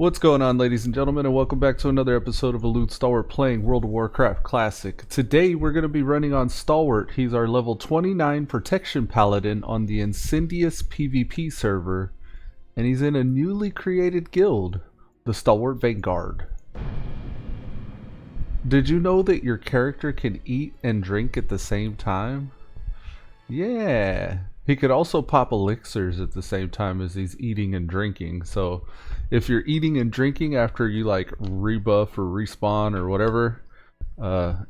What's going on, ladies and gentlemen, and welcome back to another episode of Elude Stalwart playing World of Warcraft Classic. Today we're going to be running on Stalwart. He's our level 29 Protection Paladin on the Incendius PvP server, and he's in a newly created guild, the Stalwart Vanguard. Did you know that your character can eat and drink at the same time? Yeah. He could also pop elixirs at the same time as he's eating and drinking. So if you're eating and drinking after you like rebuff or respawn or whatever,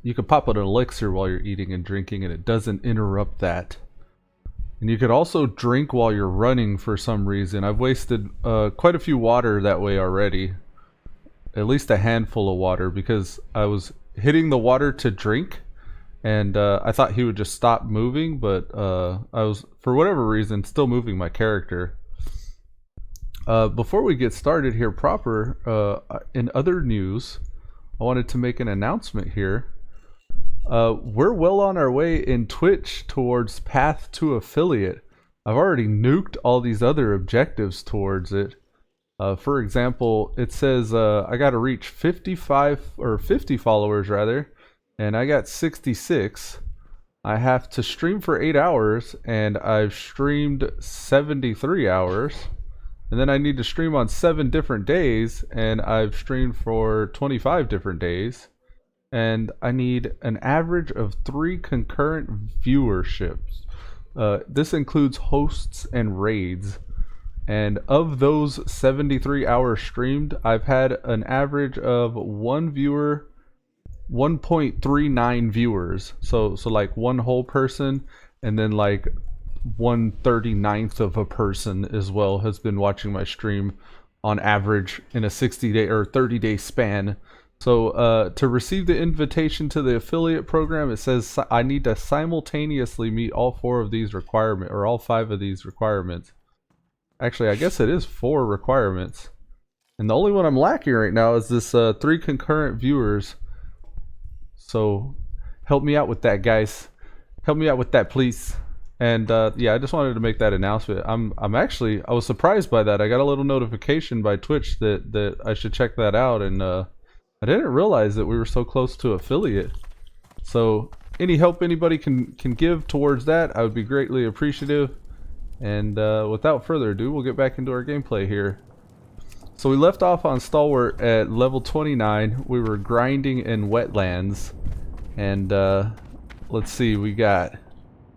you could pop an elixir while you're eating and drinking and it doesn't interrupt that. And you could also drink while you're running for some reason. I've wasted quite a few water that way already. At least a handful of water because I was hitting the water to drink. And I thought he would just stop moving, but I was, for whatever reason, still moving my character. Before we get started here proper, in other news, I wanted to make an announcement here. We're well on our way in Twitch towards Path to Affiliate. I've already nuked all these other objectives towards it. For example, it says I got to reach 55 or 50 followers rather. And I got 66. I have to stream for 8 hours, and I've streamed 73 hours. And then I need to stream on 7 different days, and I've streamed for 25 different days. And I need an average of 3 concurrent viewerships. This includes hosts and raids. And of those 73 hours streamed, I've had an average of 1 viewer, 1.39 viewers, so like one whole person, and then like 1/39th of a person as well has been watching my stream on average in a 60-day or 30-day span. So to receive the invitation to the affiliate program, it says I need to simultaneously meet all 4 of these requirements, or all 5 of these requirements. Actually, I guess it is 4 requirements, and the only one I'm lacking right now is this 3 concurrent viewers. So help me out with that, guys. Help me out with that, please. And yeah, I just wanted to make that announcement. I was surprised by that. I got a little notification by Twitch that I should check that out, and I didn't realize that we were so close to affiliate. So any help anybody can give towards that, I would be greatly appreciative. And without further ado, we'll get back into our gameplay here. So we left off on Stalwart at level 29. We were grinding in Wetlands. And let's see, we got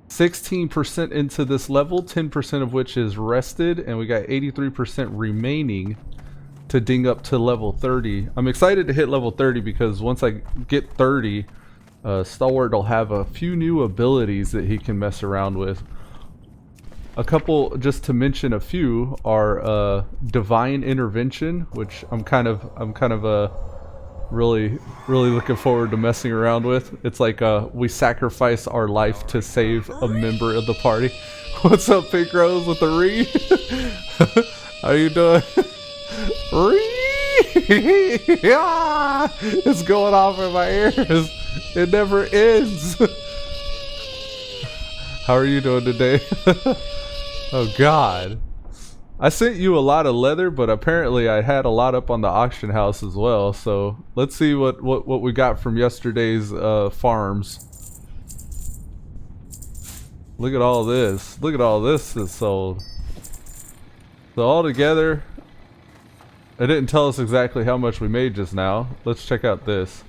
16% into this level, 10% of which is rested, and we got 83% remaining to ding up to level 30. I'm excited to hit level 30 because once I get 30, Stalwart will have a few new abilities that he can mess around with. A couple, just to mention a few, are Divine Intervention, which I'm kind of really looking forward to messing around with. It's like we sacrifice our life to save a member of the party. What's up, Pink Rose with the Ree? How you doing? Ree! Yeah! It's going off in my ears. It never ends. How are you doing today? Oh God. I sent you a lot of leather, but apparently I had a lot up on the auction house as well. So let's see what we got from yesterday's farms. Look at all this. Look at all this that's sold. So all together, it didn't tell us exactly how much we made just now. Let's check out this.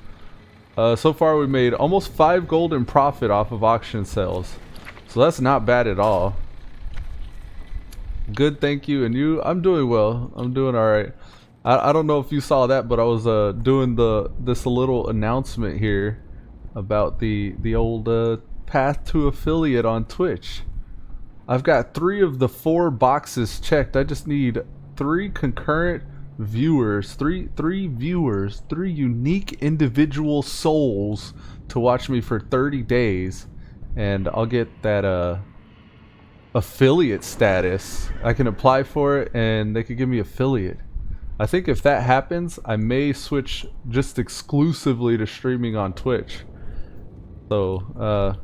So far we made almost 5 gold in profit off of auction sales. So that's not bad at all. Good, thank you. And you? I'm doing well. I'm doing all right. I don't know if you saw that, but I was doing this little announcement here about the old Path to Affiliate on Twitch. I've got 3 of the 4 boxes checked. I just need 3 concurrent viewers, 3 viewers, 3 unique individual souls to watch me for 30 days, and I'll get that affiliate status. I can apply for it and they could give me affiliate. I think if that happens, I may switch just exclusively to streaming on Twitch. So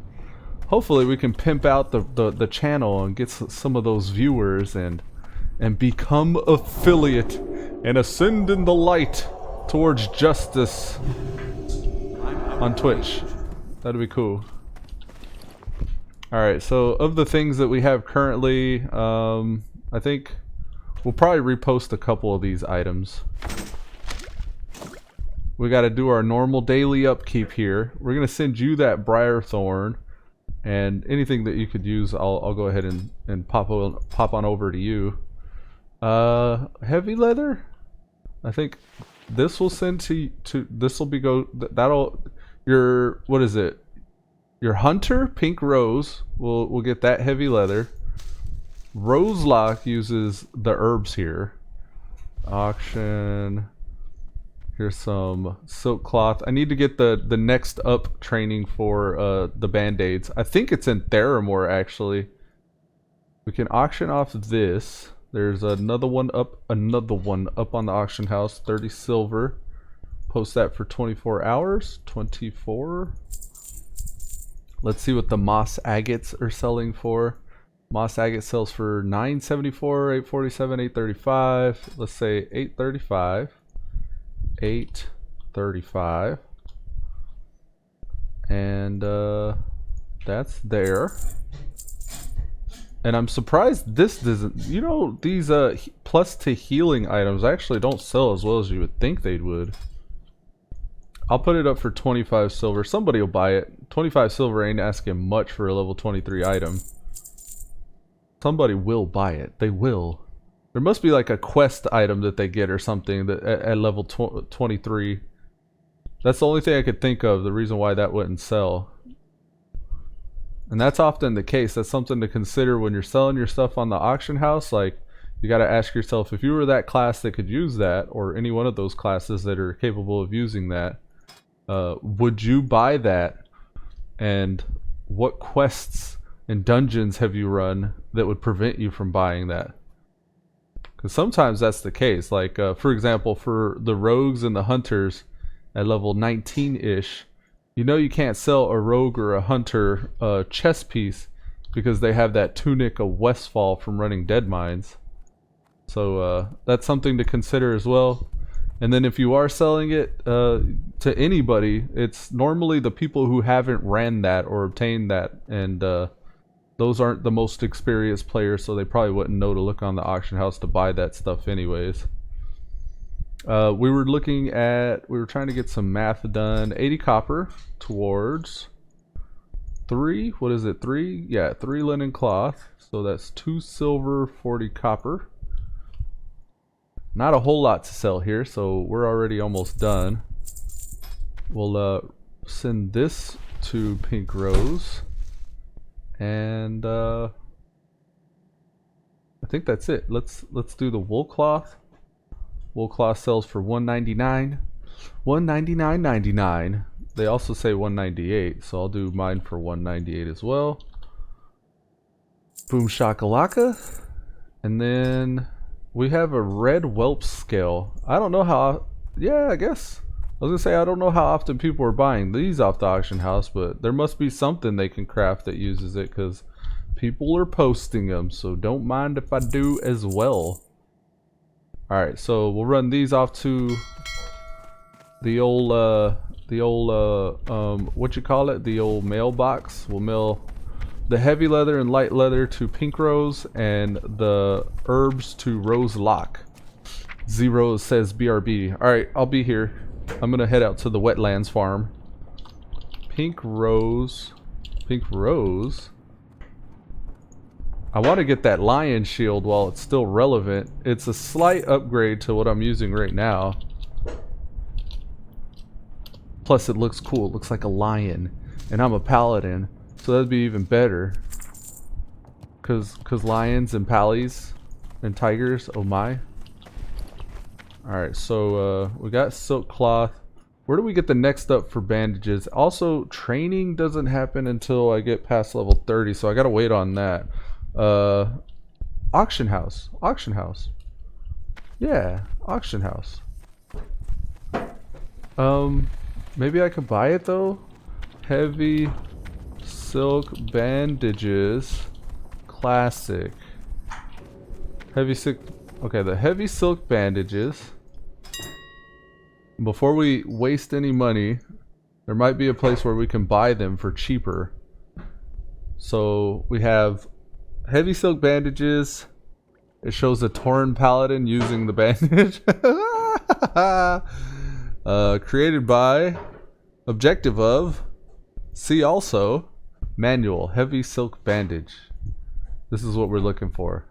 hopefully we can pimp out the channel and get some of those viewers and become affiliate and ascend in the light towards justice on Twitch. That'd be cool. Alright, so of the things that we have currently, I think we'll probably repost a couple of these items. We got to do our normal daily upkeep here. We're going to send you that Briar Thorn, and anything that you could use, I'll go ahead and pop on over to you. Heavy leather? I think this will send to this will be that'll your, what is it? Your hunter, Pink Rose, will get that heavy leather. Roselock uses the herbs here. Auction. Here's some silk cloth. I need to get the next up training for the band-aids. I think it's in Theramore actually. We can auction off this. There's another one up on the auction house. 30 silver. Post that for 24 hours. 24. Let's see what the moss agates are selling for. Moss agate sells for 974, 847, 835. Let's say 835. 835. And that's there. And I'm surprised this doesn't, you know, these plus to healing items actually don't sell as well as you would think they would. I'll put it up for 25 silver. Somebody will buy it. 25 silver ain't asking much for a level 23 item. Somebody will buy it. They will. There must be like a quest item that they get or something that at level 23. That's the only thing I could think of, the reason why that wouldn't sell. And that's often the case. That's something to consider when you're selling your stuff on the auction house. Like, you got to ask yourself, if you were that class that could use that, or any one of those classes that are capable of using that, would you buy that? And what quests and dungeons have you run that would prevent you from buying that? Because sometimes that's the case. Like, for example, for the rogues and the hunters at level 19-ish, you know you can't sell a rogue or a hunter chest piece because they have that tunic of Westfall from running dead mines. So that's something to consider as well. And then if you are selling it to anybody, it's normally the people who haven't ran that or obtained that, and those aren't the most experienced players, so they probably wouldn't know to look on the auction house to buy that stuff anyways. We were trying to get some math done. 80 copper towards 3, what is it, 3? Yeah, 3 linen cloth. So that's 2 silver, 40 copper. Not a whole lot to sell here, so we're already almost done. We'll send this to Pink Rose. And I think that's it. Let's do the wool cloth. Wool cloth sells for $199. $199.99. They also say $198, so I'll do mine for $198 as well. Boom shakalaka. And then we have a red whelp scale. I don't know how, yeah, I guess. I was gonna say, I don't know how often people are buying these off the auction house, but there must be something they can craft that uses it, because people are posting them, so don't mind if I do as well. Alright, so we'll run these off to the old what you call it? The old mailbox. We'll mail the heavy leather and light leather to Pink Rose, and the herbs to Rose Lock. Zero says BRB. Alright, I'll be here. I'm gonna head out to the Wetlands farm. Pink Rose. Pink Rose. I want to get that lion shield while it's still relevant. It's a slight upgrade to what I'm using right now. Plus it looks cool. It looks like a lion. And I'm a paladin. So that'd be even better. Cause lions and pallies and tigers, oh my. Alright, so we got silk cloth. Where do we get the next up for bandages? Also, training doesn't happen until I get past level 30, so I gotta wait on that. Auction house. Auction house. Yeah, auction house. Maybe I could buy it though? Heavy silk bandages. Classic. Heavy silk Okay, the heavy silk bandages. Before we waste any money, there might be a place where we can buy them for cheaper. So we have heavy silk bandages. It shows a torn paladin using the bandage. Created by, objective of, see also, manual, heavy silk bandage. This is what we're looking for.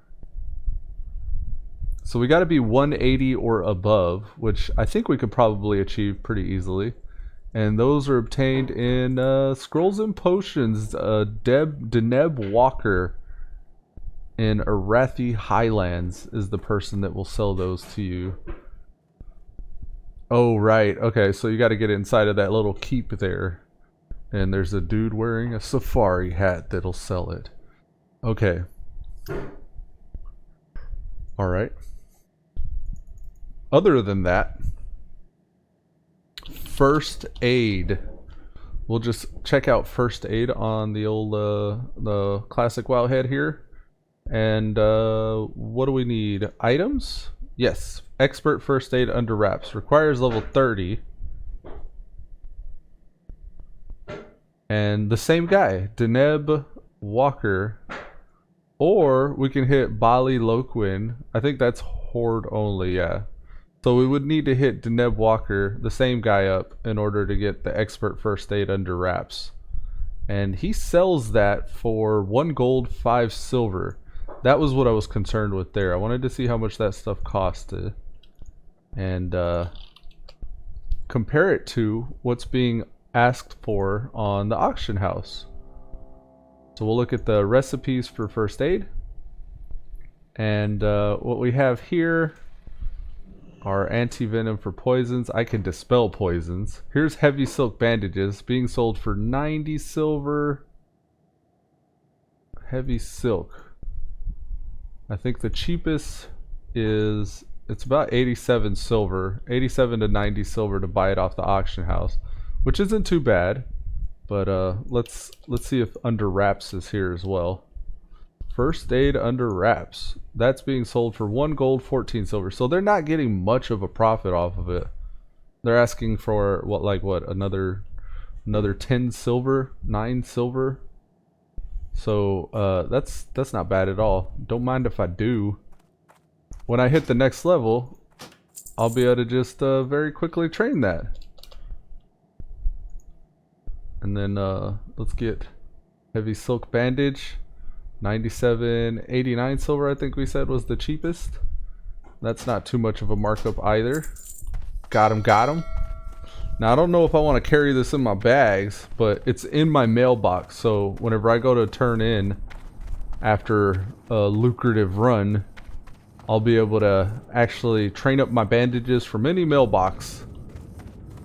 So we got to be 180 or above, which I think we could probably achieve pretty easily. And those are obtained in Scrolls and Potions. Deneb Walker in Arathi Highlands is the person that will sell those to you. Oh, right. Okay, so you got to get inside of that little keep there. And there's a dude wearing a safari hat that'll sell it. Okay. Alright. Other than that, first aid. We'll just check out first aid on the old the classic Wowhead here. And what do we need? Items? Yes. Expert first aid under wraps. Requires level 30. And the same guy, Deneb Walker. Or we can hit Bali Loquin. I think that's horde only, yeah. So we would need to hit Deneb Walker, the same guy, up in order to get the expert first aid under wraps. And he sells that for 1 gold, 5 silver. That was what I was concerned with there. I wanted to see how much that stuff costed. And compare it to what's being asked for on the auction house. So we'll look at the recipes for first aid. And what we have here are anti-venom for poisons. I can dispel poisons. Here's heavy silk bandages being sold for 90 silver. Heavy silk. I think the cheapest is, it's about 87 silver. 87 to 90 silver to buy it off the auction house, which isn't too bad. But let's see if under wraps is here as well. First aid under wraps. That's being sold for 1 gold, 14 silver. So they're not getting much of a profit off of it. They're asking for what, another 10 silver, 9 silver. So that's not bad at all. Don't mind if I do. When I hit the next level, I'll be able to just very quickly train that. And then let's get heavy silk bandage. 97, 89 silver I think we said was the cheapest. That's not too much of a markup either. Got him. Now I don't know if I want to carry this in my bags, but it's in my mailbox, so whenever I go to turn in after a lucrative run, I'll be able to actually train up my bandages from any mailbox.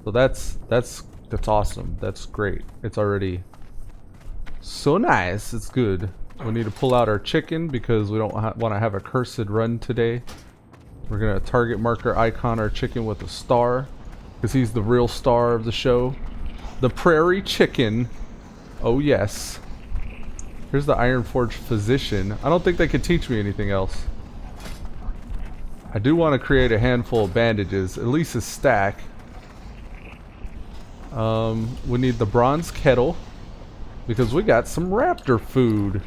So that's awesome. That's great. It's already so nice. It's good. We need to pull out our chicken because we don't want to have a cursed run today. We're going to target marker icon our chicken with a star because he's the real star of the show. The prairie chicken. Oh yes. Here's the Ironforge physician. I don't think they could teach me anything else. I do want to create a handful of bandages, at least a stack. We need the bronze kettle because we got some raptor food.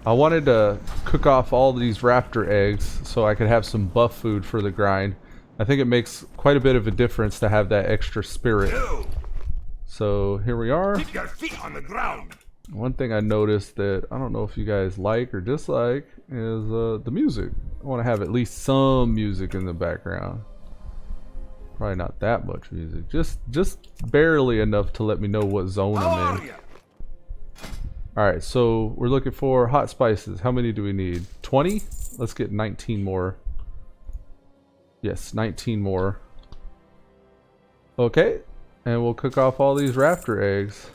I wanted to cook off all these raptor eggs so I could have some buff food for the grind. I think it makes quite a bit of a difference to have that extra spirit. So here we are. Keep your feet on the ground. One thing I noticed that I don't know if you guys like or dislike is the music. I want to have at least some music in the background. Probably not that much music. Just barely enough to let me know what zone I'm in. Alright, so we're looking for hot spices. How many do we need? 20? Let's get 19 more. Yes, 19 more. Okay, and we'll cook off all these raptor eggs.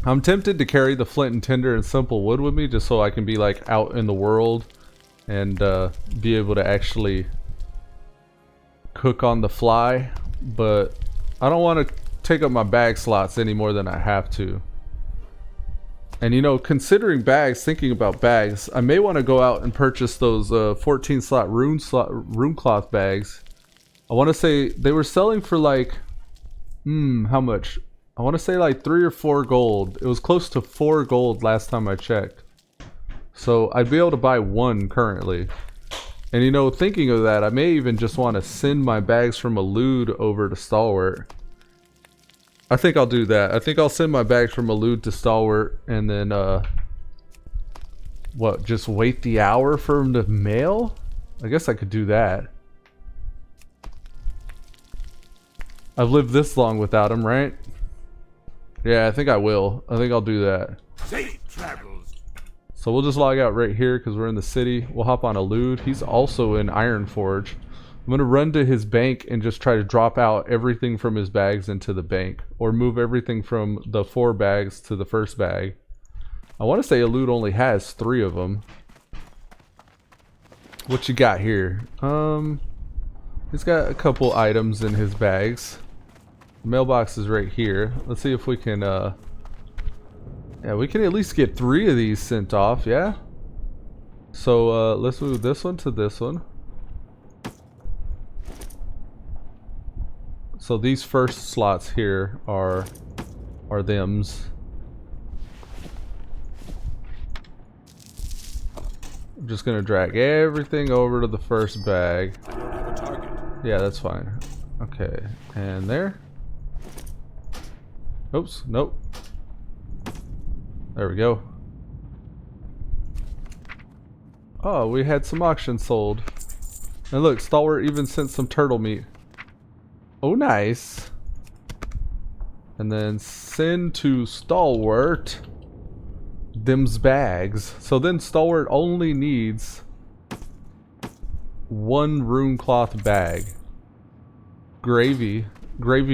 I'm tempted to carry the flint and tinder and simple wood with me just so I can be like out in the world and be able to actually cook on the fly, but I don't want to take up my bag slots any more than I have to. And you know, considering bags, thinking about bags, I may want to go out and purchase those 14 slot room cloth bags. I want to say they were selling for like, how much? I want to say like 3 or 4 gold. It was close to 4 gold last time I checked. So I'd be able to buy 1 currently. And you know, thinking of that, I may even just want to send my bags from Elude over to Stalwart. I think I'll do that. I think I'll send my bags from Elude to Stalwart and then, what, just wait the hour for him to mail? I guess I could do that. I've lived this long without him, right? Yeah, I think I will. I think I'll do that. Safe travels. So we'll just log out right here because we're in the city. We'll hop on Elude. He's also in Ironforge. I'm going to run to his bank and just try to drop out everything from his bags into the bank. Or move everything from the 4 bags to the first bag. I want to say Elude only has 3 of them. What you got here? He's got a couple items in his bags. The mailbox is right here. Let's see if we can, yeah, we can at least get 3 of these sent off, yeah? So, let's move this one to this one. So these first slots here are thems. I'm just gonna drag everything over to the first bag. I don't have a target. Yeah, that's fine. Okay, and there. Oops, nope. There we go. Oh, we had some auctions sold. And look, Stalwart even sent some turtle meat. Oh, nice. And then send to Stalwart them's bags. So then Stalwart only needs 1 rune cloth bag. Gravy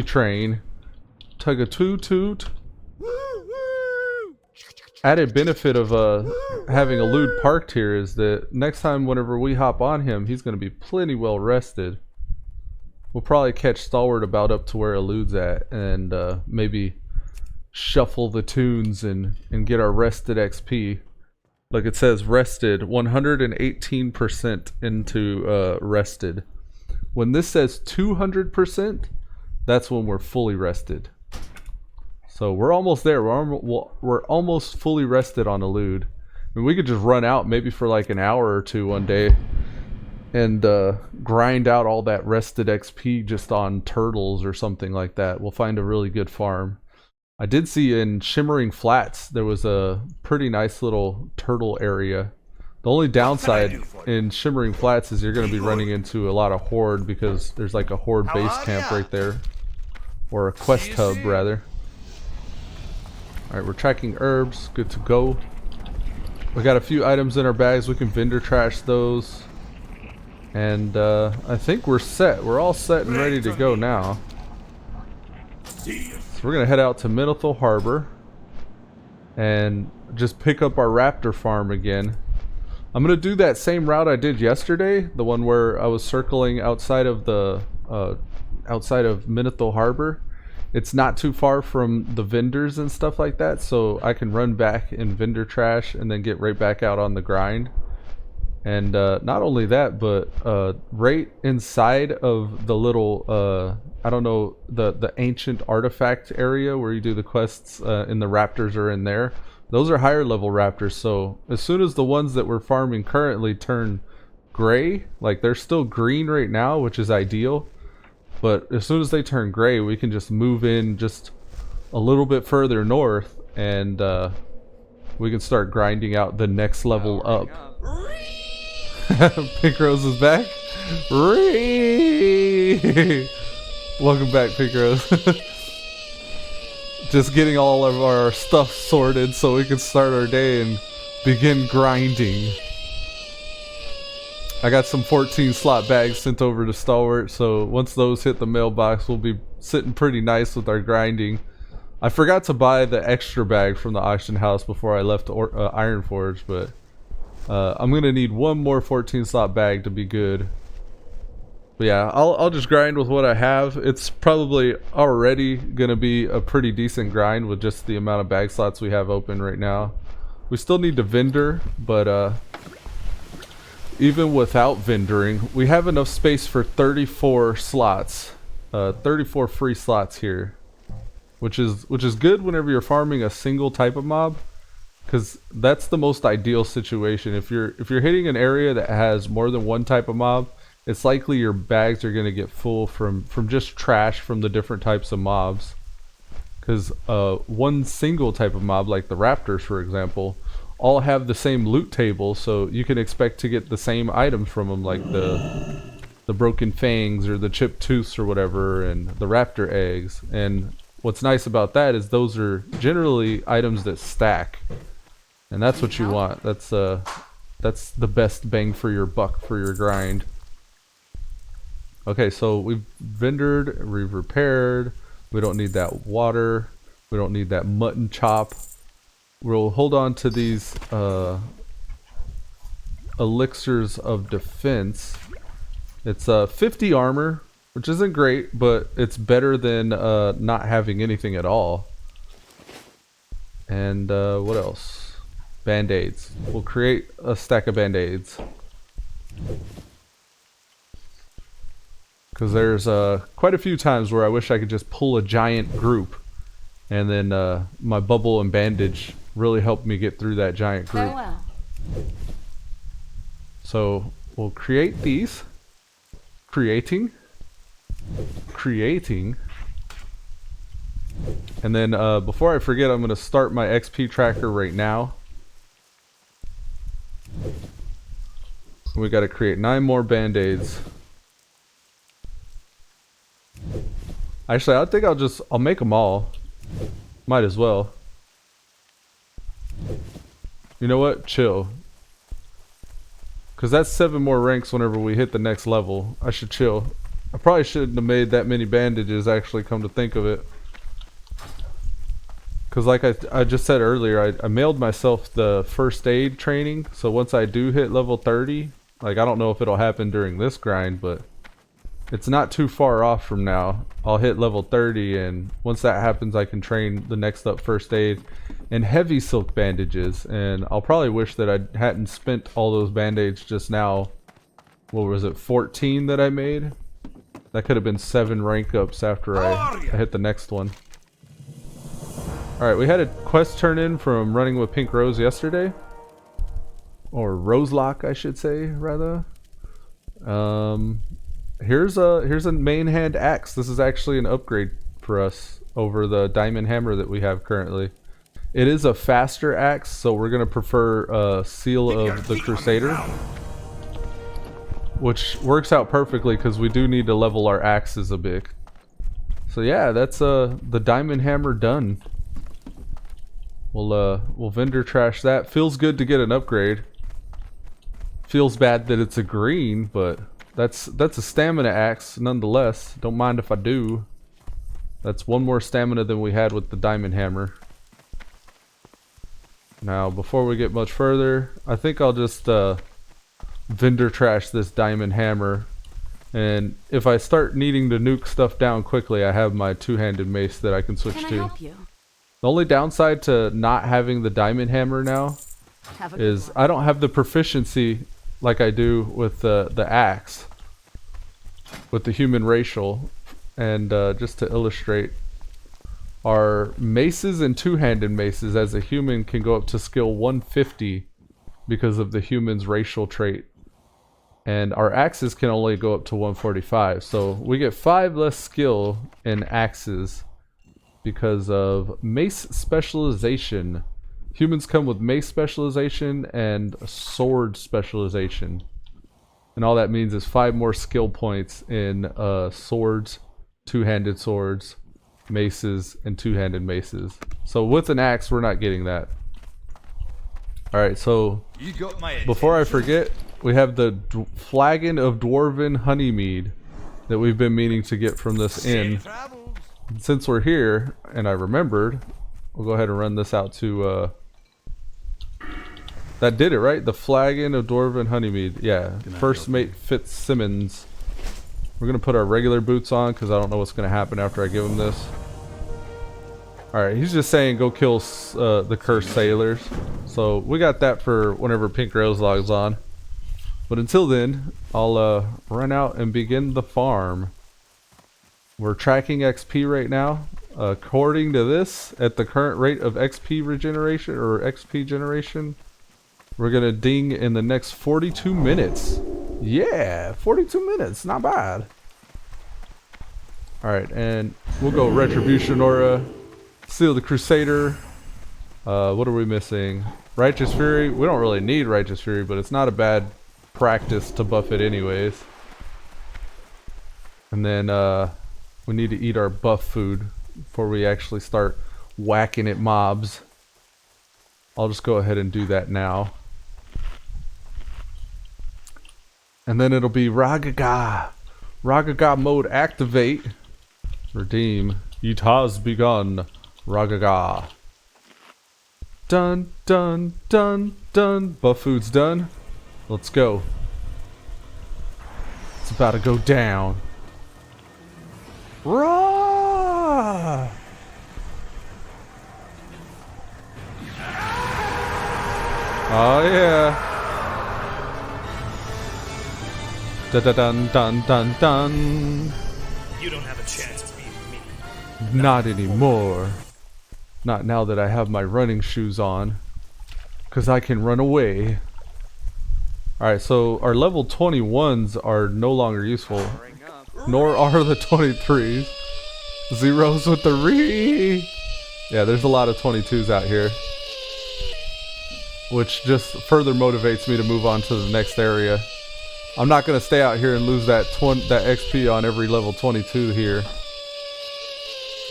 train. Tug a toot toot. Added benefit of having Elude parked here is that next time whenever we hop on him, he's going to be plenty well rested. We'll probably catch Stalwart about up to where Elude's at and maybe shuffle the tunes and get our rested XP. Like it says rested, 118% into rested. When this says 200%, that's when we're fully rested. So we're almost there. We're almost fully rested on Elude. I mean, we could just run out maybe for like an hour or 2 one day and grind out all that rested XP just on turtles or something like that. We'll find a really good farm. I did see in Shimmering Flats there was a pretty nice little turtle area. The only downside in Shimmering Flats is you're going to be running into a lot of horde because there's like a horde base camp right there. Or a quest hub rather. Alright, we're tracking herbs. Good to go. We got a few items in our bags. We can vendor trash those. And I think we're set. We're all set and ready to go now. So we're going to head out to Menethil Harbor. And just pick up our raptor farm again. I'm going to do that same route I did yesterday. The one where I was circling outside of the outside of Menethil Harbor. It's not too far from the vendors and stuff like that, so I can run back and vendor trash and then get right back out on the grind. And not only that, but right inside of the little, I don't know, the ancient artifact area where you do the quests and the raptors are in there. Those are higher level raptors, so as soon as the ones that we're farming currently turn gray, like they're still green right now, which is ideal. But as soon as they turn gray, we can just move in just a little bit further north and we can start grinding out the next level up. Pink Rose is back. Welcome back, Pink Rose. Just getting all of our stuff sorted so we can start our day and begin grinding. I got some 14 slot bags sent over to Stalwart, so once those hit the mailbox, we'll be sitting pretty nice with our grinding. I forgot to buy the extra bag from the auction house before I left Ironforge, but I'm gonna need 1 more 14 slot bag to be good. But yeah, I'll just grind with what I have. It's probably already gonna be a pretty decent grind with just the amount of bag slots we have open right now. We still need to vendor, but even without vendoring, we have enough space for 34 slots. 34 free slots here, which is good whenever you're farming a single type of mob, because that's the most ideal situation. If you're hitting an area that has more than one type of mob, it's likely your bags are going to get full from just trash from the different types of mobs. Because one single type of mob, like the raptors for example, all have the same loot table, so you can expect to get the same items from them, like the broken fangs or the chipped tooths or whatever, and the raptor eggs. And what's nice about that is those are generally items that stack, and that's what you want. That's the best bang for your buck for your grind. Okay, so we've vendored, we've repaired. We don't need that water. We don't need that mutton chop. We'll hold on to these elixirs of defense. It's 50 armor, which isn't great, but it's better than not having anything at all. And what else? Band-aids. We'll create a stack of band-aids. Because there's quite a few times where I wish I could just pull a giant group, and then my bubble and bandage really helped me get through that giant group. Farewell. So we'll create these. Creating. And then before I forget, I'm going to start my XP tracker right now. We got to create 9 more band-aids. Actually, I think I'll make them all. Might as well. You know what? Chill. Because that's 7 more ranks whenever we hit the next level. I should chill. I probably shouldn't have made that many bandages, actually, come to think of it. Because like I just said earlier, I mailed myself the first aid training. So once I do hit level 30, like I don't know if it'll happen during this grind, but it's not too far off from now. I'll hit level 30, and once that happens, I can train the next up first aid and heavy silk bandages. And I'll probably wish that I hadn't spent all those band-aids just now. What was it, 14 that I made? That could have been 7 rank ups after I hit the next one. Alright, we had a quest turn in from running with Pink Rose yesterday. Or Roselock, I should say, rather. Here's a main hand axe. This is actually an upgrade for us over the diamond hammer that we have currently. It is a faster axe, so we're gonna prefer Seal of the Crusader, which works out perfectly because we do need to level our axes a bit. So yeah, that's the diamond hammer done. We'll vendor trash that. Feels good to get an upgrade. Feels bad that it's a green, but that's a stamina axe nonetheless. Don't mind if I do. That's 1 more stamina than we had with the diamond hammer. Now, before we get much further, I think I'll just vendor trash this diamond hammer. And if I start needing to nuke stuff down quickly, I have my 2-handed mace that I can switch Can I to. help you? The only downside to not having the diamond hammer now Have a good is one. I don't have the proficiency like I do with the axe, with the human racial. And just to illustrate, our maces and 2-handed maces as a human can go up to skill 150 because of the human's racial trait, and our axes can only go up to 145. So we get 5 less skill in axes because of mace specialization. Humans come with mace specialization and sword specialization. And all that means is 5 more skill points in swords, 2-handed swords, maces, and 2-handed maces. So with an axe, we're not getting that. Alright, so You got my before I forget, we have the flagon of dwarven honeymead that we've been meaning to get from this inn. travels. Since we're here, and I remembered, we'll go ahead and run this out to that did it, right? The flagon of dwarven honeymead. Yeah, first mate Fitzsimmons. We're gonna put our regular boots on because I don't know what's gonna happen after I give him this. Alright, he's just saying go kill the cursed sailors. So we got that for whenever Pink Rose logs on. But until then, I'll run out and begin the farm. We're tracking XP right now. According to this, at the current rate of XP regeneration or XP generation, we're gonna ding in the next 42 minutes. Yeah, 42 minutes, not bad. Alright, and we'll go Retribution Aura, Seal the Crusader. What are we missing? Righteous Fury. We don't really need Righteous Fury, but it's not a bad practice to buff it anyways. And then we need to eat our buff food before we actually start whacking at mobs. I'll just go ahead and do that now. And then it'll be Ragaga. Ragaga mode activate. Redeem. It has begun. Ragaga. Done, done, done, done. Buff food's done. Let's go. It's about to go down. Rah! Oh yeah. Dun dun dun dun dun. You don't have a chance to beat me. Not anymore. Not now that I have my running shoes on. 'Cause I can run away. Alright, so our level 21s are no longer useful. Nor are the 23s. Zeros with the re. Yeah, there's a lot of 22s out here. Which just further motivates me to move on to the next area. I'm not going to stay out here and lose that XP on every level 22 here.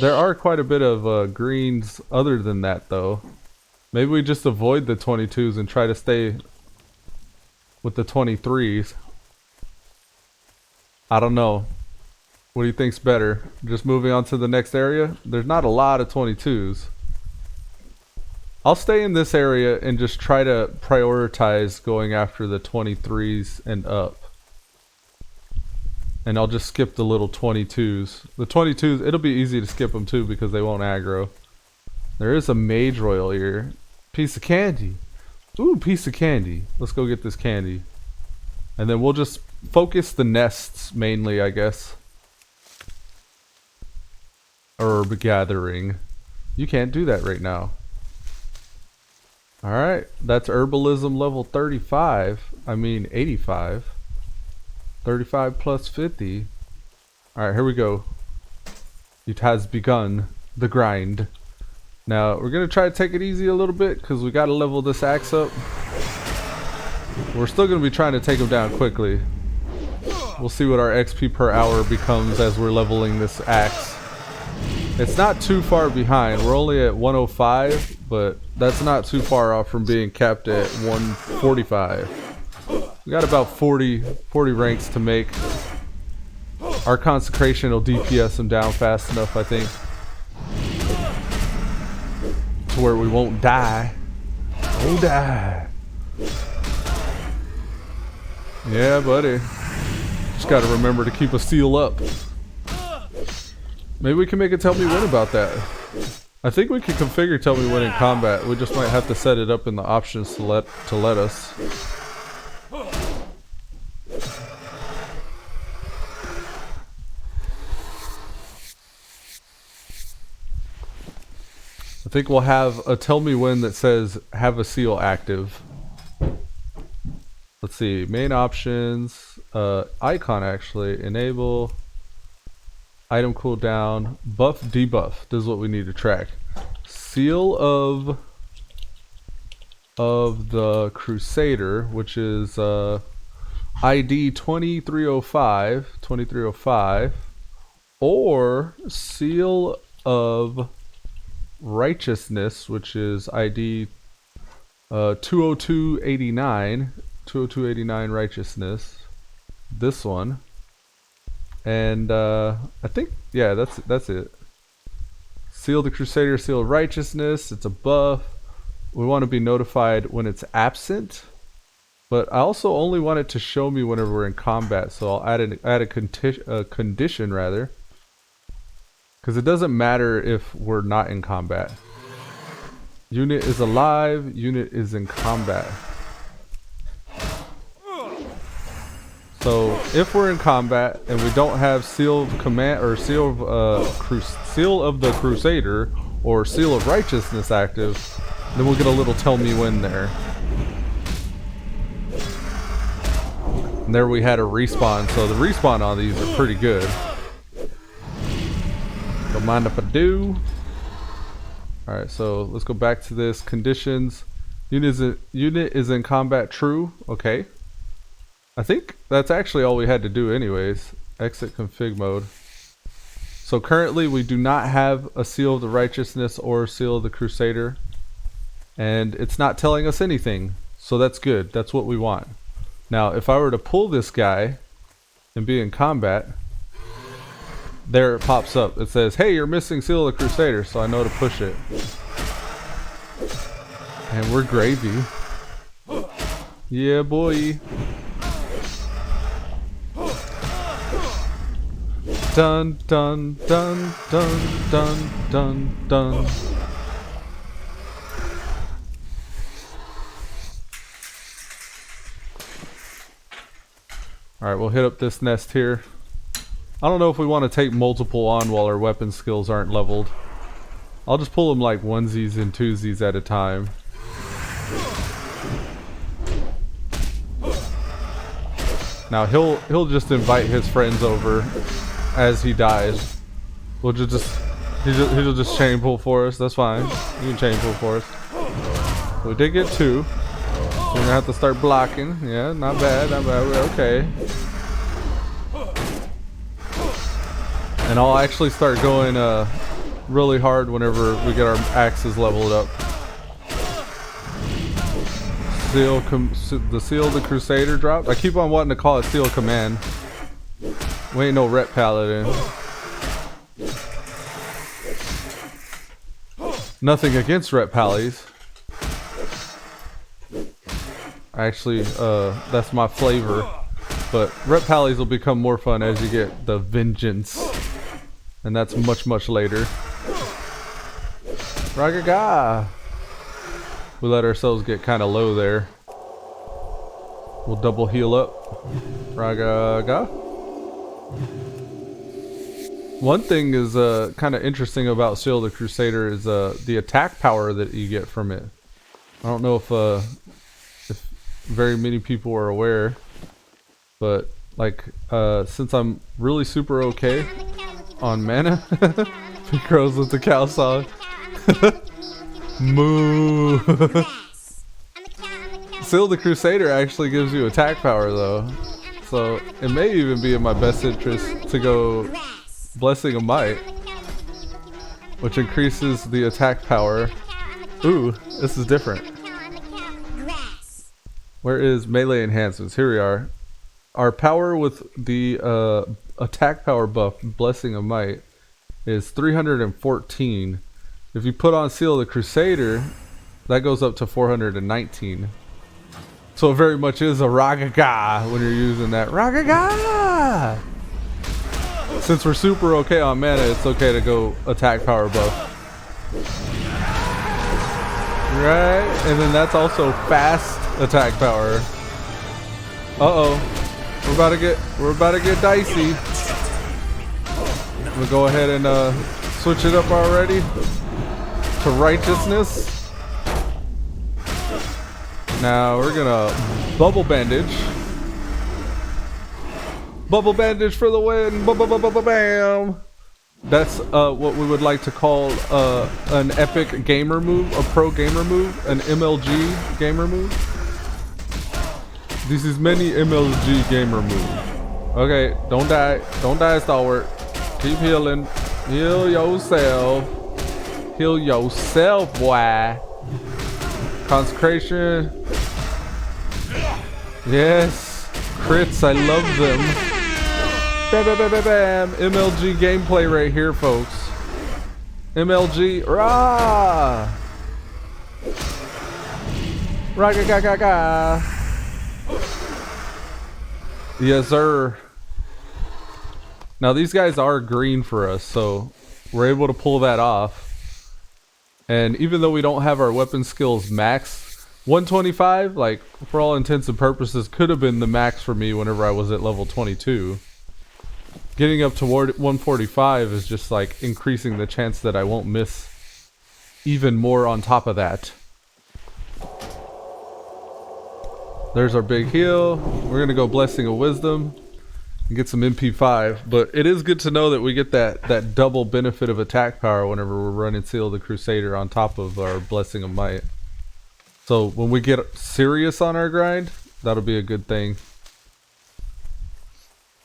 There are quite a bit of greens other than that though. Maybe we just avoid the 22s and try to stay with the 23s. I don't know. What do you think's better? Just moving on to the next area? There's not a lot of 22s. I'll stay in this area and just try to prioritize going after the 23s and up. And I'll just skip the little 22s. The 22s, it'll be easy to skip them too because they won't aggro. There is a Mage Royal here. Piece of candy. Ooh, piece of candy. Let's go get this candy. And then we'll just focus the nests mainly, I guess. Herb gathering. You can't do that right now. Alright, that's herbalism level 35. I mean 85. 35 plus 50. Alright, here we go. It has begun the grind. Now, we're going to try to take it easy a little bit because we got to level this axe up. We're still going to be trying to take him down quickly. We'll see what our XP per hour becomes as we're leveling this axe. It's not too far behind. We're only at 105, but that's not too far off from being capped at 145. We got about 40 ranks to make. Our consecration will DPS him down fast enough, I think, to where we won't die. Won't die. Yeah, buddy. Just gotta remember to keep a seal up. Maybe we can make it tell me when about that. I think we can configure tell me when in combat. We just might have to set it up in the options to let us. I think we'll have a tell me when that says have a seal active. Let's see, main options, icon actually, enable, item cooldown, buff debuff. This is what we need to track. Seal of the Crusader, which is ID 2305, or seal of Righteousness, which is ID 20289. 20289 Righteousness. This one. And I think, yeah, that's it. Seal the Crusader, Seal of Righteousness. It's a buff. We want to be notified when it's absent. But I also only want it to show me whenever we're in combat. So I'll add a condition rather. Because it doesn't matter if we're not in combat. Unit is alive, unit is in combat. So if we're in combat and we don't have Seal of Command or Seal of the Crusader or Seal of Righteousness active, then we'll get a little tell me when there. And there we had a respawn, so the respawn on these are pretty good. Don't mind if I do. Alright, so let's go back to this. Conditions. Unit is in combat, true. Okay. I think that's actually all we had to do anyways. Exit config mode. So currently we do not have a Seal of the Righteousness or Seal of the Crusader. And it's not telling us anything. So that's good. That's what we want. Now if I were to pull this guy and be in combat, there it pops up. It says, hey, you're missing Seal of the Crusader, so I know to push it. And we're gravy. Yeah, boy. Dun dun dun dun dun dun dun. Alright, we'll hit up this nest here. I don't know if we want to take multiple on while our weapon skills aren't leveled. I'll just pull them like onesies and twosies at a time. Now he'll just invite his friends over as he dies. He'll just chain pull for us. That's fine. You can chain pull for us. We did get 2. So we're gonna have to start blocking. Yeah, not bad, not bad. We're okay. And I'll actually start going really hard whenever we get our axes leveled up. The Seal of the Crusader dropped. I keep on wanting to call it Seal Command. We ain't no Ret Paladin. Nothing against Ret Pallies. Actually, that's my flavor. But Ret Pallies will become more fun as you get the Vengeance. And that's much, much later. Ragaga! We let ourselves get kind of low there. We'll double heal up. Ragaga. One thing is kind of interesting about Seal of the Crusader is the attack power that you get from it. I don't know if very many people are aware, but like since I'm really super okay on mana, he grows with the cow song. Moo. Seal of the Crusader actually gives you attack power though, so it may even be in my best interest to go Blessing of Might, which increases the attack power. Ooh, this is different. Where is melee enhancements? Here we are. Our power with the attack power buff, Blessing of Might, is 314. If you put on Seal of the Crusader, that goes up to 419. So it very much is a Ragaga when you're using that. Ragaga! Since we're super okay on mana, it's okay to go attack power buff. Right? And then that's also fast attack power. Uh-oh. We're about to get dicey. We'll go ahead and switch it up already to righteousness. Now we're gonna bubble bandage. Bubble bandage for the win. Bam. That's what we would like to call an epic gamer move, a pro gamer move, an MLG gamer move. This is many MLG gamer move. Okay, don't die, Stalwart. Keep healing. Heal yourself. Heal yourself, boy. Consecration. Yes. Crits, I love them. Bam, bam, bam, bam, bam. MLG gameplay right here, folks. MLG. Rah! Rah-ga-ga-ga-ga. Yes, sir. Now these guys are green for us, so we're able to pull that off. And even though we don't have our weapon skills maxed, 125, like, for all intents and purposes, could have been the max for me whenever I was at level 22. Getting up toward 145 is just like increasing the chance that I won't miss even more on top of that. There's our big heal. We're gonna go Blessing of Wisdom and get some MP5. But it is good to know that we get that double benefit of attack power whenever we're running Seal of the Crusader on top of our Blessing of Might. So when we get serious on our grind, that'll be a good thing.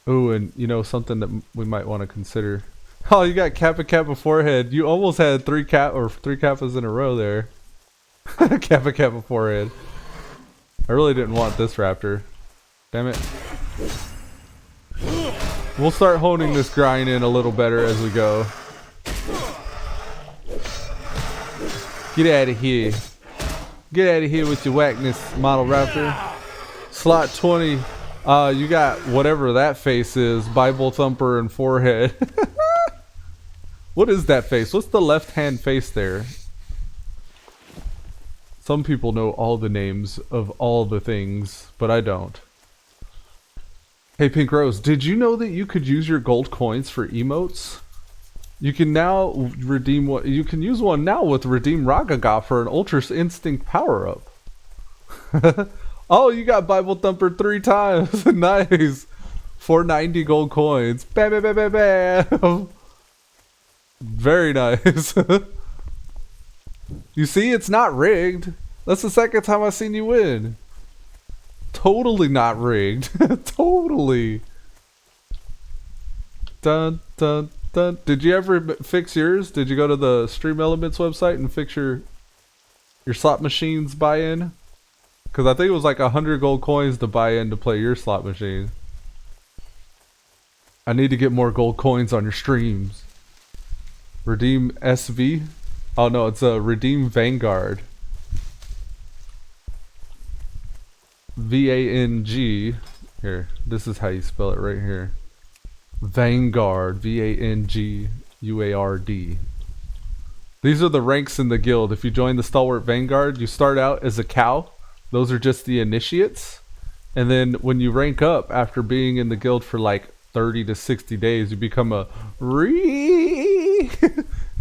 Ooh, and you know something that we might want to consider. Oh, you got Kappa Kappa forehead. You almost had three Kappas in a row there. Kappa Kappa forehead. I really didn't want this raptor. Damn it. We'll start honing this grind in a little better as we go. Get out of here. Get out of here with your whackness, model raptor. Slot 20. You got whatever that face is. Bible thumper and forehead. What is that face? What's the left hand face there? Some people know all the names of all the things, but I don't. Hey Pink Rose, did you know that you could use your gold coins for emotes? You can now redeem one. You can use one now with Redeem Ragaga for an Ultra Instinct power up. Oh, you got Bible Thumper 3 times. Nice. 490 gold coins. Bam, bam, bam, bam, bam. Very nice. You see, it's not rigged. That's the second time I've seen you win. Totally not rigged. Totally. Dun, dun, dun. Did you ever fix yours? Did you go to the Stream Elements website and fix your slot machines buy-in? Because I think it was like 100 gold coins to buy in to play your slot machine. I need to get more gold coins on your streams. Redeem SV? Oh no, it's a Redeem Vanguard. V-A-N-G. Here, this is how you spell it right here. Vanguard. V-A-N-G-U-A-R-D. These are the ranks in the guild. If you join the Stalwart Vanguard, you start out as a cow. Those are just the initiates. And then when you rank up after being in the guild for like 30 to 60 days, you become a ree.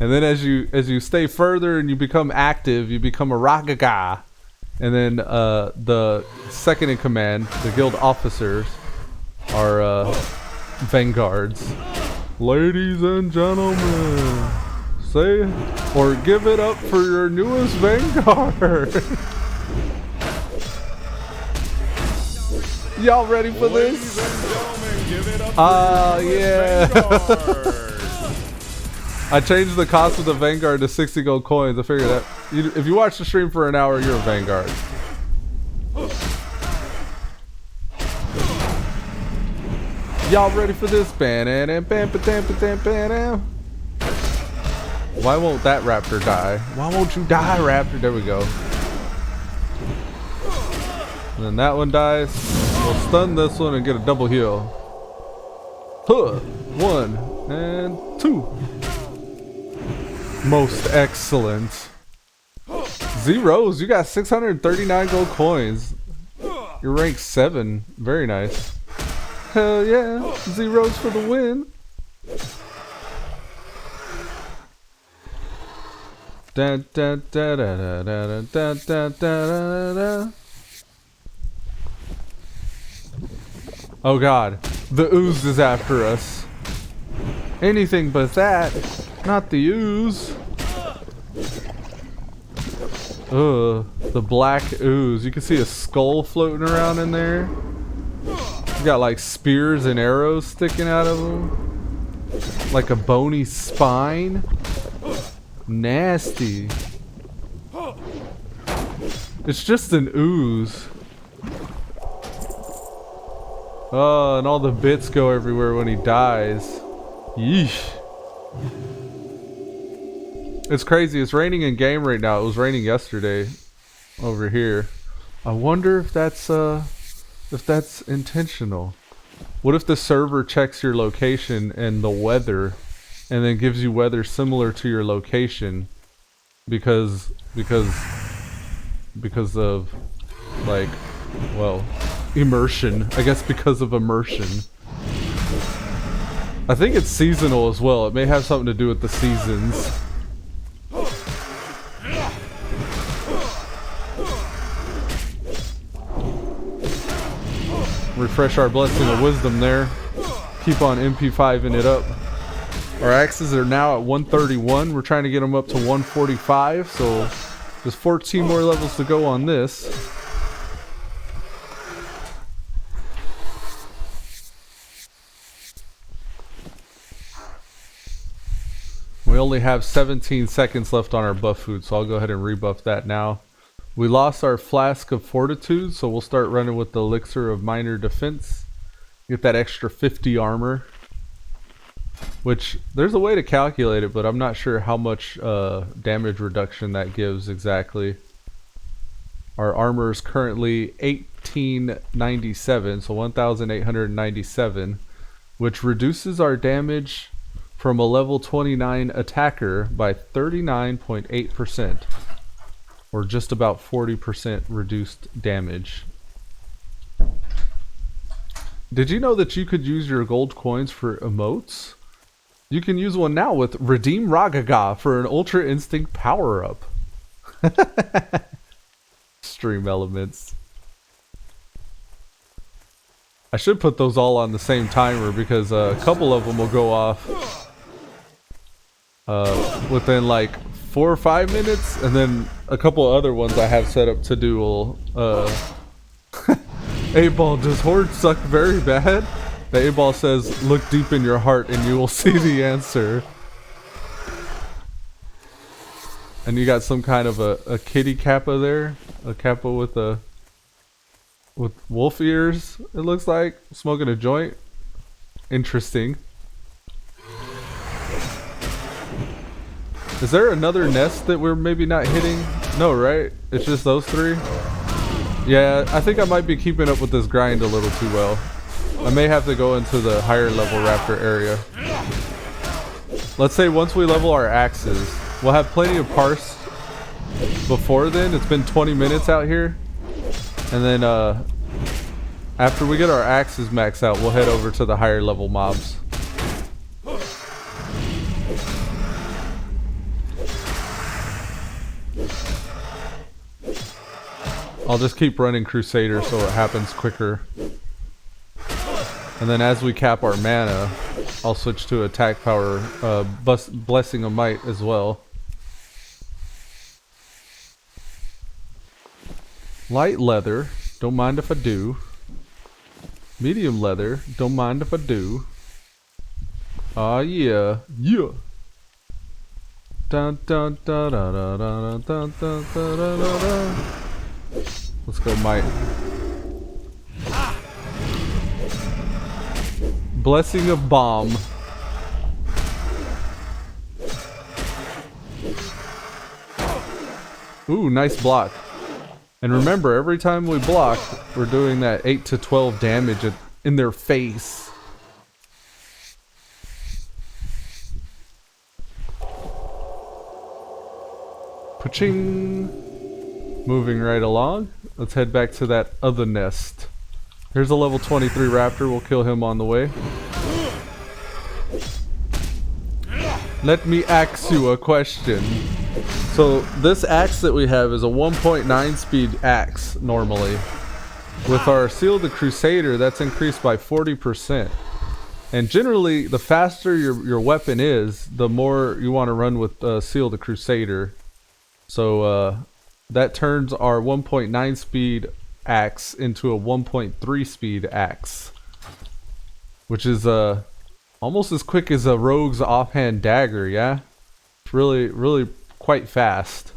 And then as you stay further and you become active, you become a ragaga. And then the second in command, the guild officers, are vanguards. Ladies and gentlemen, say or give it up for your newest vanguard. Y'all ready for this? Yeah. I changed the cost of the Vanguard to 60 gold coins. I figured that if you watch the stream for an hour, you're a Vanguard. Y'all ready for this? Why won't that raptor die? Why won't you die, raptor? There we go. And then that one dies. We'll stun this one and get a double heal. Huh. 1 and 2. Most excellent. Zeros, you got 639 gold coins. You're ranked 7. Very nice. Hell yeah. Zeros for the win. Da, da, da, da, da, da, da, da, da. Oh god, the ooze is after us. Anything but that, not the ooze. Ugh, the black ooze. You can see a skull floating around in there. You got like spears and arrows sticking out of them. Like a bony spine. Nasty. It's just an ooze. Oh, and all the bits go everywhere when he dies. Yeesh. It's crazy. It's raining in game right now. It was raining yesterday over here. I wonder if that's intentional. What if the server checks your location and the weather and then gives you weather similar to your location because of like, well, immersion. I guess because of immersion. I think it's seasonal as well. It may have something to do with the seasons. Refresh our blessing of wisdom there. Keep on MP5ing it up. Our axes are now at 131. We're trying to get them up to 145. So there's 14 more levels to go on this. We only have 17 seconds left on our buff food, so I'll go ahead and rebuff that now. We lost our Flask of Fortitude, so we'll start running with the Elixir of Minor Defense. Get that extra 50 armor. Which, there's a way to calculate it, but I'm not sure how much damage reduction that gives exactly. Our armor is currently 1897, so 1897, which reduces our damage from a level 29 attacker by 39.8%. Or just about 40% reduced damage. Did you know that you could use your gold coins for emotes? You can use one now with Redeem Ragaga for an Ultra Instinct power-up. Stream elements. I should put those all on the same timer because a couple of them will go off within like 4 or 5 minutes, and then a couple other ones I have set up to do will A-Ball, does Horde suck very bad? The A-Ball says, look deep in your heart and you will see the answer. And you got some kind of a kitty kappa there. A kappa with wolf ears, it looks like. Smoking a joint. Interesting. Is there another nest that we're maybe not hitting? No, right? It's just those three? Yeah, I think I might be keeping up with this grind a little too well. I may have to go into the higher level raptor area. Let's say once we level our axes, we'll have plenty of parse before then. It's been 20 minutes out here. And then after we get our axes maxed out, we'll head over to the higher level mobs. I'll just keep running Crusader so it happens quicker. And then as we cap our mana, I'll switch to attack power, Blessing of Might as well. Light leather, don't mind if I do. Medium leather, don't mind if I do. Aw yeah, yeah. Dun dun dun dun dun dun dun dun dun dun dun. Let's go, Might. Blessing of Bomb. Ooh, nice block. And remember, every time we block, we're doing that 8 to 12 damage in their face. Paching. Moving right along. Let's head back to that other nest. Here's a level 23 raptor. We'll kill him on the way. Let me ask you a question. So this axe that we have is a 1.9 speed axe normally. With our Seal the Crusader, that's increased by 40%. And generally, the faster your weapon is, the more you want to run with Seal the Crusader. So that turns our 1.9 speed axe into a 1.3 speed axe, which is almost as quick as a rogue's offhand dagger. Yeah, it's really quite fast.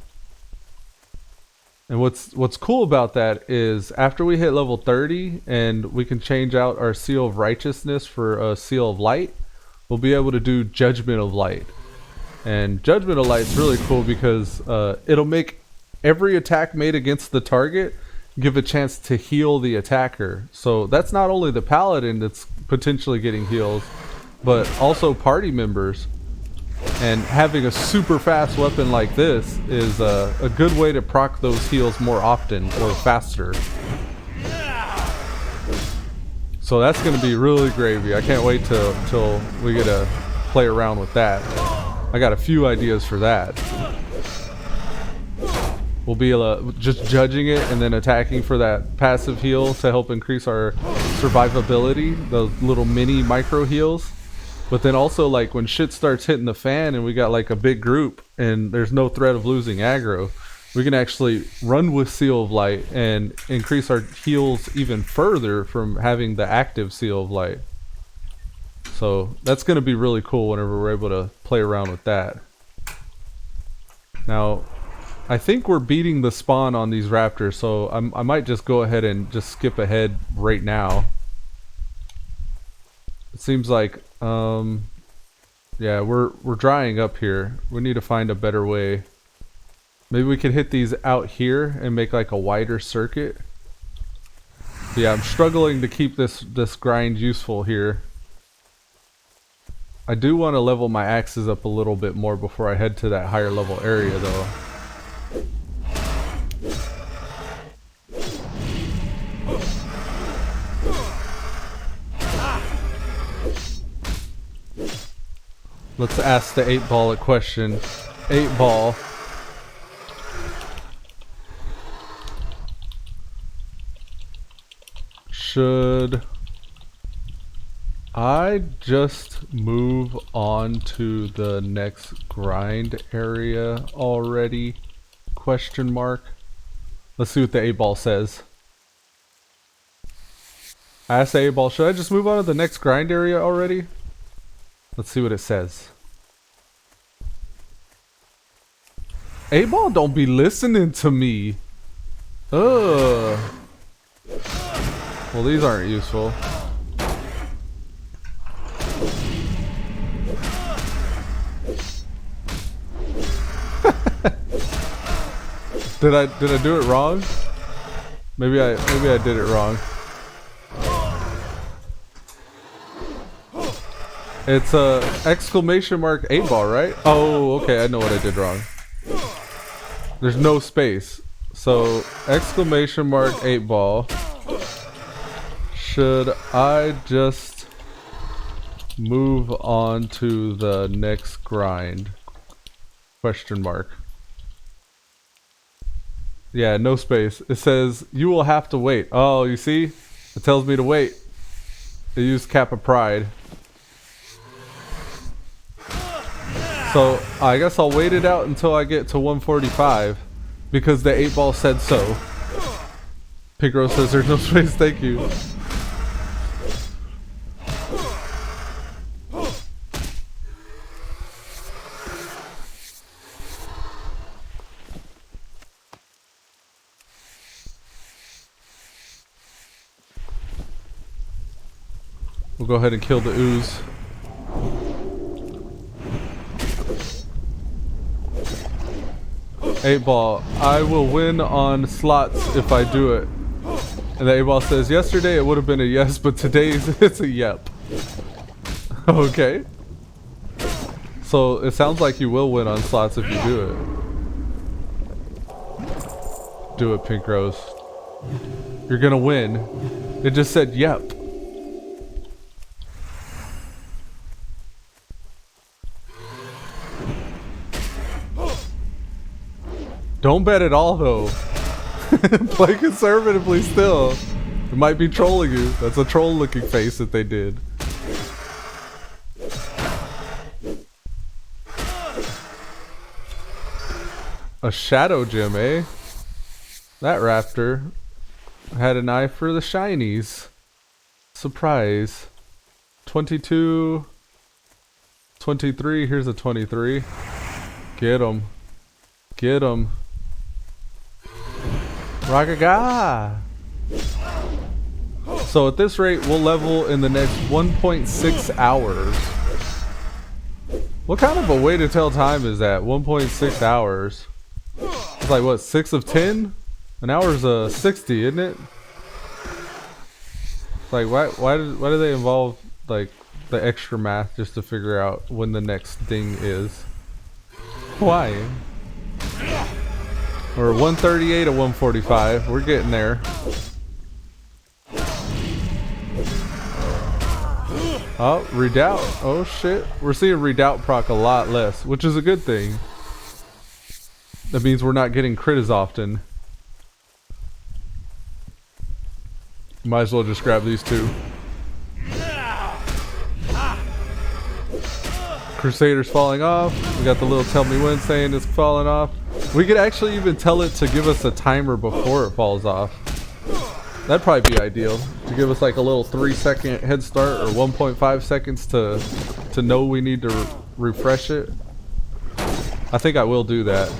And what's cool about that is after we hit level 30 and we can change out our Seal of Righteousness for a Seal of Light, we'll be able to do Judgment of Light. And Judgment of Light's really cool because it'll make every attack made against the target give a chance to heal the attacker. So that's not only the paladin that's potentially getting heals, but also party members. And having a super fast weapon like this is a good way to proc those heals more often or faster. So that's going to be really gravy. I can't wait till we get to play around with that. I got a few ideas for that. We'll be just judging it and then attacking for that passive heal to help increase our survivability, those little mini micro heals. But then also, like, when shit starts hitting the fan and we got like a big group and there's no threat of losing aggro, we can actually run with Seal of Light and increase our heals even further from having the active Seal of Light. So that's going to be really cool whenever we're able to play around with that. Now, I think we're beating the spawn on these raptors, so I might just go ahead and just skip ahead right now. It seems like, yeah, we're drying up here. We need to find a better way. Maybe we could hit these out here and make like a wider circuit. But yeah, I'm struggling to keep this grind useful here. I do want to level my axes up a little bit more before I head to that higher level area though. Let's ask the 8-ball a question. 8-ball. Should I just move on to the next grind area already? Question mark. Let's see what the 8-ball says. I asked the 8-ball, should I just move on to the next grind area already? Let's see what it says. 8-ball don't be listening to me. Ugh. Well, these aren't useful. Did I do it wrong? Maybe I did it wrong. It's a exclamation mark 8-ball, right? Oh, okay, I know what I did wrong. There's no space. So, exclamation mark 8-ball. Should I just move on to the next grind? Question mark. Yeah, no space. It says, you will have to wait. Oh, you see? It tells me to wait. It used Kappa Pride. So, I guess I'll wait it out until I get to 145. Because the 8-ball said so. Pigro says there's no space, thank you. We'll go ahead and kill the ooze. Eight ball, I will win on slots if I do it. And the 8-ball says, yesterday it would have been a yes, but today's it's a yep. Okay. So it sounds like you will win on slots if you do it. Do it, Pink Rose. You're gonna win. It just said yep. Don't bet at all though. Play conservatively still. It might be trolling you. That's a troll looking face that they did. A shadow gem, eh? That raptor had an eye for the shinies. Surprise. 22. 23. Here's a 23. Get him. Get him. Ragaga! So at this rate, we'll level in the next 1.6 hours. What kind of a way to tell time is that? 1.6 hours. It's like what, 6 of 10? An hour's 60, isn't it? Like why do they involve like the extra math just to figure out when the next thing is? Why? We're 138 to 145. We're getting there. Oh, redoubt. Oh shit. We're seeing redoubt proc a lot less, which is a good thing. That means we're not getting crit as often. Might as well just grab these two. Crusader's falling off. We got the little tell me when saying it's falling off. We could actually even tell it to give us a timer before it falls off. That'd probably be ideal. To give us like a little 3-second head start or 1.5 seconds to know we need to refresh it. I think I will do that.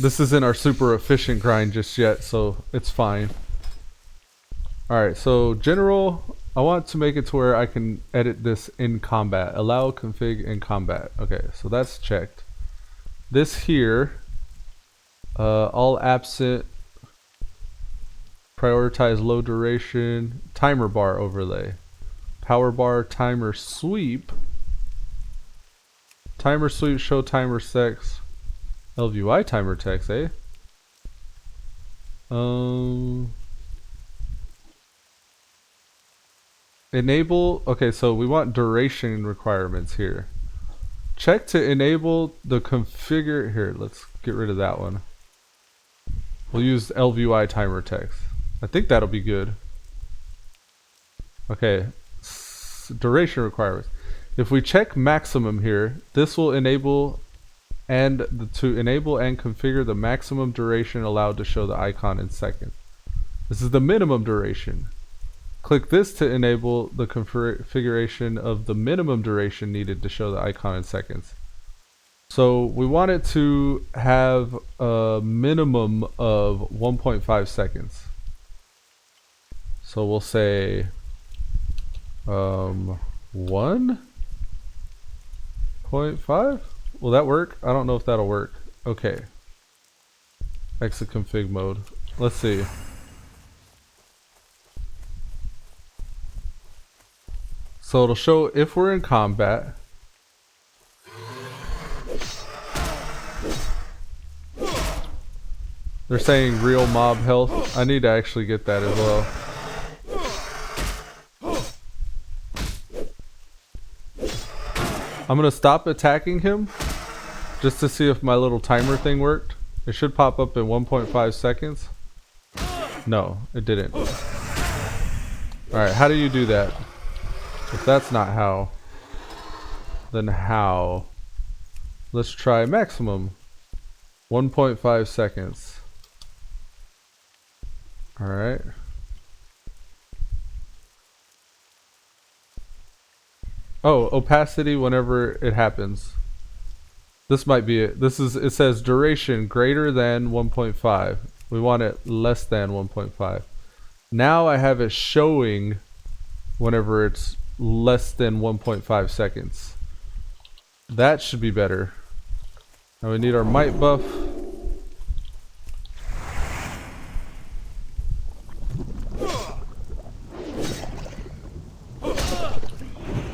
This isn't our super efficient grind just yet, so it's fine. Alright, so general, I want to make it to where I can edit this in combat. Allow config in combat. Okay, so that's checked. This here, all absent, prioritize low duration, timer bar overlay, power bar timer sweep, show timer sex, LVI timer text, eh? Enable, okay, so we want duration requirements here. Check to enable the configure, here, let's get rid of that one. We'll use LVI timer text. I think that'll be good. Okay, duration requirements. If we check maximum here, this will enable to enable and configure the maximum duration allowed to show the icon in seconds. This is the minimum duration. Click this to enable the configuration of the minimum duration needed to show the icon in seconds. So we want it to have a minimum of 1.5 seconds. So we'll say 1.5? Will that work? I don't know if that'll work. Okay. Exit config mode. Let's see. So it'll show if we're in combat. They're saying real mob health. I need to actually get that as well. I'm gonna stop attacking him just to see if my little timer thing worked. It should pop up in 1.5 seconds. No, it didn't. Alright, how do you do that? If that's not how, then how? Let's try maximum. 1.5 seconds. Alright. Oh, opacity whenever it happens. This might be it. It says duration greater than 1.5. We want it less than 1.5. Now I have it showing whenever it's less than 1.5 seconds. That should be better. Now we need our might buff.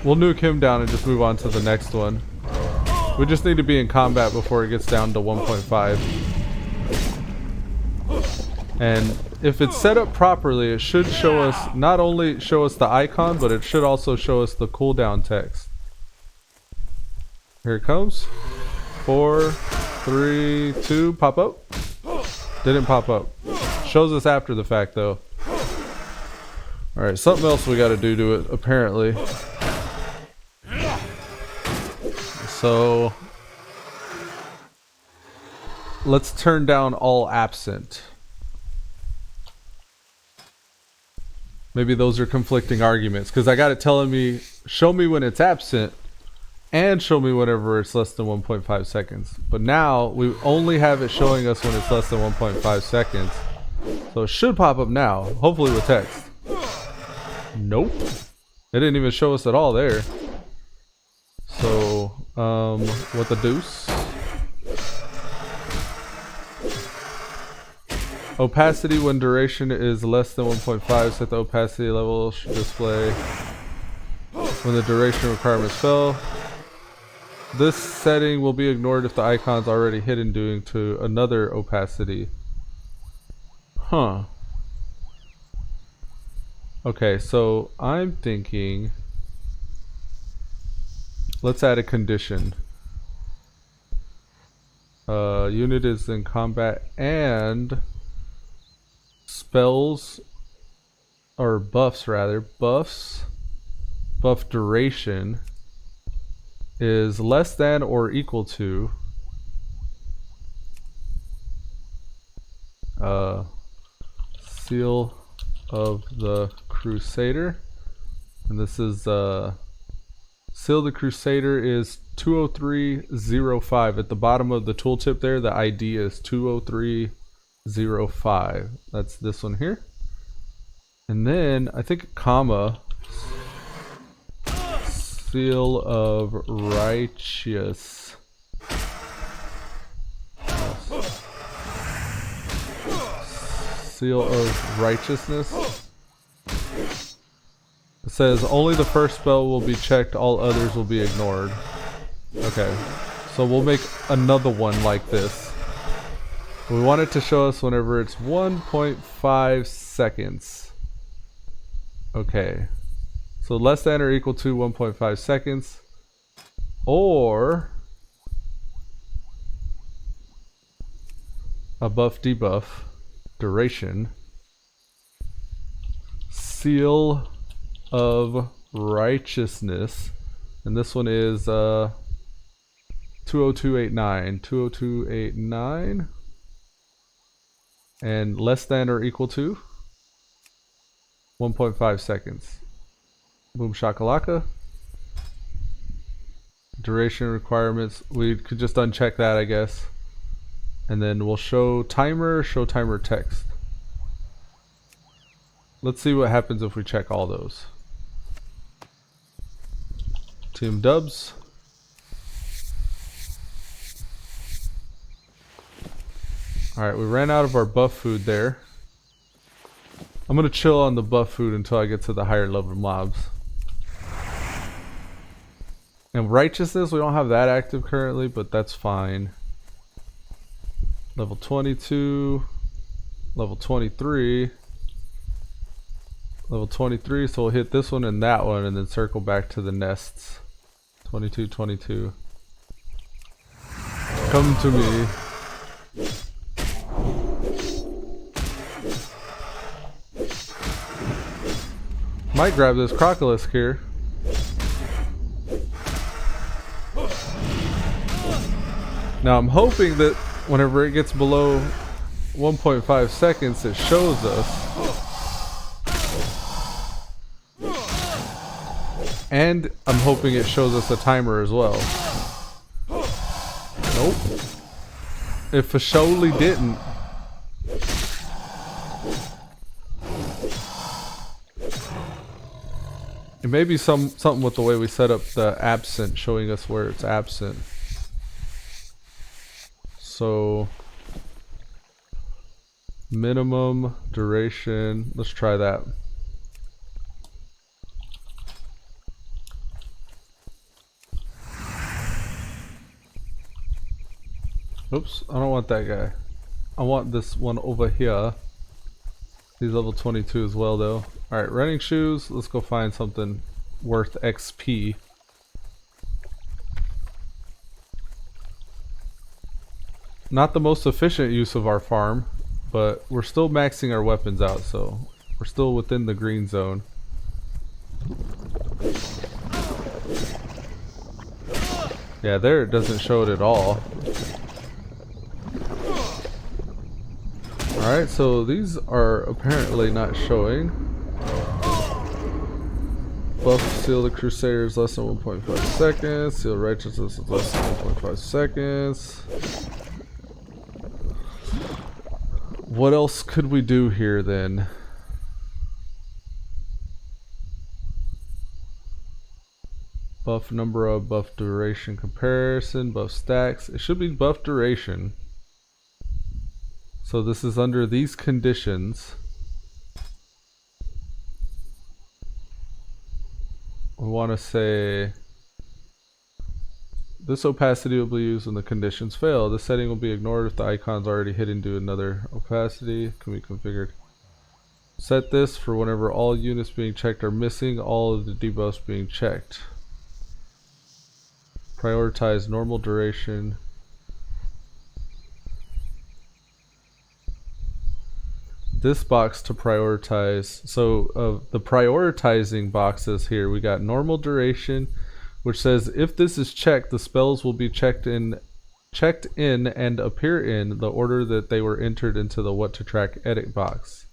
We'll nuke him down and just move on to the next one. We just need to be in combat before it gets down to 1.5. And if it's set up properly, it should show us, not only show us the icon, but it should also show us the cooldown text. Here it comes. 4, 3, 2, pop up. Didn't pop up. Shows us after the fact though. Alright, something else we gotta do to it, apparently. So let's turn down all absent. Maybe those are conflicting arguments because I got it telling me show me when it's absent and show me whenever it's less than 1.5 seconds. But now we only have it showing us when it's less than 1.5 seconds. So it should pop up now, hopefully with text. Nope. It didn't even show us at all there. So, what the deuce? Opacity when duration is less than 1.5, set the opacity level should display when the duration requirements fail. This setting will be ignored if the icon's already hidden due to another opacity. Huh. Okay, so I'm thinking let's add a condition. Unit is in combat and spells or buffs rather. Buff duration is less than or equal to Seal of the Crusader, and this is Seal of the Crusader is 20305. At the bottom of the tooltip there, the ID is 20305. That's this one here. And then I think a comma, Seal of Righteous. Seal of Righteousness. It says only the first spell will be checked, all others will be ignored. Okay, so we'll make another one like this. We want it to show us whenever it's 1.5 seconds. Okay, so less than or equal to 1.5 seconds, or a buff debuff duration. Seal of Righteousness, and this one is 20289, and less than or equal to 1.5 seconds. Boom shakalaka. Duration requirements, we could just uncheck that, I guess, and then we'll show timer text. Let's see what happens if we check all those. Team dubs. Alright, we ran out of our buff food there. I'm gonna chill on the buff food until I get to the higher level mobs. And righteousness, we don't have that active currently, but that's fine. Level 22, level 23. Level 23, so we'll hit this one and that one and then circle back to the nests. 22, 22. Come to me. Might grab this crocolisk here. Now I'm hoping that whenever it gets below 1.5 seconds it shows us. And I'm hoping it shows us a timer as well. Nope. It for surely didn't. It may be something with the way we set up the absent, showing us where it's absent. So minimum duration, let's try that. Oops, I don't want that guy. I want this one over here. He's level 22 as well though. Alright, running shoes. Let's go find something worth XP. Not the most efficient use of our farm, but we're still maxing our weapons out, so we're still within the green zone. Yeah, there it doesn't show it at all. Alright, so these are apparently not showing. Buff Seal the Crusader is less than 1.5 seconds. Seal Righteousness is less than 1.5 seconds. What else could we do here then? Buff number of buff duration comparison, buff stacks. It should be buff duration. So this is under these conditions. We want to say this opacity will be used when the conditions fail. This setting will be ignored if the icon's already hidden to another opacity. Can be configured. Set this for whenever all units being checked are missing, all of the debuffs being checked. Prioritize normal duration. This box to prioritize. So the prioritizing boxes here, we got normal duration, which says if this is checked, the spells will be checked in and appear in the order that they were entered into the what to track edit box,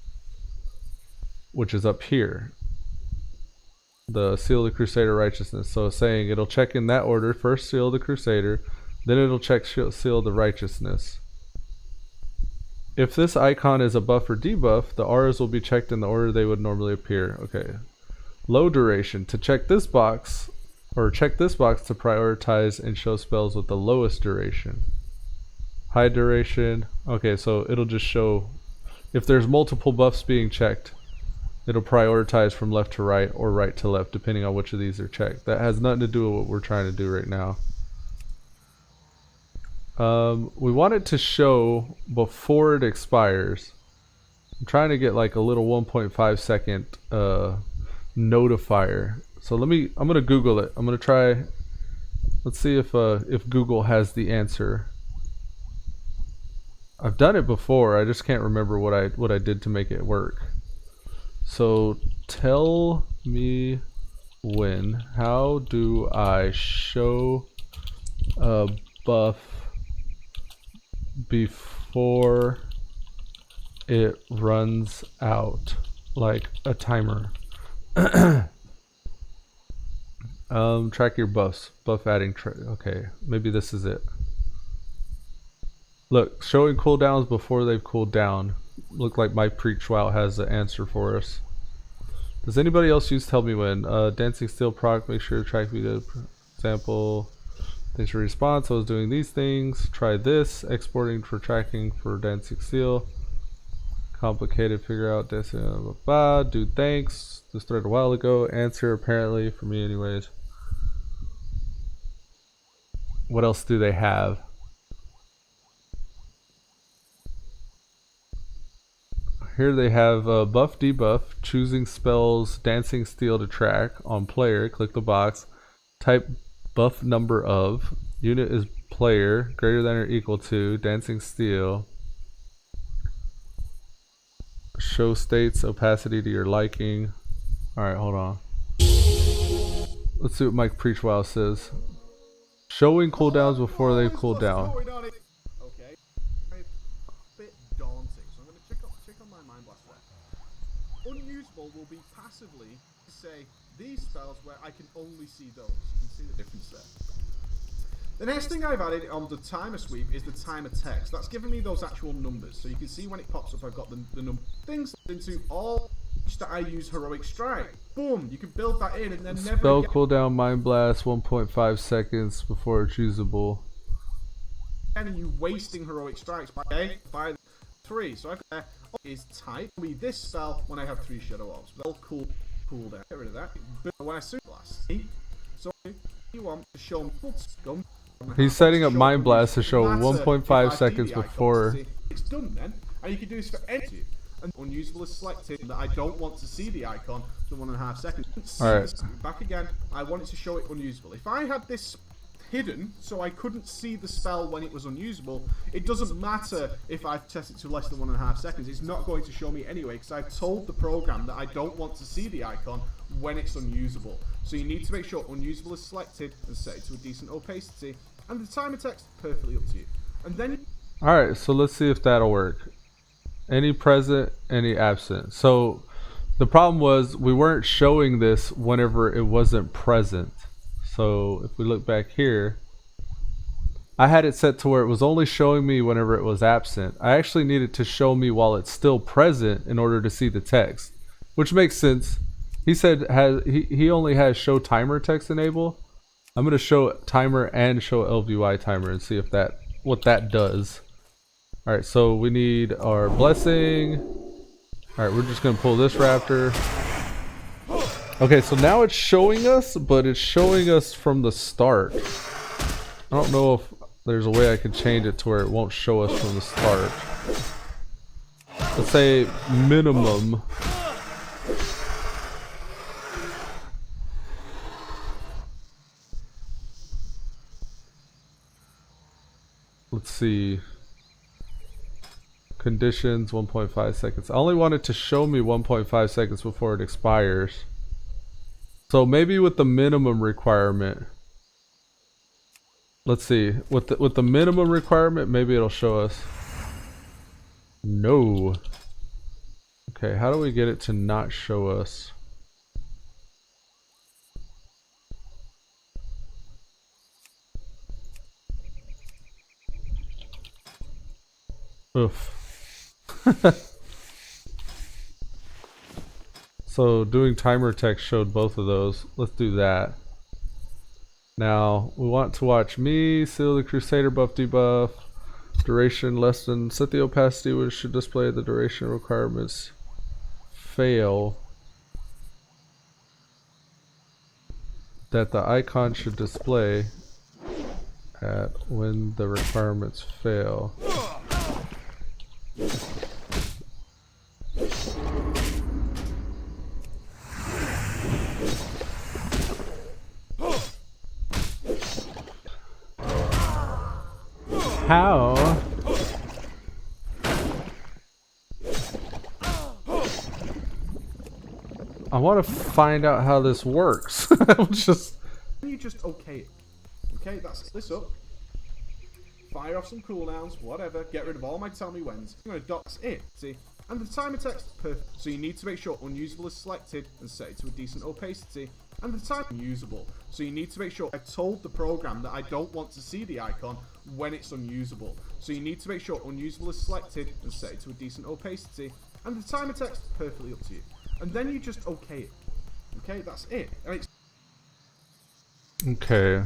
which is up here. The Seal of the Crusader Righteousness. So it's saying it'll check in that order. First Seal of the Crusader, then it'll check Seal of the Righteousness. If this icon is a buff or debuff, the auras will be checked in the order they would normally appear. Okay. Low duration. To check this box, or check this box to prioritize and show spells with the lowest duration. High duration. Okay, so it'll just show if there's multiple buffs being checked, it'll prioritize from left to right or right to left depending on which of these are checked. That has nothing to do with what we're trying to do right now. We want it to show before it expires. I'm trying to get like a little 1.5 second notifier. So I'm gonna Google it. I'm gonna try. Let's see if Google has the answer. I've done it before. I just can't remember what I did to make it work. So tell me when. How do I show a buff before it runs out, like a timer? Track your buffs. Buff adding. Okay, maybe this is it. Look, showing cooldowns before they've cooled down. Look like my Preach Wow has the answer for us. Does anybody else use Tell Me When? Dancing Steel proc, make sure to track me to example. Thanks for your response. I was doing these things. Try this. Exporting for tracking for Dancing Steel. Complicated, figure out dancing. Dude, thanks. This thread a while ago. Answer apparently for me anyways. What else do they have? Here they have buff debuff, choosing spells, dancing steel to track on player. Click the box. Type buff number of. Unit is player, greater than or equal to, dancing steel. Show states, opacity to your liking. Alright, hold on. Let's see what Mike Preachwell says. Showing cooldowns before they cool down. Okay. A bit daunting, so I'm going to check on my Mind Blast there. Unusable will be passively to say these spells where I can only see those. You can see the difference there. The next thing I've added on the timer sweep is the timer text. That's giving me those actual numbers. So you can see when it pops up, I've got the number things into all that I use Heroic Strike. Boom! You can build that in and then never Spell cooldown Mind Blast 1.5 seconds before it's usable. And you wasting Heroic Strikes by 3. So I've got is type me this spell when I have 3 Shadow Orbs. That'll cool down. Get rid of that. When I Super Blast. So you want to show me scum. He's setting up Mind Blast to show 1.5 seconds before. It's done then, and you can do this for any. And unusable is selected that I don't want to see the icon for 1.5 seconds. Alright. Back again, I want it to show it unusable. If I had this hidden so I couldn't see the spell when it was unusable, it doesn't matter if I've tested to less than 1.5 seconds. It's not going to show me anyway because I've told the program that I don't want to see the icon when it's unusable. So you need to make sure unusable is selected and set it to a decent opacity, and the timer text perfectly up to you. And then Alright, so let's see if that'll work. Any present, any absent. So the problem was we weren't showing this whenever it wasn't present. So if we look back here, I had it set to where it was only showing me whenever it was absent. I actually needed to show me while it's still present in order to see the text, which makes sense. He said he only has show timer text enabled. I'm gonna show timer and show LVY timer and see if what that does. Alright, so we need our blessing. Alright, we're just gonna pull this raptor. Okay, so now it's showing us, but it's showing us from the start. I don't know if there's a way I can change it to where it won't show us from the start. Let's say minimum. Let's see. Conditions 1.5 seconds. I only want it to show me 1.5 seconds before it expires. So maybe with the minimum requirement. Let's see. With the minimum requirement, maybe it'll show us. No. Okay, how do we get it to not show us? Oof. So doing timer text showed both of those. Let's do that. Now we want to watch me, Seal the Crusader buff debuff, duration less than, set the opacity which should display the duration requirements, fail, that the icon should display at when the requirements fail. How? I want to find out how this works. You just okay it. Okay, that's this up. Fire off some cooldowns, whatever. Get rid of all my tell me whens. I'm gonna dots it. See, and the timer text perfect. So you need to make sure unusable is selected and set it to a decent opacity. And the time unusable. So you need to make sure I've told the program that I don't want to see the icon when it's unusable. So you need to make sure unusable is selected and set it to a decent opacity. And the timer text perfectly up to you. And then you just okay it. Okay, that's it. And it's okay.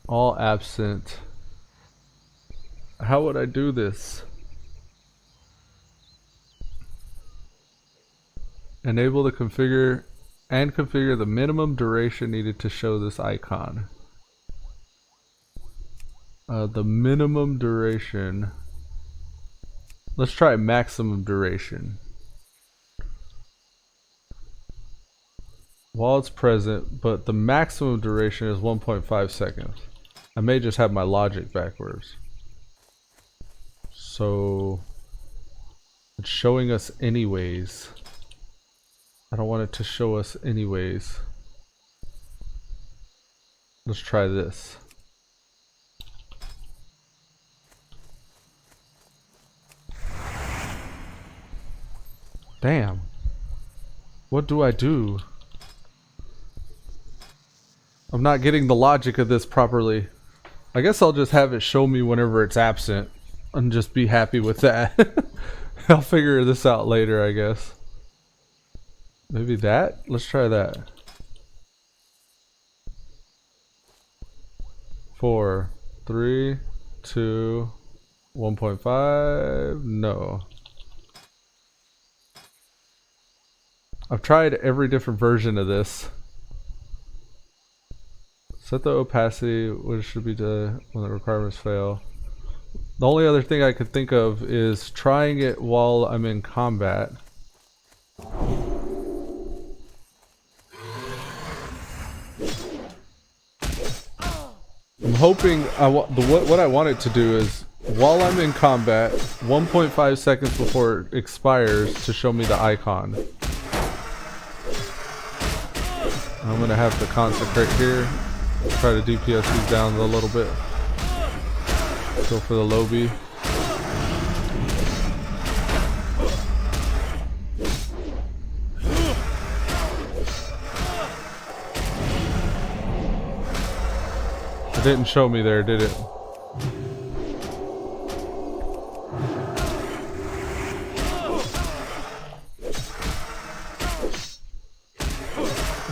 All absent. How would I do this? Enable the configure the minimum duration needed to show this icon. The minimum duration. Let's try maximum duration. While it's present, but the maximum duration is 1.5 seconds. I may just have my logic backwards. So it's showing us anyways. I don't want it to show us anyways. Let's try this. Damn. What do I do? I'm not getting the logic of this properly. I guess I'll just have it show me whenever it's absent and just be happy with that. I'll figure this out later, I guess. Maybe that? Let's try that. 4, 3, 2, 1.5. No. I've tried every different version of this. Set the opacity, which should be to when the requirements fail. The only other thing I could think of is trying it while I'm in combat. I'm hoping what I want it to do is while I'm in combat, 1.5 seconds before it expires, to show me the icon. I'm gonna have to consecrate here. Try to DPS these down a little bit. Go for the lobby. It didn't show me there, did it?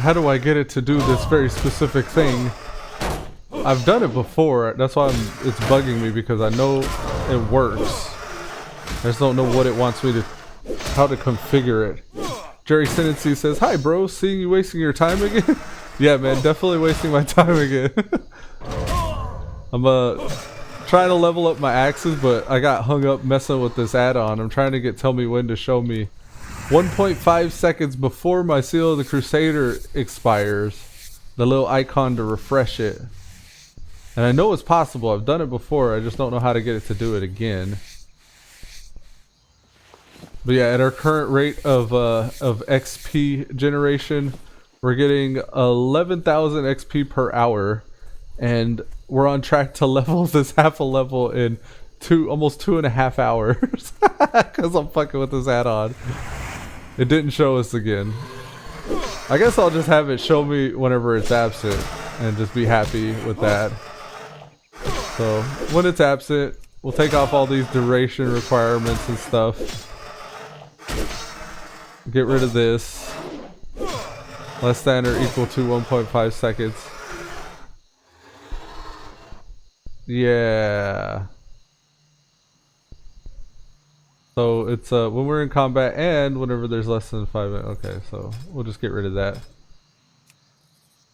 How do I get it to do this very specific thing? I've done it before, that's why it's bugging me, because I know it works. I just don't know what it wants me to, how to configure it. Jerry Sinancy says, "Hi, bro. Seeing you wasting your time again." Yeah, man, definitely wasting my time again. I'm trying to level up my axes, but I got hung up messing with this add-on. I'm trying to get Tell Me When to show me 1.5 seconds before my Seal of the Crusader expires, the little icon to refresh it. And I know it's possible. I've done it before. I just don't know how to get it to do it again. But yeah, at our current rate of XP generation, we're getting 11,000 XP per hour, and we're on track to level this half a level in almost 2.5 hours because I'm fucking with this add-on. It didn't show us again. I guess I'll just have it show me whenever it's absent and just be happy with that. So when it's absent, we'll take off all these duration requirements and stuff. Get rid of this. Less than or equal to 1.5 seconds. Yeah. So it's when we're in combat and whenever there's less than 5 minutes. Okay, so we'll just get rid of that.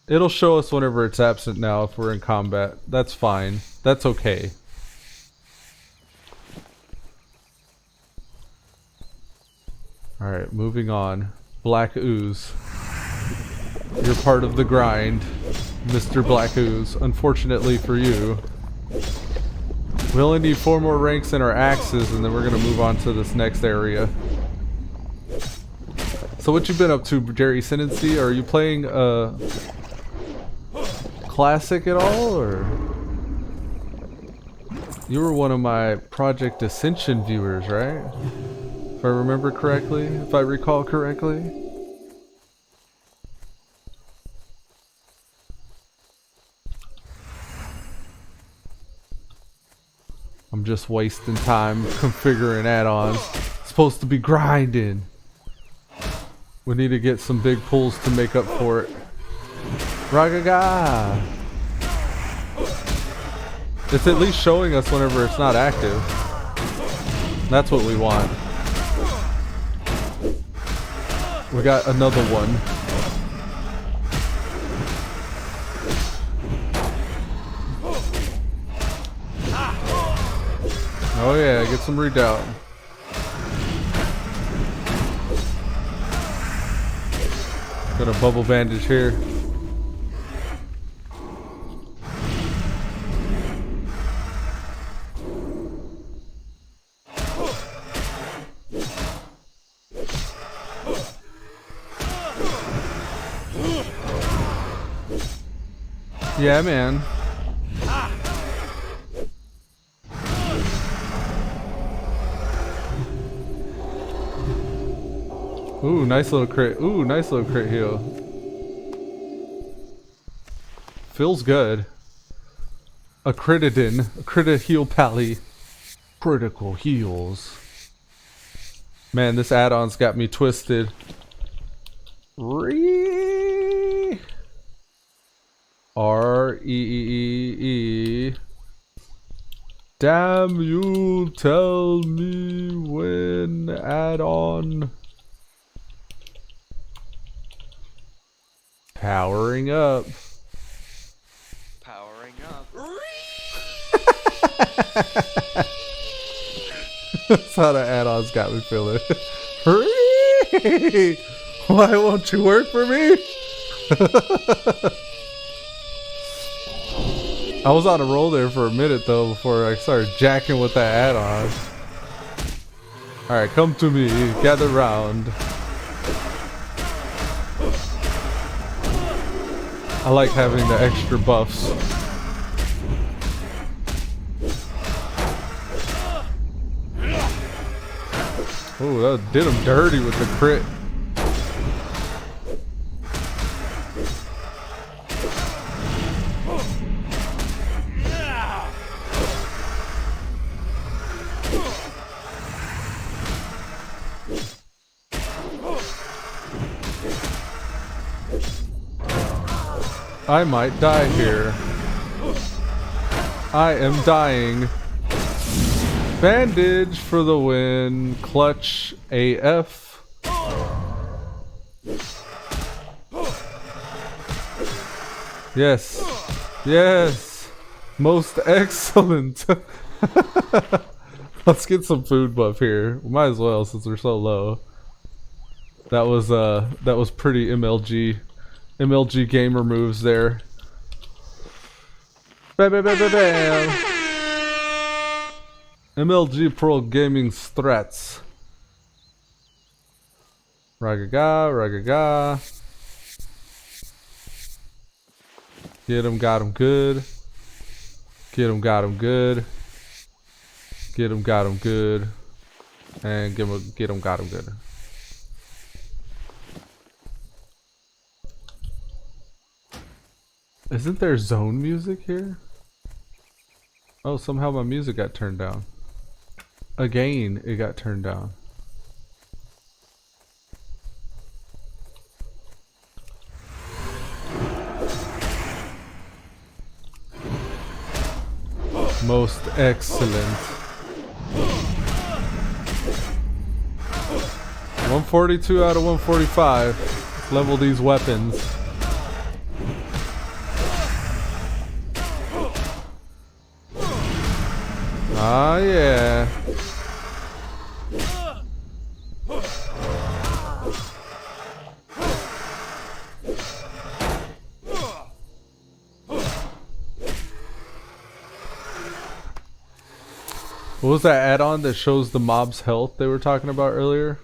It'll show us whenever it's absent now if we're in combat. That's fine. That's okay. Alright, moving on. Black Ooze. You're part of the grind, Mr. Black Ooze. Unfortunately for you. We only need 4 more ranks in our axes and then we're going to move on to this next area. So what you been up to, Jerry Sinancy? Are you playing Classic at all, or? You were one of my Project Ascension viewers, right? If I remember correctly, if I recall correctly. I'm just wasting time configuring add-ons. Supposed to be grinding. We need to get some big pulls to make up for it. Ragaga! It's at least showing us whenever it's not active. That's what we want. We got another one. Oh yeah, get some redoubt. Got a bubble bandage here. Yeah, man. Ooh, nice little crit. Ooh, nice little crit heal. Feels good. A crit heal pally. Critical heals. Man, this add-on's got me twisted. R-E-E-E-E. Damn you, tell me when add-on. Powering up. Powering up. That's how the add-ons got me feeling. Why won't you work for me? I was on a roll there for a minute though before I started jacking with that add-on. Alright, come to me, gather round. I like having the extra buffs. Oh, that did him dirty with the crit. I might die here. I am dying. Bandage for the win. Clutch AF. Yes. Yes. Most excellent. Let's get some food buff here. We might as well since we're so low. That was pretty MLG gamer moves there. Bam, bam, bam, bam, bam. MLG Pro Gaming Strats. Ragaga, ragaga. Get him, got him good. Get him, got him good. Get him, got him good. And get him, got him good. Isn't there zone music here? Oh, somehow my music got turned down. Again, it got turned down. Most excellent. 142 out of 145. Let's level these weapons. Ah, yeah. What was that add-on that shows the mob's health they were talking about earlier?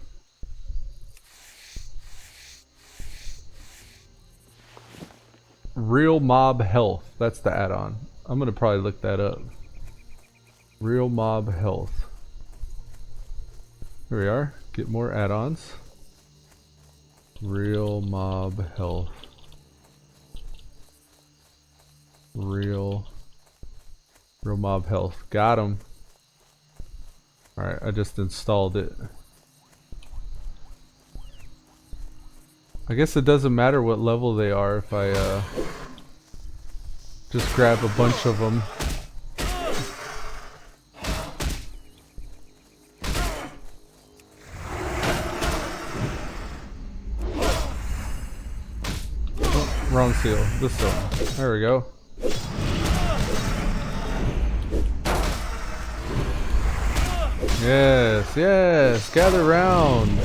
Real mob health. That's the add-on. I'm gonna probably look that up. Real mob health. Here we are. Get more add-ons. Real mob health. Real mob health. Got him. Alright, I just installed it. I guess it doesn't matter what level they are if I just grab a bunch of them. Oh, wrong seal. This one. There we go. Yes, yes, gather round.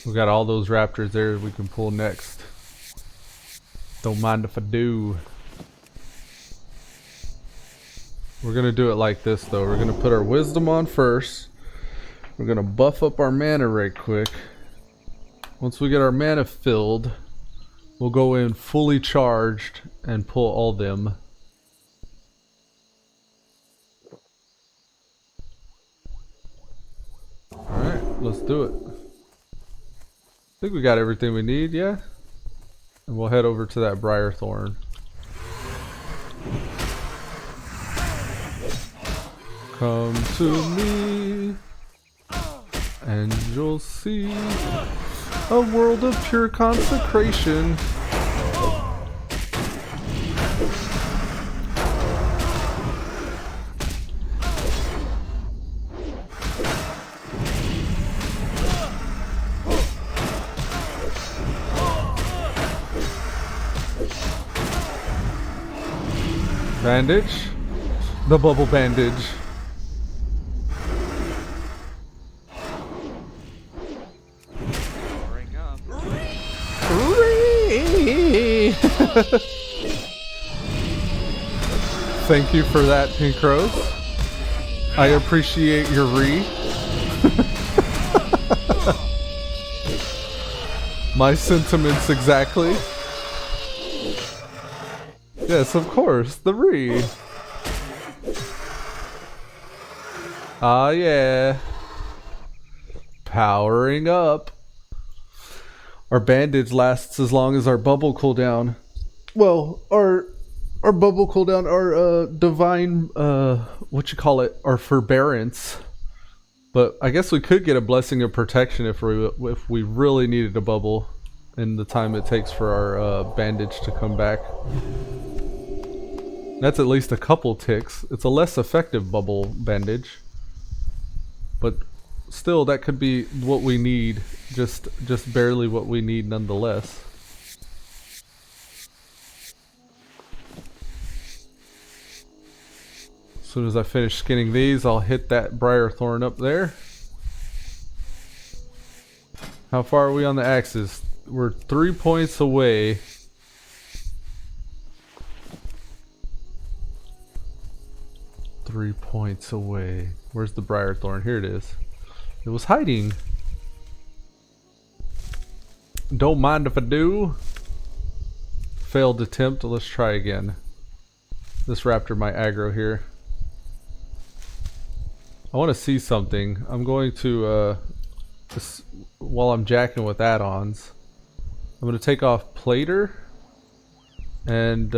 We got all those raptors there we can pull next. Don't mind if I do. We're gonna do it like this though. We're gonna put our wisdom on first. We're gonna buff up our mana right quick. Once we get our mana filled, we'll go in fully charged and pull all them. Alright, let's do it. I think we got everything we need, yeah? And we'll head over to that Briar Thorn. Come to me, and you'll see a world of pure consecration. Bandage. The bubble bandage. Thank you for that, Pink Rose. I appreciate your My sentiments exactly. Yes, of course, the Ah, yeah. Powering up. our bandage lasts as long as our bubble cooldown. Well, our bubble cooldown, our divine what you call it, our forbearance. But I guess we could get a blessing of protection if we really needed a bubble in the time it takes for our bandage to come back. That's at least a couple ticks. It's a less effective bubble bandage, but still that could be what we need, just barely what we need nonetheless. As soon as I finish skinning these, I'll hit that briar thorn up there. How far are we on the axes? We're 3 points away. Where's the briar thorn? Here it is. It was hiding. Don't mind if I do. Failed attempt. Let's try again. This raptor might aggro here. I want to see something. I'm going to, while I'm jacking with add-ons, I'm going to take off Plater and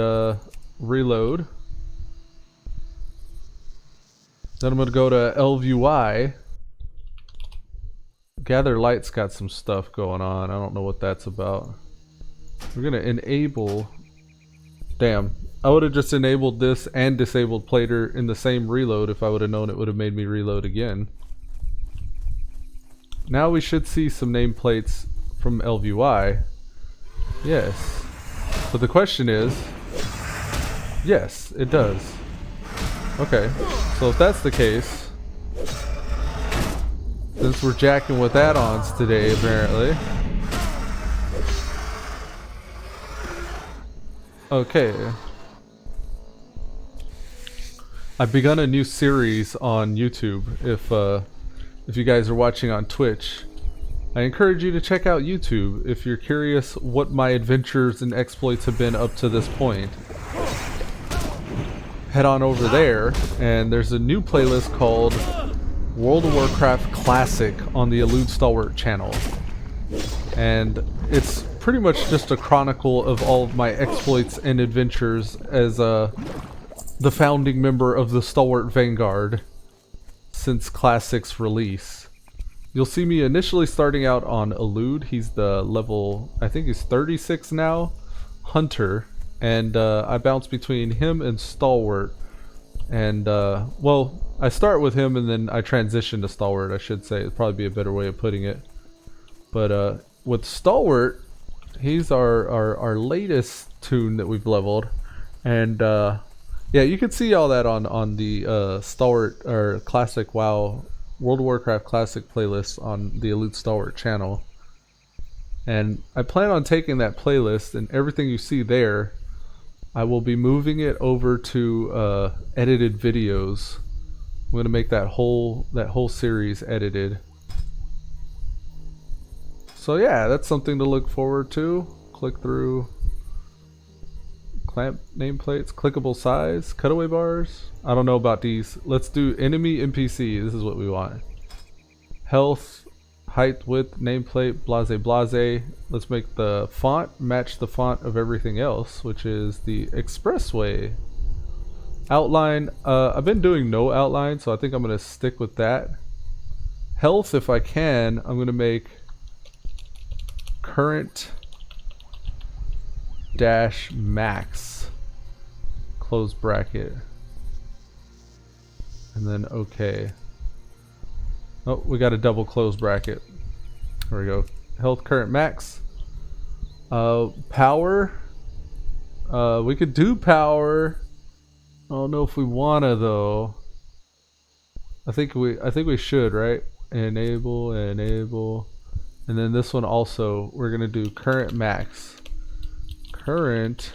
reload. Then I'm going to go to LVUI. Gather Light's got some stuff going on. I don't know what that's about. We're going to enable... Damn. I would have just enabled this and disabled Plater in the same reload if I would have known it would have made me reload again. Now we should see some nameplates from LVUI. Yes. But the question is... Yes, it does. Okay. So if that's the case... Since we're jacking with add-ons today, apparently. Okay. I've begun a new series on YouTube. If you guys are watching on Twitch, I encourage you to check out YouTube if you're curious what my adventures and exploits have been up to this point. Head on over there, and there's a new playlist called World of Warcraft Classic on the Elude Stalwart channel. And it's pretty much just a chronicle of all of my exploits and adventures as the founding member of the Stalwart Vanguard since Classic's release. You'll see me initially starting out on Elude. He's the level, I think he's 36 now, Hunter. And I bounce between him and Stalwart. And, well, I start with him and then I transition to Stalwart, I should say. It'd probably be a better way of putting it. But with Stalwart, he's our latest toon that we've leveled. And yeah, you can see all that on the Stalwart or Classic WoW World of Warcraft Classic playlist on the Elite Stalwart channel. And I plan on taking that playlist and everything you see there, I will be moving it over to edited videos. I'm going to make that whole series edited. So yeah, that's something to look forward to. Click through. Clamp nameplates, clickable size, cutaway bars. I don't know about these. Let's do enemy NPC. This is what we want. Health, height, width, nameplate, blase blase. Let's make the font match the font of everything else, which is the expressway. Outline, I've been doing no outline, so I think I'm going to stick with that. Health, if I can, I'm going to make current dash max close bracket and then okay. Oh, we got a double close bracket. There we go. Health current max. Power, we could do power. I don't know if we wanna though. I think we should, right? Enable, and then this one also we're gonna do current max. Current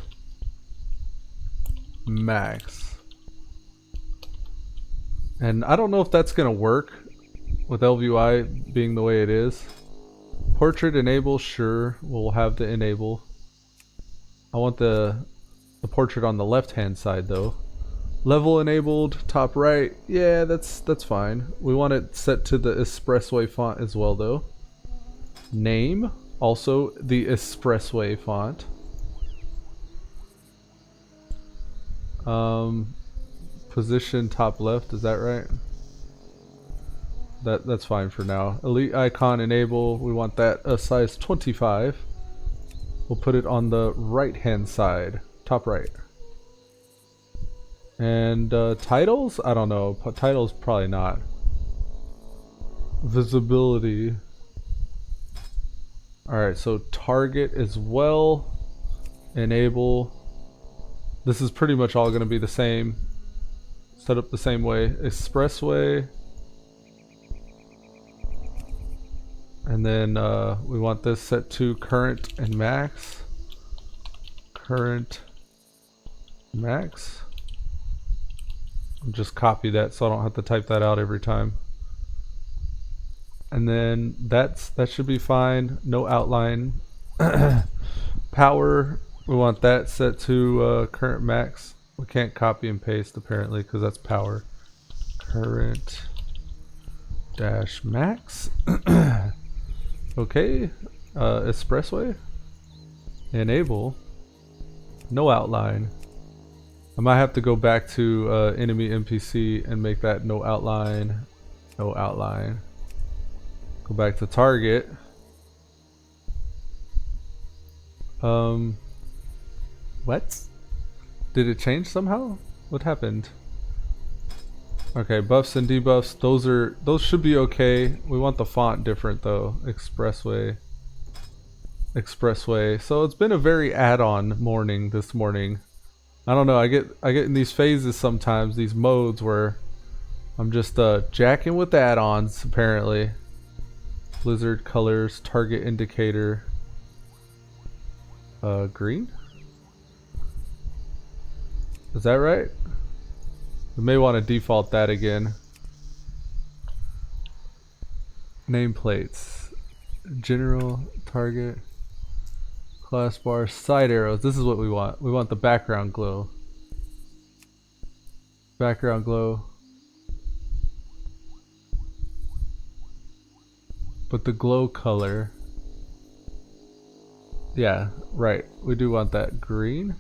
max. And I don't know if that's gonna work with LVUI being the way it is. Portrait enable, sure, we'll have the enable. I want the portrait on the left hand side though. Level enabled, top right, yeah, that's fine. We want it set to the expressway font as well though. Name, Also, the Expressway font. Position top left, is that right? That's fine for now. Elite icon enable, we want that a size 25. We'll put it on the right hand side, top right. And titles? I don't know. Titles probably not. Visibility. Alright, so target as well. Enable. This is pretty much all going to be the same. Set up the same way. Expressway. And then we want this set to current and max. Current max. Just copy that so I don't have to type that out every time. And then that should be fine. No outline. Power, we want that set to current max. We can't copy and paste apparently because that's power. Current dash max. Okay. Expressway. Enable. No outline. I might have to go back to enemy NPC and make that no outline. No outline. Go back to target. What? Did it change somehow? What happened? Okay, buffs and debuffs, those should be okay. We want the font different though. Expressway. Expressway. So it's been a very add-on morning this morning. I don't know, I get in these phases sometimes, these modes where I'm just jacking with add-ons apparently. Blizzard colors, target indicator. Green? Is that right? We may want to default that again. Nameplates. General, target, class bar, side arrows. This is what we want. We want the background glow. Background glow. But the glow color. Yeah, right. We do want that green.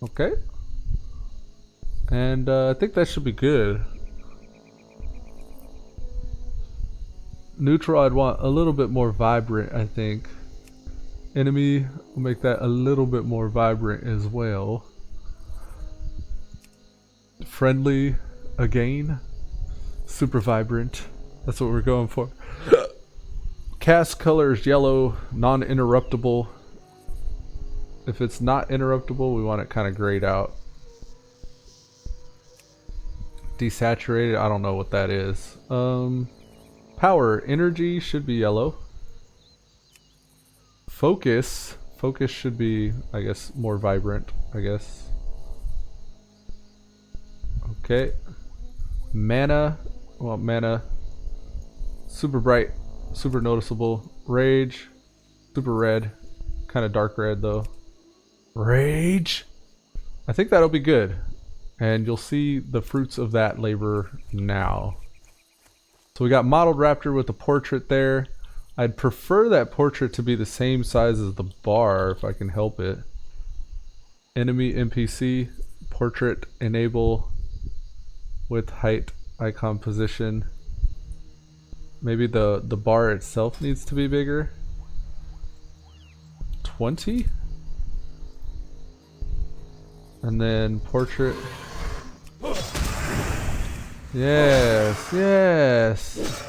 Okay. And I think that should be good. Neutral, I'd want a little bit more vibrant, I think. Enemy, will make that a little bit more vibrant as well. Friendly, again. Super vibrant. That's what we're going for. Cast color is yellow, non-interruptible. If it's not interruptible, we want it kind of grayed out. Desaturated, I don't know what that is. Power, energy should be yellow. Focus should be, I guess, more vibrant, I guess. Okay. Mana, well, mana. Super bright, super noticeable. Rage, super red. Kind of dark red though. Rage. I think that'll be good. And you'll see the fruits of that labor now. So we got modeled raptor with the portrait there. I'd prefer that portrait to be the same size as the bar if I can help it. Enemy NPC, portrait enable with height icon position. Maybe the bar itself needs to be bigger. 20? And then portrait. Yes, yes.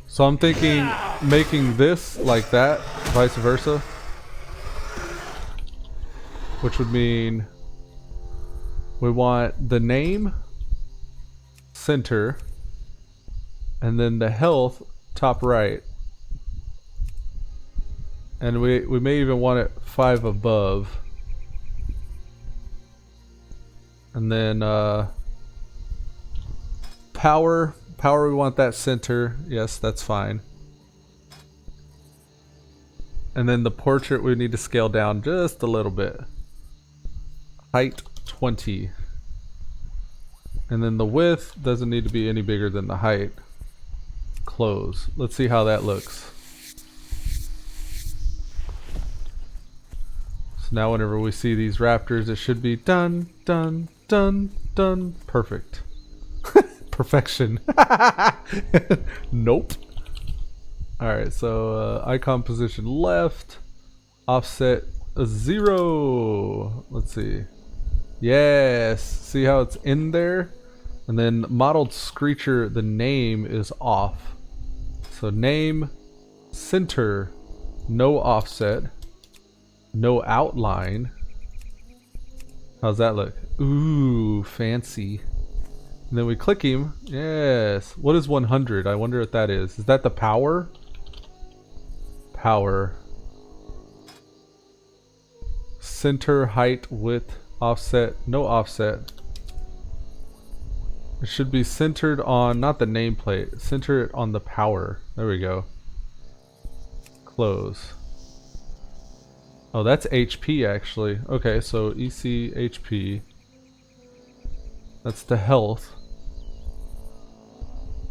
So I'm thinking making this like that, vice versa. Which would mean we want the name center and then the health top right. And we may even want it 5 above. And then power we want that center. Yes, that's fine. And then the portrait we need to scale down just a little bit. Height 20. And then the width doesn't need to be any bigger than the height. Close. Let's see how that looks. So now whenever we see these raptors, it should be done, done, done, done. Perfect. Perfection. Nope. Alright, so icon position left. Offset 0. Let's see. Yes. See how it's in there? And then modeled screecher, the name is off. So name, center, no offset, no outline. How's that look? Ooh, fancy. And then we click him. Yes. What is 100? I wonder what that is. Is that the power? Power. Center, height, width, offset, no offset. It should be centered on, not the nameplate, center it on the power. There we go. Close. Oh, that's HP actually. Okay, so EC HP. That's the health.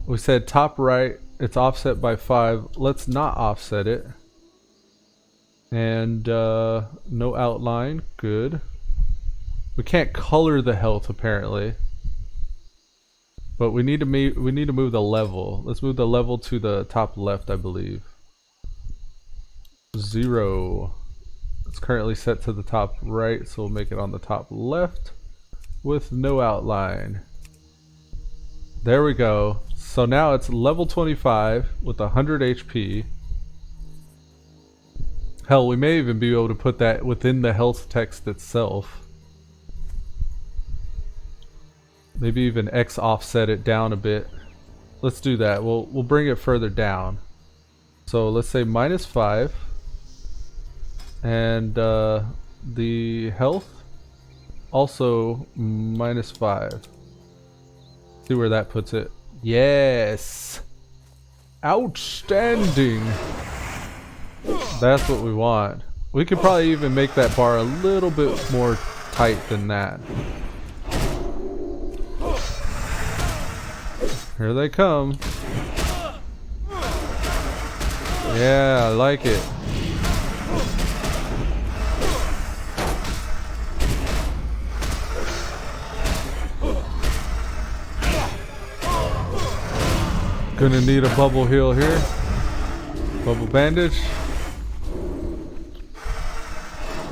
We said top right, it's offset by 5. Let's not offset it. And no outline. Good. We can't color the health apparently. But we need to move the level. Let's move the level to the top left, I believe. 0. It's currently set to the top right, so we'll make it on the top left with no outline. There we go. So now it's level 25 with 100 HP. Hell, we may even be able to put that within the health text itself. Maybe even X offset it down a bit. Let's do that. We'll bring it further down. So let's say -5. And the health also -5. See where that puts it. Yes. Outstanding. That's what we want. We could probably even make that bar a little bit more tight than that. Here they come. Yeah, I like it. Gonna need a bubble heal here. Bubble bandage.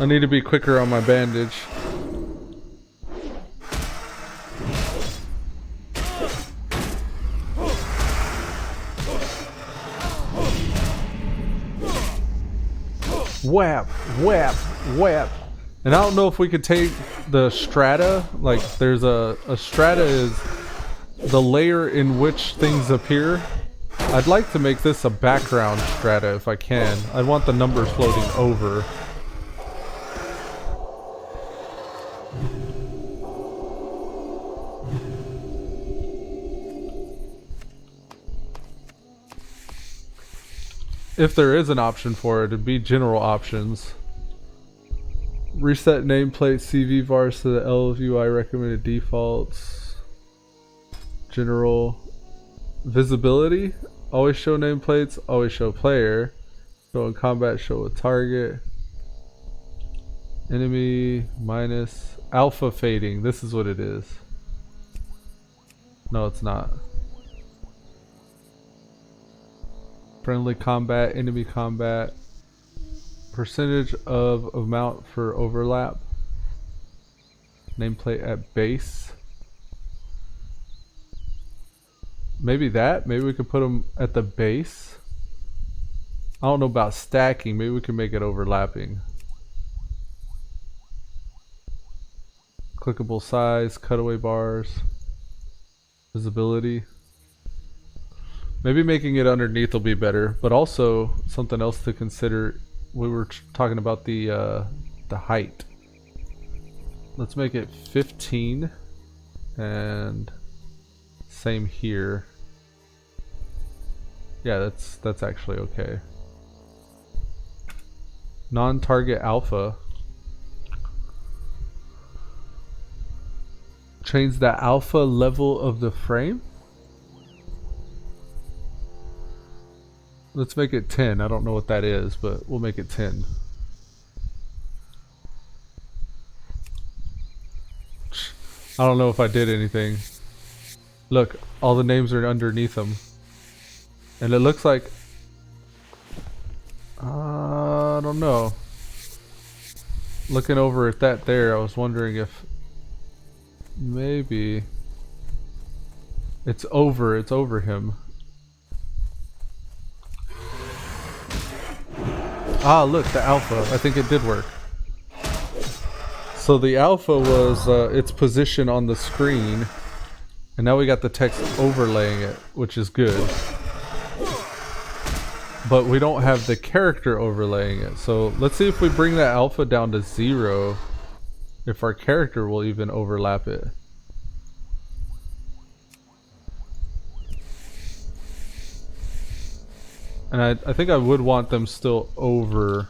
I need to be quicker on my bandage. Whap, whap, whap. And I don't know if we could take the strata, like there's a strata is the layer in which things appear. I'd like to make this a background strata if I can. I want the numbers floating over. If there is an option for it, it'd be general options. Reset nameplate CV vars to the LUI recommended defaults. General visibility. Always show nameplates, always show player. Show in combat, show a target. Enemy minus alpha fading. This is what it is. No, it's not. Friendly combat, enemy combat. Percentage of amount for overlap. Nameplate at base. Maybe that? Maybe we could put them at the base? I don't know about stacking. Maybe we can make it overlapping. Clickable size, cutaway bars. Visibility. Maybe making it underneath will be better, but also something else to consider. We were talking about the height. Let's make it 15, and same here. Yeah, that's actually okay. Non-target alpha. Change the alpha level of the frame. Let's make it 10. I don't know what that is, but we'll make it 10. I don't know if I did anything. Look, all the names are underneath them. And it looks like... I don't know. Looking over at that there, I was wondering if... maybe... it's over him. Ah, look, the alpha. I think it did work. So the alpha was its position on the screen, and now we got the text overlaying it, which is good. But we don't have the character overlaying it. So let's see if we bring that alpha down to 0, if our character will even overlap it. And I think I would want them still over.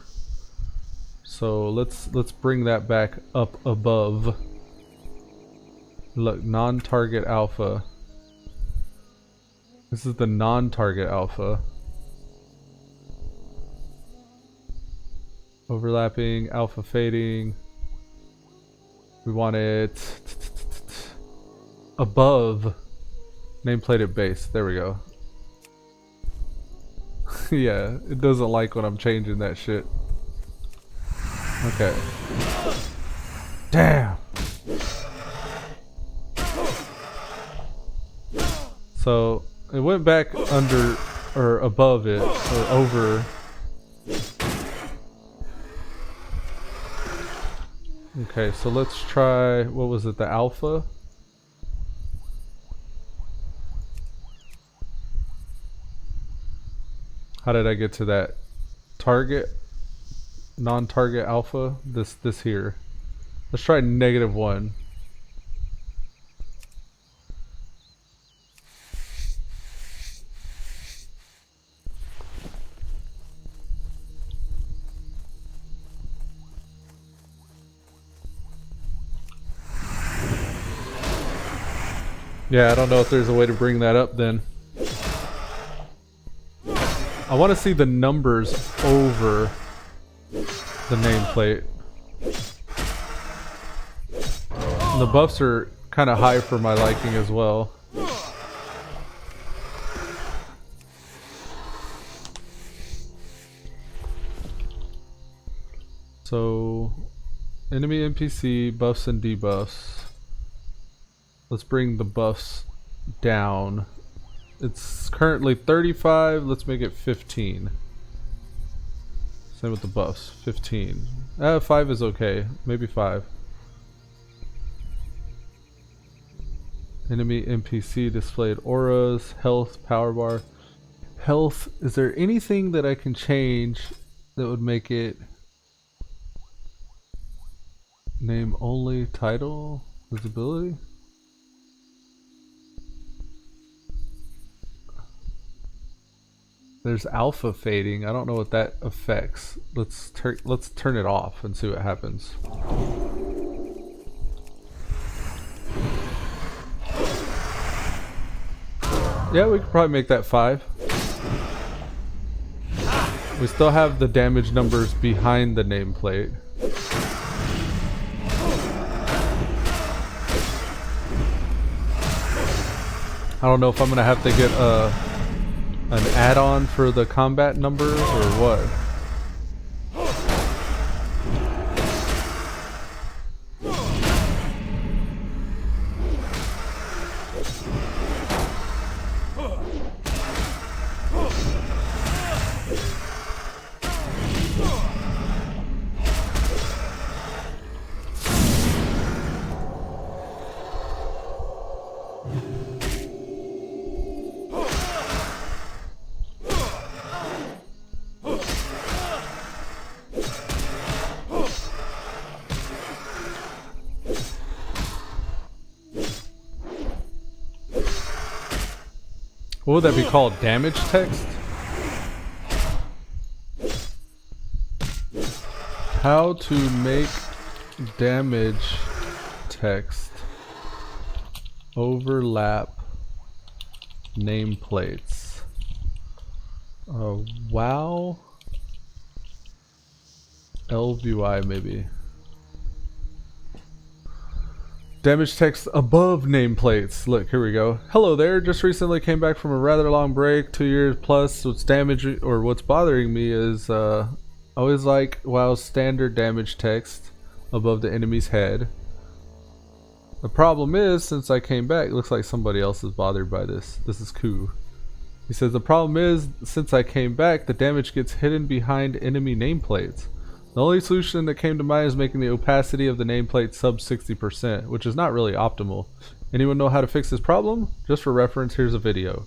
So let's bring that back up above. Look, non-target alpha. This is the non-target alpha. Overlapping, alpha fading. We want it above nameplate at base. There we go. Yeah, it doesn't like when I'm changing that shit. Okay. Damn! So, it went back under, or above it, or over. Okay, so let's try, what was it, the alpha? How did I get to that? Target? Non-target alpha? This here. Let's try -1. Yeah, I don't know if there's a way to bring that up then. I want to see the numbers over the nameplate. The buffs are kind of high for my liking as well. So, enemy NPC buffs and debuffs. Let's bring the buffs down. It's currently 35. Let's make it 15. Same with the buffs. 15. 5 is okay. Maybe 5. Enemy NPC displayed auras, health, power bar. Health. Is there anything that I can change that would make it name only, title, visibility? There's alpha fading. I don't know what that affects. Let's turn it off and see what happens. Yeah, we could probably make that 5. We still have the damage numbers behind the nameplate. I don't know if I'm gonna have to get an add-on for the combat numbers or what. What would that be called? Damage text? How to make damage text. overlap nameplates. WoW LVI maybe. Damage text above nameplates. Look, here we go. Hello there. Just recently came back from a rather long break, 2 years plus. What's bothering me is I always like WoW's standard damage text above the enemy's head. The problem is, since I came back, it looks like somebody else is bothered by this. This is Ku. He says the problem is, since I came back, the damage gets hidden behind enemy nameplates. The only solution that came to mind is making the opacity of the nameplate sub 60%, which is not really optimal. Anyone know how to fix this problem? Just for reference, here's a video.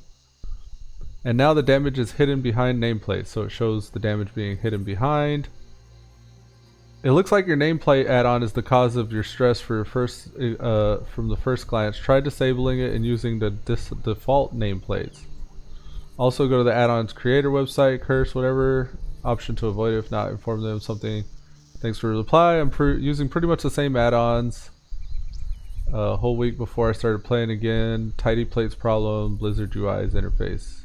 And now the damage is hidden behind nameplates, so it shows the damage being hidden behind. It looks like your nameplate add-on is the cause of your stress from the first glance. Try disabling it and using the default nameplates. Also go to the add-ons creator website, curse, whatever. Option to avoid it, if not inform them of something. Thanks for the reply. I'm using pretty much the same add-ons a whole week before I started playing again. Tidy plates problem, Blizzard UI's interface.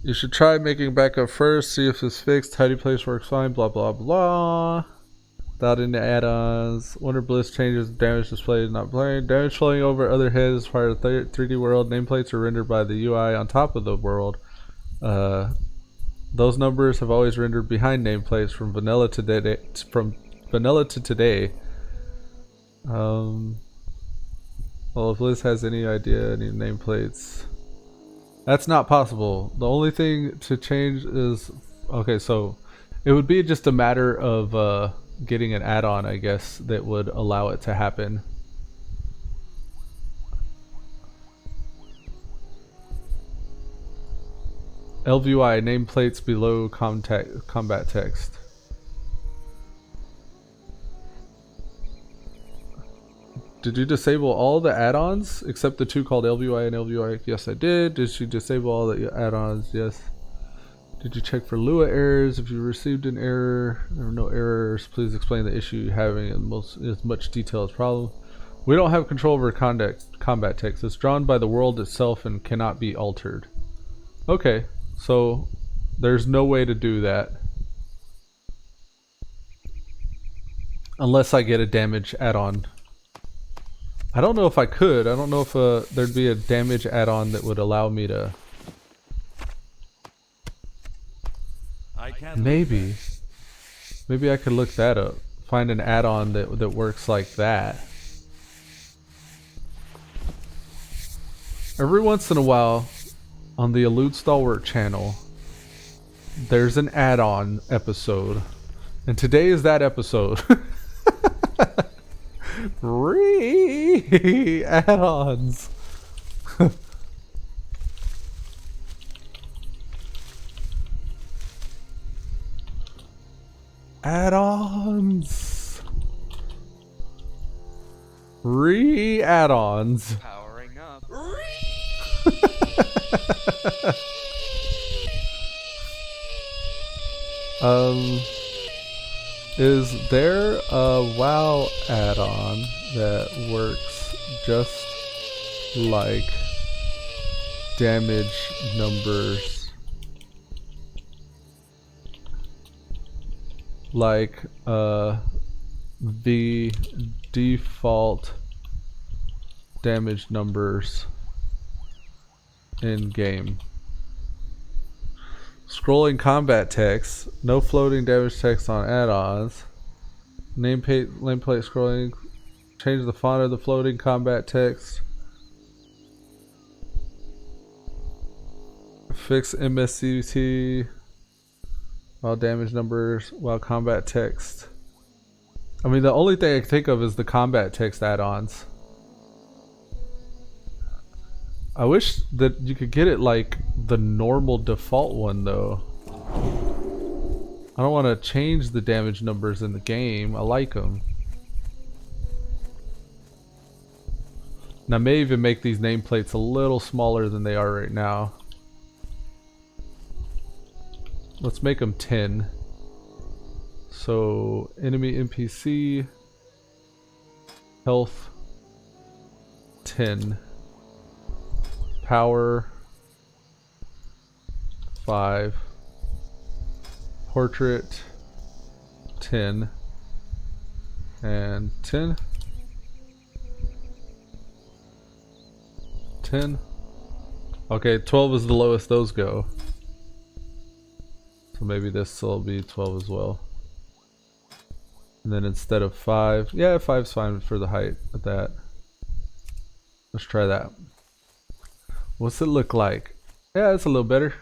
You should try making backup first, see if it's fixed. Tidy plates works fine, blah blah blah. Without any add-ons. Wonder Bliss changes damage display is not playing. Damage flowing over other heads as part of the 3D world. Nameplates are rendered by the UI on top of the world. Those numbers have always rendered behind nameplates from vanilla to today. Well, if Liz has any idea, any nameplates, that's not possible. The only thing to change is, okay, so it would be just a matter of getting an add-on, I guess, that would allow it to happen. LVI nameplates below combat text. Did you disable all the add-ons except the two called LVI and LVI? Yes, I did. Did you disable all the add-ons? Yes. Did you check for Lua errors? If you received an error or no errors, please explain the issue you're having in as much detail as possible. We don't have control over combat text. It's drawn by the world itself and cannot be altered. Okay. So there's no way to do that unless I get a damage add-on. I don't know if I could. I don't know if there'd be a damage add-on that would allow me to. Maybe I could look that up. Find an add-on that works like that. Every once in a while, on the Elude Stalwart channel, there's an add-on episode, and today is that episode. Free add-ons. Add-ons. Add-ons. Powering up. Is there a WoW add-on that works just like damage numbers? Like the default damage numbers in game. Scrolling combat text, no floating damage text on add-ons. Nameplate scrolling, change the font of the floating combat text. Fix MSCT while damage numbers, while combat text. I mean, the only thing I can think of is the combat text add-ons. I wish that you could get it like the normal default one though. I don't want to change the damage numbers in the game. I like them. And I may even make these nameplates a little smaller than they are right now. Let's make them 10. So enemy NPC, health, 10. Power 5. Portrait 10. And 10. 10. Okay, 12 is the lowest those go. So maybe this will be 12 as well. And then instead of 5, yeah, 5's fine for the height at that. Let's try that. What's it look like? Yeah, it's a little better.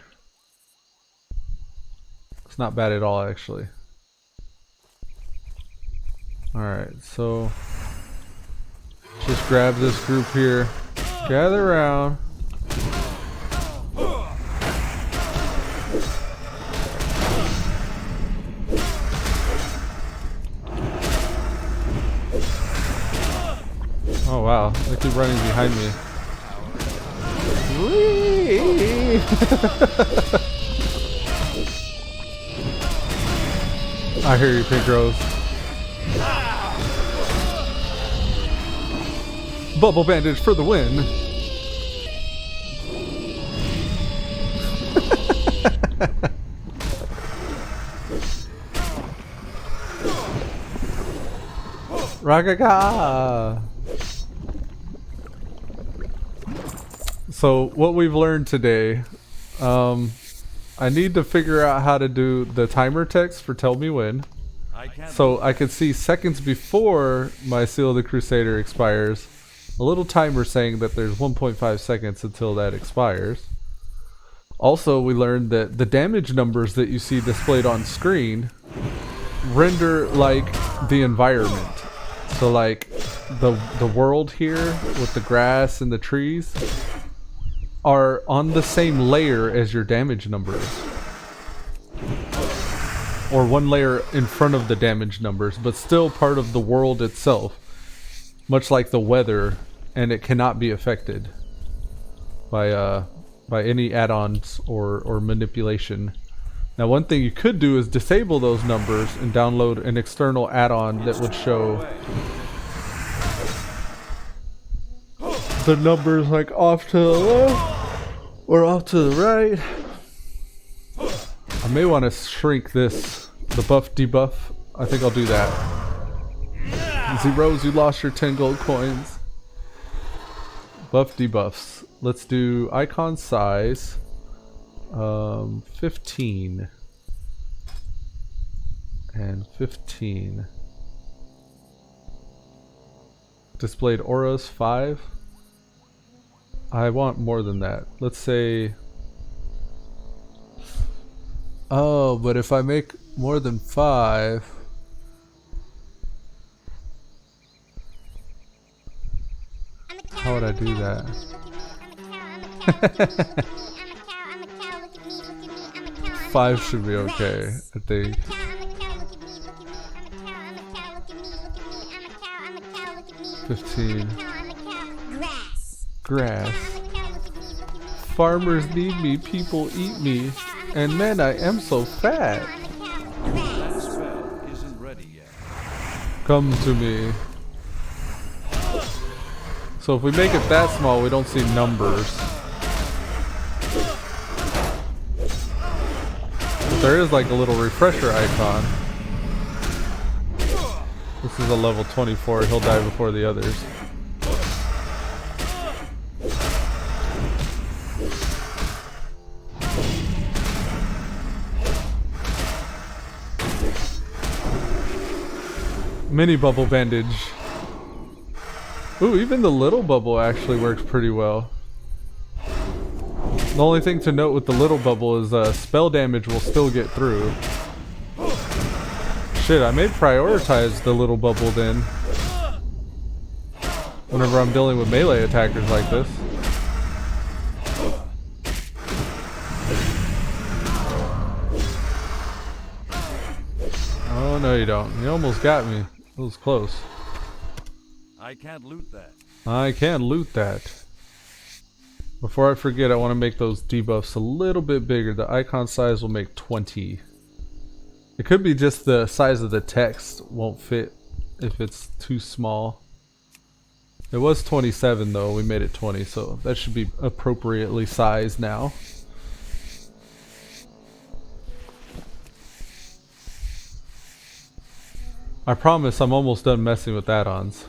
It's not bad at all, actually. Alright, so just grab this group here. Gather around. Oh wow, they keep running behind me. Whee! I hear you, Pink Rose. Bubble bandage for the win. Ragaga. So what we've learned today, I need to figure out how to do the timer text for tell me when. So I can see seconds before my Seal of the Crusader expires, a little timer saying that there's 1.5 seconds until that expires. Also, we learned that the damage numbers that you see displayed on screen render like the environment. So like the world here with the grass and the trees are on the same layer as your damage numbers. Or one layer in front of the damage numbers, but still part of the world itself. Much like the weather, and it cannot be affected by any add-ons or manipulation. Now one thing you could do is disable those numbers and download an external add-on that would show the numbers like off to the left or off to the right. I may want to shrink this, the buff debuff. I think I'll do that. Zeros, you lost your 10 gold coins. Buff debuffs. Let's do icon size 15 and 15. Displayed auras 5. I want more than that. Let's say, oh, but if I make more than 5, how would I do that? 5 should be okay, I think. $15. Grass. Farmers need me, people eat me, and man, I am so fat. That spell isn't ready yet. Come to me. So if we make it that small, we don't see numbers. But there is like a little refresher icon. This is a level 24, he'll die before the others. Mini bubble bandage. Ooh, even the little bubble actually works pretty well. The only thing to note with the little bubble is spell damage will still get through. Shit, I may prioritize the little bubble then. Whenever I'm dealing with melee attackers like this. Oh no you don't. You almost got me. It was close. I can't loot that. I can loot that. Before I forget, I want to make those debuffs a little bit bigger. The icon size will make 20. It could be just the size of the text won't fit if it's too small. It was 27 though, we made it 20, so that should be appropriately sized now. I promise I'm almost done messing with add-ons.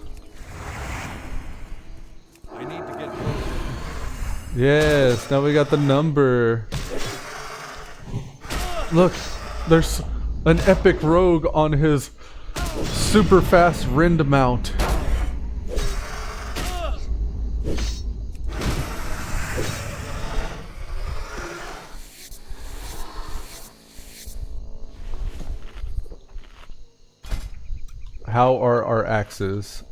I need to get closer. Yes, now we got the number. Look, there's an epic rogue on his super fast Rind mount. How are our axes?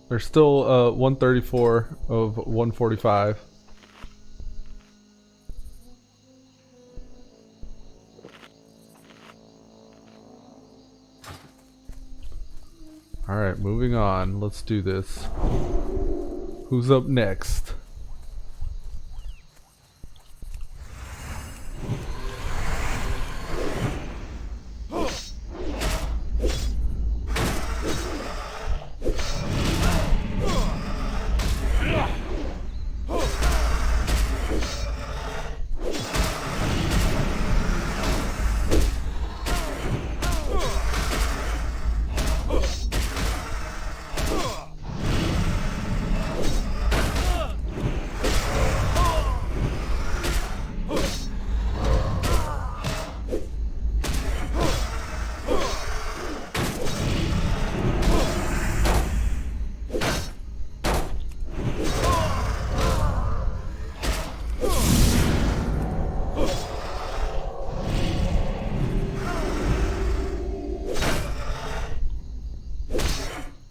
They're still 134 of 145. Alright, moving on. Let's do this. Who's up next?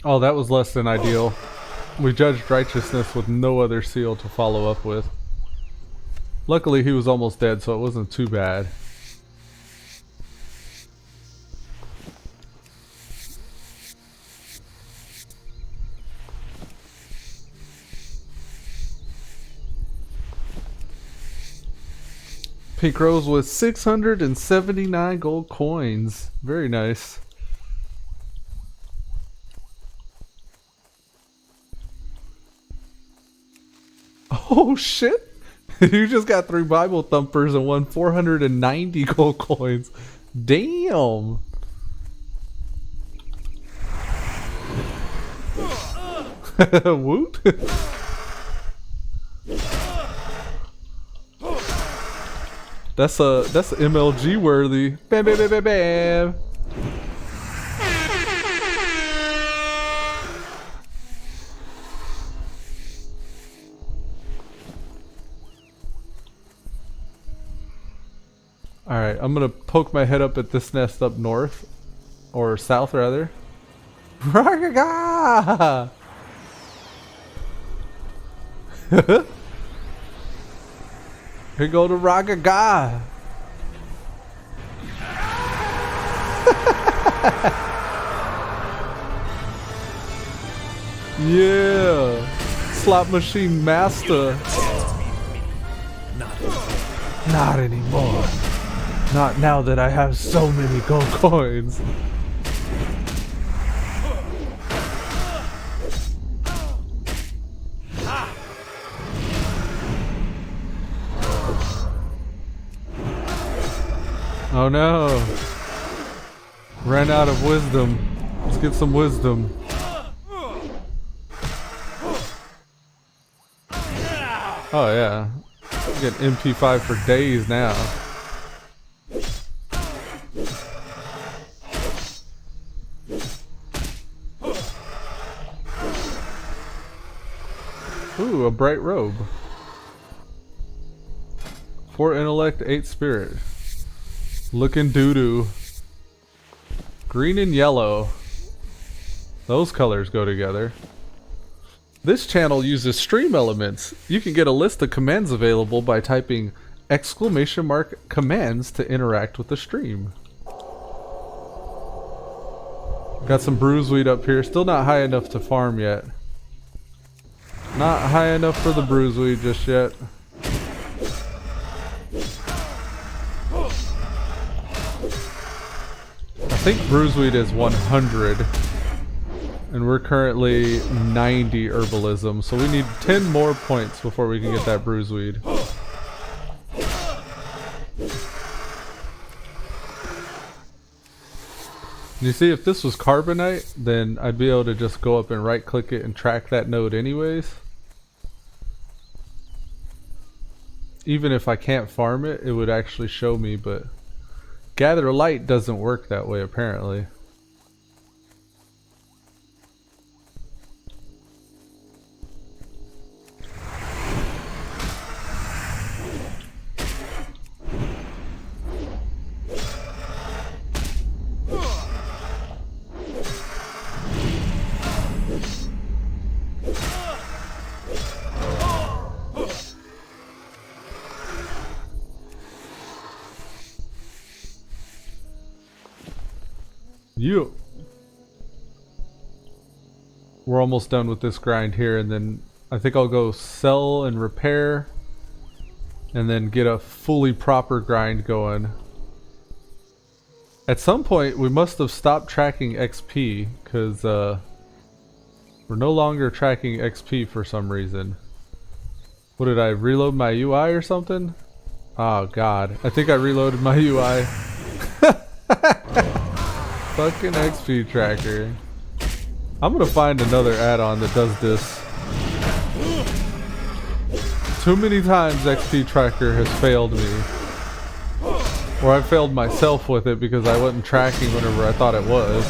Oh, that was less than ideal. We judged righteousness with no other seal to follow up with. Luckily he was almost dead, so it wasn't too bad. Pink Rose with 679 gold coins. Very nice. Oh shit! You just got 3 Bible thumpers and won 490 gold coins. Damn! Woot! That's MLG worthy. Bam bam bam bam bam! Alright, I'm gonna poke my head up at this nest up north. Or south, rather. Ragaga! Here go to Ragaga! Yeah! Slot machine master! Not anymore. Not now that I have so many gold coins. Oh no. Ran out of wisdom. Let's get some wisdom. Oh yeah. Get MP5 for days now. Ooh, a bright robe. 4 intellect, 8 spirit. Looking doo-doo. Green and yellow. Those colors go together. This channel uses stream elements. You can get a list of commands available by typing !commands to interact with the stream. Got some bruiseweed up here. Still not high enough to farm yet. Not high enough for the bruiseweed just yet. I think bruiseweed is 100. And we're currently 90 herbalism, so we need 10 more points before we can get that bruiseweed. You see, if this was carbonite, then I'd be able to just go up and right click it and track that node anyways. Even if I can't farm it, it would actually show me, but Gather Light doesn't work that way apparently. You. We're almost done with this grind here, and then I think I'll go sell and repair, and then get a fully proper grind going. At some point, we must have stopped tracking XP, because we're no longer tracking XP for some reason. What did I reload my UI or something? Oh god, I think I reloaded my UI. Fucking XP tracker. I'm gonna find another add-on that does this. Too many times XP tracker has failed me. Or I failed myself with it because I wasn't tracking whenever I thought it was.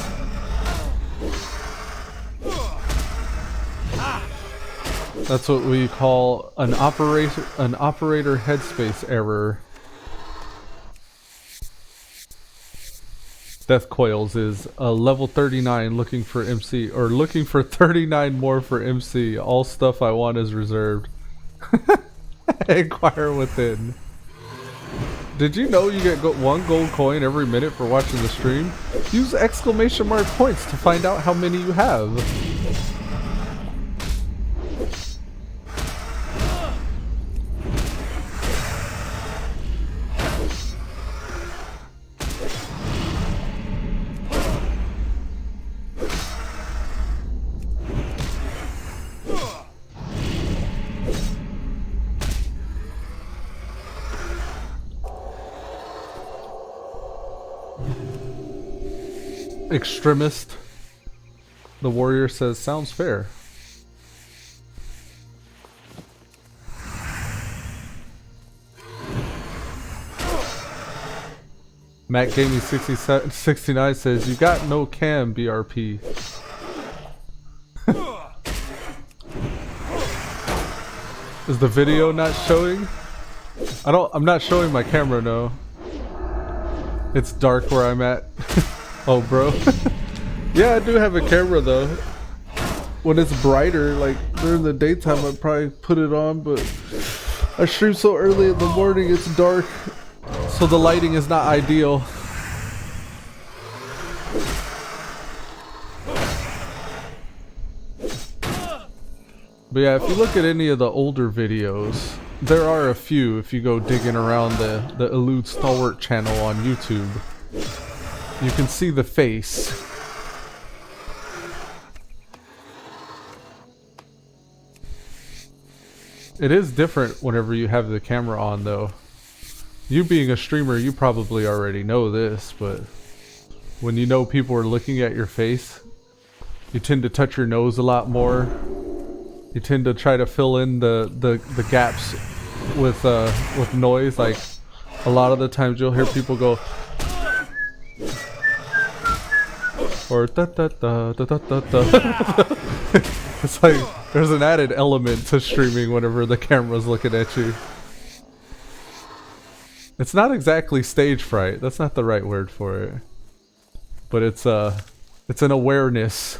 That's what we call an operator headspace error. Death Coils is level 39 looking for MC, or looking for 39 more for MC. All stuff I want is reserved. Inquire within. Did you know you get 1 gold coin every minute for watching the stream? Use exclamation mark points to find out how many you have. Extremist. The warrior says, sounds fair. Matt Gaming 69 says, you got no cam, BRP. Is the video not showing? I'm not showing my camera, no. It's dark where I'm at. Oh, bro. Yeah, I do have a camera though. When it's brighter, like during the daytime, I'd probably put it on, but I stream so early in the morning, it's dark, so the lighting is not ideal. But yeah, if you look at any of the older videos, there are a few if you go digging around the Elude Stalwart channel on YouTube. You can see the face. It is different whenever you have the camera on though. You being a streamer, you probably already know this, but when you know people are looking at your face, you tend to touch your nose a lot more. You tend to try to fill in the gaps with noise. Like a lot of the times you'll hear people go, or da da da da da da da. It's like there's an added element to streaming whenever the camera's looking at you. It's not exactly stage fright. That's not the right word for it. But it's an awareness.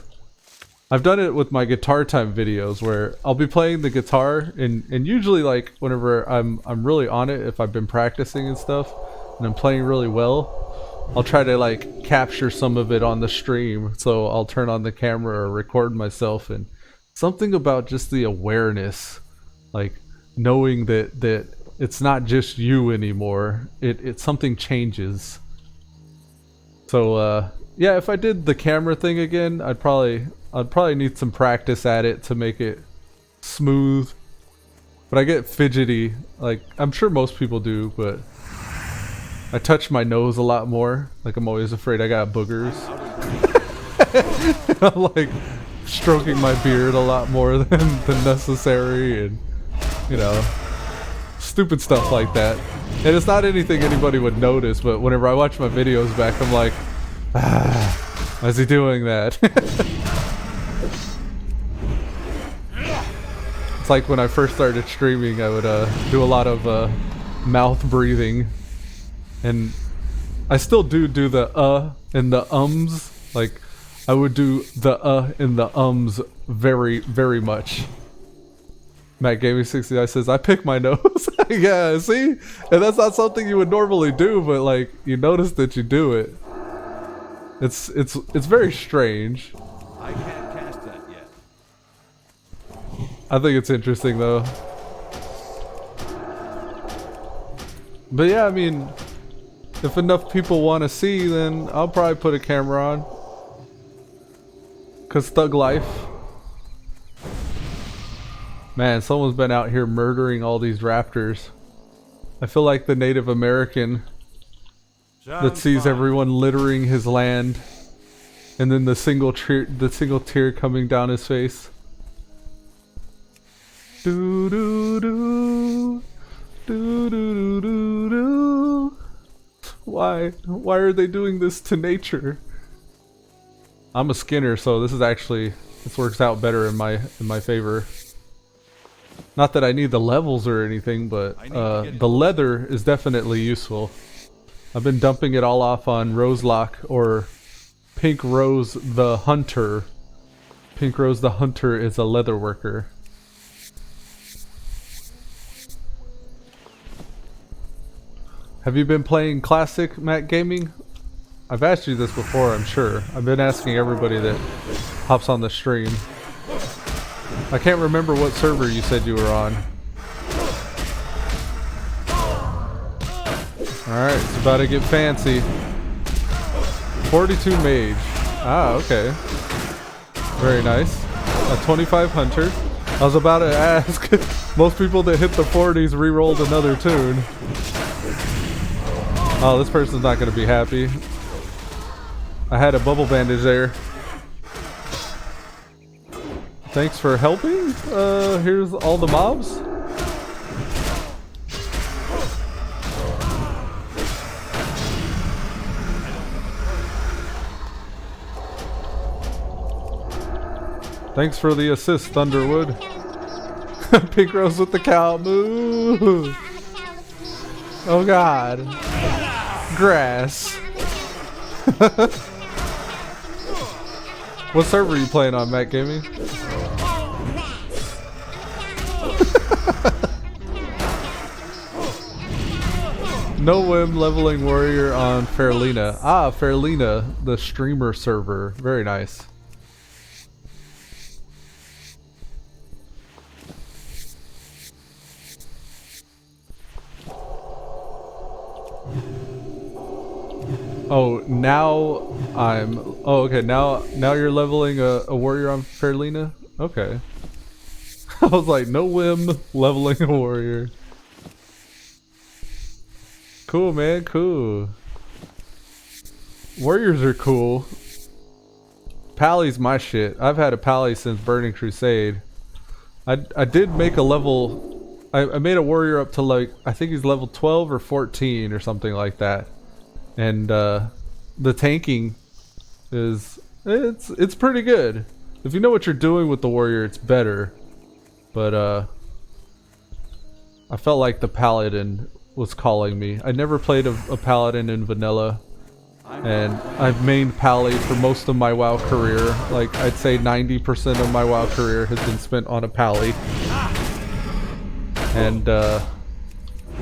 I've done it with my guitar time videos where I'll be playing the guitar and usually like whenever I'm really on it, if I've been practicing and stuff and I'm playing really well, I'll try to like capture some of it on the stream. So I'll turn on the camera or record myself, and something about just the awareness, like knowing that it's not just you anymore. It something changes. So yeah, if I did the camera thing again, I'd probably I'd probably need some practice at it to make it smooth. But I get fidgety, like I'm sure most people do, but I touch my nose a lot more. Like I'm always afraid I got boogers. I'm like stroking my beard a lot more than necessary, and you know, stupid stuff like that. And it's not anything anybody would notice, but whenever I watch my videos back, I'm like, why is he doing that? It's like when I first started streaming, I would do a lot of mouth breathing, and I still do the and the ums. Like I would do the and the ums very, very much. Matt Gaming 69 says, I pick my nose. Yeah, see? And that's not something you would normally do, but like you notice that you do it. It's very strange. I can't cast that yet. I think it's interesting though. But yeah, I mean, if enough people want to see, then I'll probably put a camera on. 'Cause thug life. Man, someone's been out here murdering all these raptors. I feel like the Native American that sees everyone littering his land, and then the single tear coming down his face. Do do do do do do do. Why are they doing this to nature? I'm a skinner, so this works out better in my favor. Not that I need the levels or anything, but the leather is definitely useful. I've been dumping it all off on Roselock, or Pink Rose the Hunter. Pink Rose the Hunter is a leather worker. Have you been playing Classic, Matt Gaming? I've asked you this before, I'm sure. I've been asking everybody that hops on the stream. I can't remember what server you said you were on. Alright, it's about to get fancy. 42 mage. Ah, okay. Very nice. A 25 hunter. I was about to ask, most people that hit the 40s re-rolled another tune. Oh, this person's not going to be happy. I had a bubble bandage there. Thanks for helping. Here's all the mobs. Thanks for the assist, Thunderwood. Pink Rose with the cow. Moo. Oh God. Grass. What server are you playing on, Matt Gaming? No whim leveling warrior on Fairlina. Ah, Fairlina, the streamer server. Very nice. Oh, now I'm... Oh, okay, now you're leveling a warrior on Fairlina? Okay. I was like, no whim leveling a warrior. Cool, man, cool. Warriors are cool. Pally's my shit. I've had a Pally since Burning Crusade. I did make a level... I made a warrior up to like... I think he's level 12 or 14 or something like that. And the tanking is... It's pretty good. If you know what you're doing with the warrior, it's better. But I felt like the paladin was calling me. I never played a paladin in vanilla, and I've mained Pally for most of my WoW career. Like I'd say 90% of my WoW career has been spent on a Pally. And I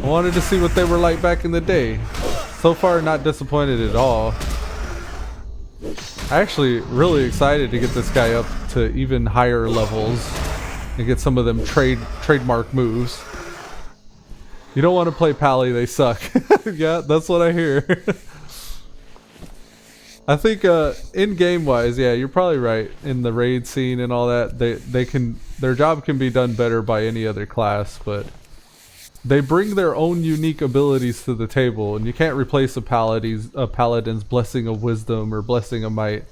wanted to see what they were like back in the day. So far, not disappointed at all. Actually, really excited to get this guy up to even higher levels and get some of them trademark moves. You don't want to play Pally, they suck. Yeah, that's what I hear. I think in game wise, yeah, you're probably right. In the raid scene and all that, they can, their job can be done better by any other class, but they bring their own unique abilities to the table, and you can't replace a paladin's blessing of wisdom or blessing of might,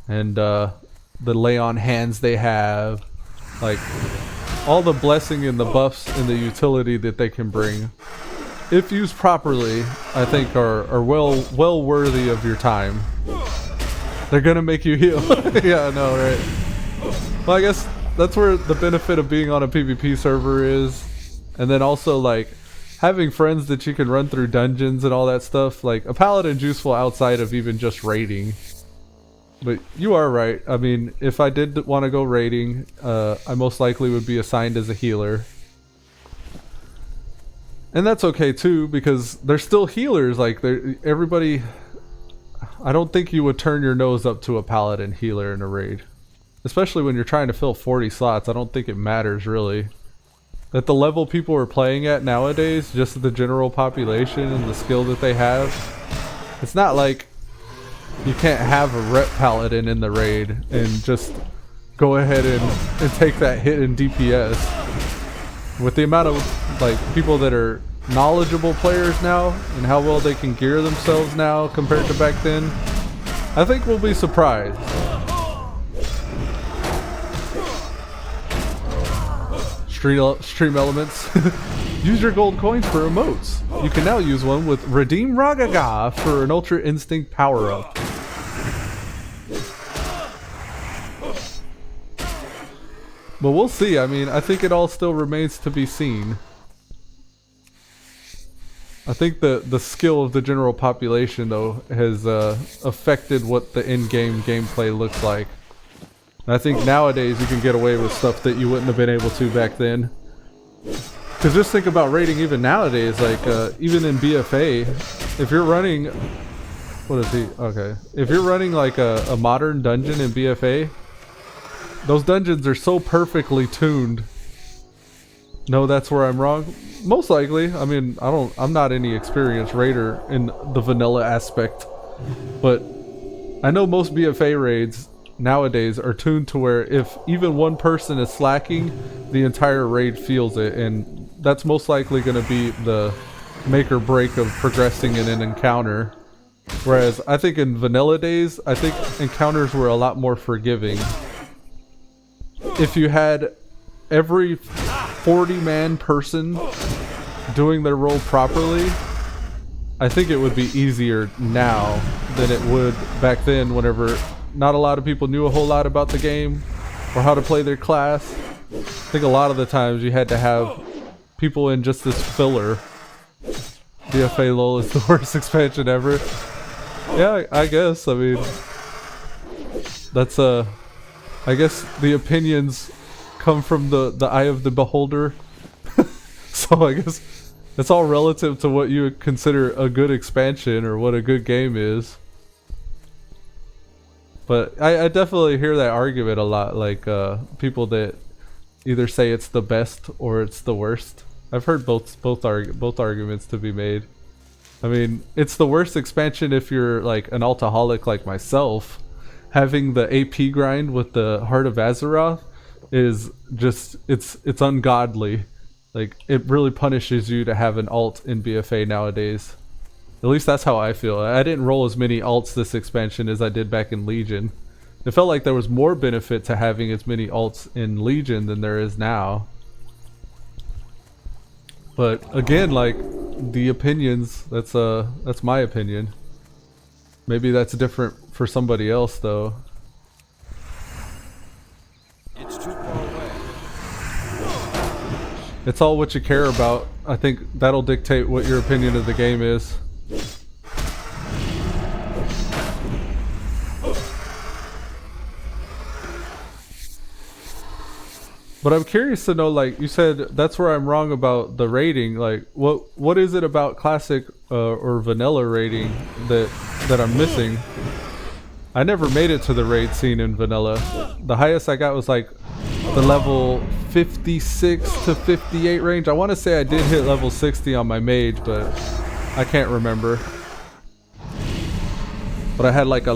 and the lay on hands they have, like all the blessing and the buffs and the utility that they can bring, if used properly, I think are well worthy of your time. They're gonna make you heal. Yeah, I know, right? Well, I guess that's where the benefit of being on a PvP server is. And then also, like, having friends that you can run through dungeons and all that stuff. Like, a paladin's useful outside of even just raiding. But you are right. I mean, if I did want to go raiding, I most likely would be assigned as a healer. And that's okay too, because they're still healers. Like, everybody... I don't think you would turn your nose up to a paladin healer in a raid. Especially when you're trying to fill 40 slots. I don't think it matters, really. At the level people are playing at nowadays, just the general population and the skill that they have, it's not like you can't have a rep paladin in the raid and just go ahead and take that hit in DPS. With the amount of like people that are knowledgeable players now and how well they can gear themselves now compared to back then, I think we'll be surprised. Stream elements. Use your gold coins for emotes. You can now use one with Redeem Ragaga for an Ultra Instinct power-up. But we'll see. I mean, I think it all still remains to be seen. I think the skill of the general population, though, has affected what the in-game gameplay looks like. And I think nowadays you can get away with stuff that you wouldn't have been able to back then. Because just think about raiding even nowadays, like even in BFA, if you're running... What is he? Okay. If you're running like a modern dungeon in BFA, those dungeons are so perfectly tuned. No, that's where I'm wrong. Most likely. I mean, I'm not any experienced raider in the vanilla aspect, but I know most BFA raids nowadays are tuned to where if even one person is slacking, the entire raid feels it, and that's most likely going to be the make or break of progressing in an encounter. Whereas I think in vanilla days, I think encounters were a lot more forgiving. If you had every 40-man person doing their role properly, I think it would be easier now than it would back then, whenever not a lot of people knew a whole lot about the game or how to play their class. I think a lot of the times you had to have people in just this filler. BFA LOL is the worst expansion ever. Yeah, I guess. I mean, that's I guess the opinions come from the eye of the beholder. So I guess it's all relative to what you would consider a good expansion or what a good game is. But I definitely hear that argument a lot, like people that either say it's the best or it's the worst. I've heard both arguments to be made. I mean, it's the worst expansion if you're like an altaholic like myself. Having the AP grind with the Heart of Azeroth is just, it's ungodly. Like, it really punishes you to have an alt in BFA nowadays. At least that's how I feel. I didn't roll as many alts this expansion as I did back in Legion. It felt like there was more benefit to having as many alts in Legion than there is now. But again, like, the opinions, that's my opinion. Maybe that's different for somebody else, though. It's too far away. It's all what you care about. I think that'll dictate what your opinion of the game is. But I'm curious to know, like you said, that's where I'm wrong about the rating. Like, what is it about classic or vanilla rating that I'm missing? I never made it to the raid scene in vanilla. The highest I got was like the level 56 to 58 range. I want to say I did hit level 60 on my mage, but I can't remember. But I had like a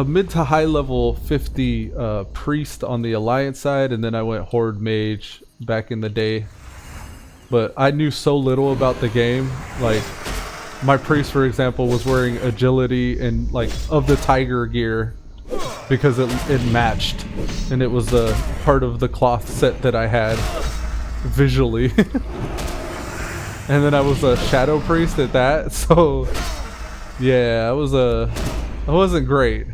mid to high level 50 priest on the alliance side, and then I went horde mage back in the day. But I knew so little about the game. Like my priest, for example, was wearing agility and like of the tiger gear because it matched, and it was a part of the cloth set that I had visually. And then I was a shadow priest at that, so yeah, I wasn't great.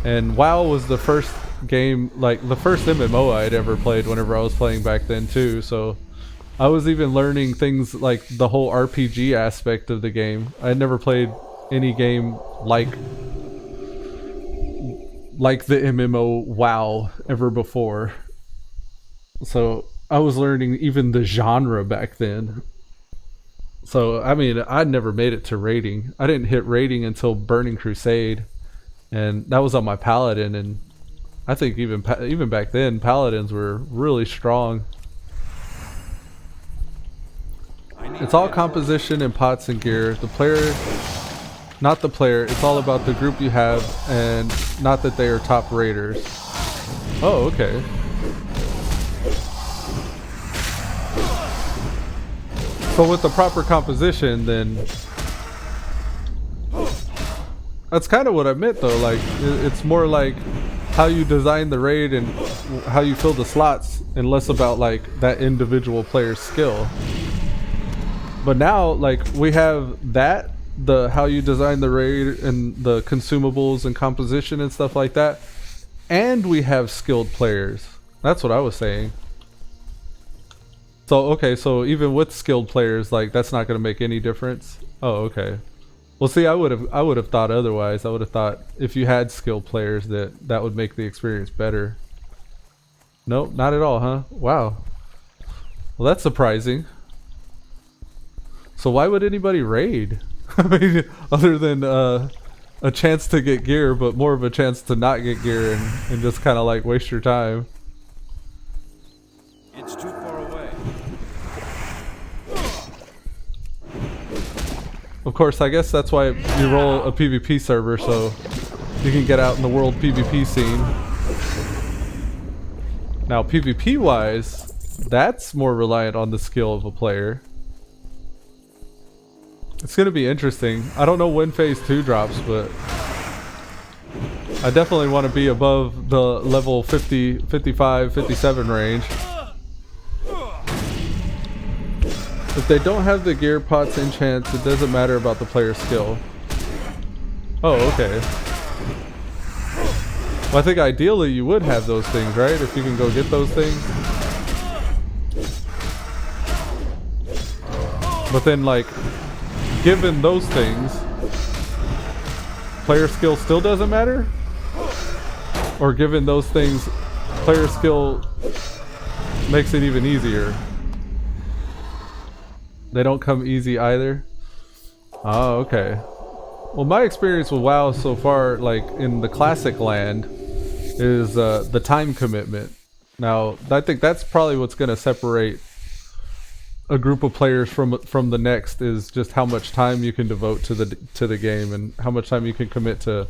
And WoW was the first game, like the first MMO I'd ever played whenever I was playing back then too, so I was even learning things like the whole RPG aspect of the game. I had never played any game like the MMO WoW ever before. So I was learning even the genre back then. So, I mean, I'd never made it to raiding. I didn't hit raiding until Burning Crusade, and that was on my Paladin, and I think even back then, Paladins were really strong. It's all composition and pots and gear. The player, not the player, it's all about the group you have, and not that they are top raiders. Oh, okay. So with the proper composition, then that's kind of what I meant though. Like it's more like how you design the raid and how you fill the slots, and less about like that individual player's skill. But now, like, we have that, the how you design the raid and the consumables and composition and stuff like that, and we have skilled players. That's what I was saying. So okay, so even with skilled players, like that's not going to make any difference. Oh, okay. Well, see, I would have thought otherwise. I would have thought if you had skilled players that would make the experience better. Nope, not at all, huh? Wow. Well, that's surprising. So why would anybody raid? I mean, other than a chance to get gear, but more of a chance to not get gear and just kind of like waste your time. It's too far away. Of course, I guess that's why you roll a PvP server, so you can get out in the world PvP scene. Now, PvP wise, that's more reliant on the skill of a player. It's going to be interesting. I don't know when Phase 2 drops, but I definitely want to be above the level 50, 55, 57 range. If they don't have the gear, pots, enchants, it doesn't matter about the player's skill. Oh, okay. Well, I think ideally you would have those things, right? If you can go get those things. But then, like, given those things, player skill still doesn't matter? Or given those things, player skill makes it even easier? They don't come easy either? Oh, okay. Well, my experience with WoW so far, like in the classic land, is the time commitment. Now, I think that's probably what's going to separate a group of players from the next, is just how much time you can devote to the game and how much time you can commit to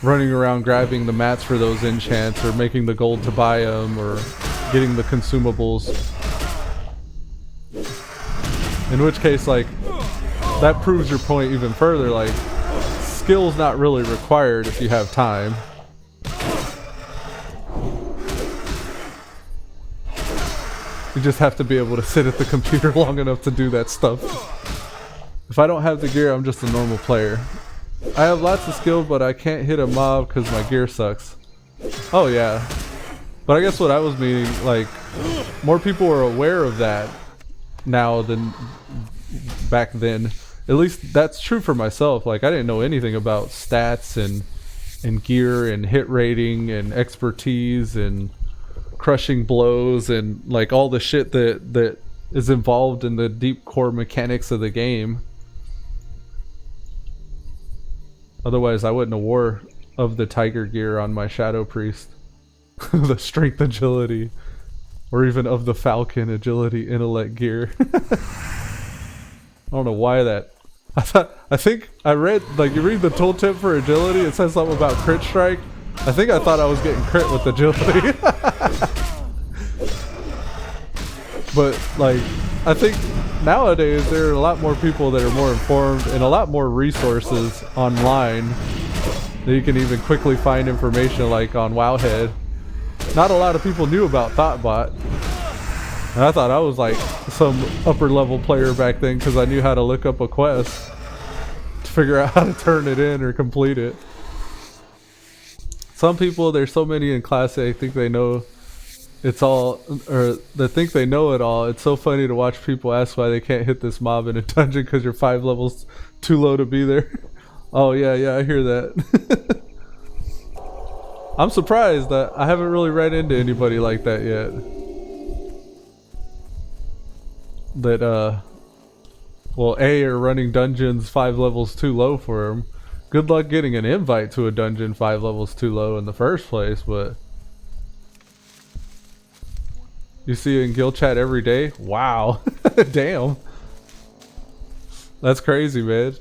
running around grabbing the mats for those enchants, or making the gold to buy them, or getting the consumables. In which case, like, that proves your point even further. Like, skill's not really required if you have time. You just have to be able to sit at the computer long enough to do that stuff. If I don't have the gear, I'm just a normal player. I have lots of skill, but I can't hit a mob because my gear sucks. Oh yeah. But I guess what I was meaning, like, more people are aware of that now than back then. At least that's true for myself. Like, I didn't know anything about stats and gear and hit rating and expertise and crushing blows and like all the shit that is involved in the deep core mechanics of the game. Otherwise I wouldn't have wore of the tiger gear on my shadow priest. The strength agility, or even of the falcon agility intellect gear. I don't know why that I think I read, like, you read the tooltip for agility, it says something about crit strike. I think I thought I was getting crit with agility. But like, I think nowadays there are a lot more people that are more informed and a lot more resources online that you can even quickly find information, like on Wowhead. Not a lot of people knew about ThoughtBot. And I thought I was like some upper level player back then because I knew how to look up a quest to figure out how to turn it in or complete it. Some people, there's so many in class, they think they know it's all, or they think they know it all. It's so funny to watch people ask why they can't hit this mob in a dungeon because you're 5 levels too low to be there. Oh yeah, I hear that. I'm surprised that I haven't really ran into anybody like that yet. That well, A, are running dungeons 5 levels too low for them. Good luck getting an invite to a dungeon 5 levels too low in the first place, but you see it in guild chat every day? Wow. Damn. That's crazy, man.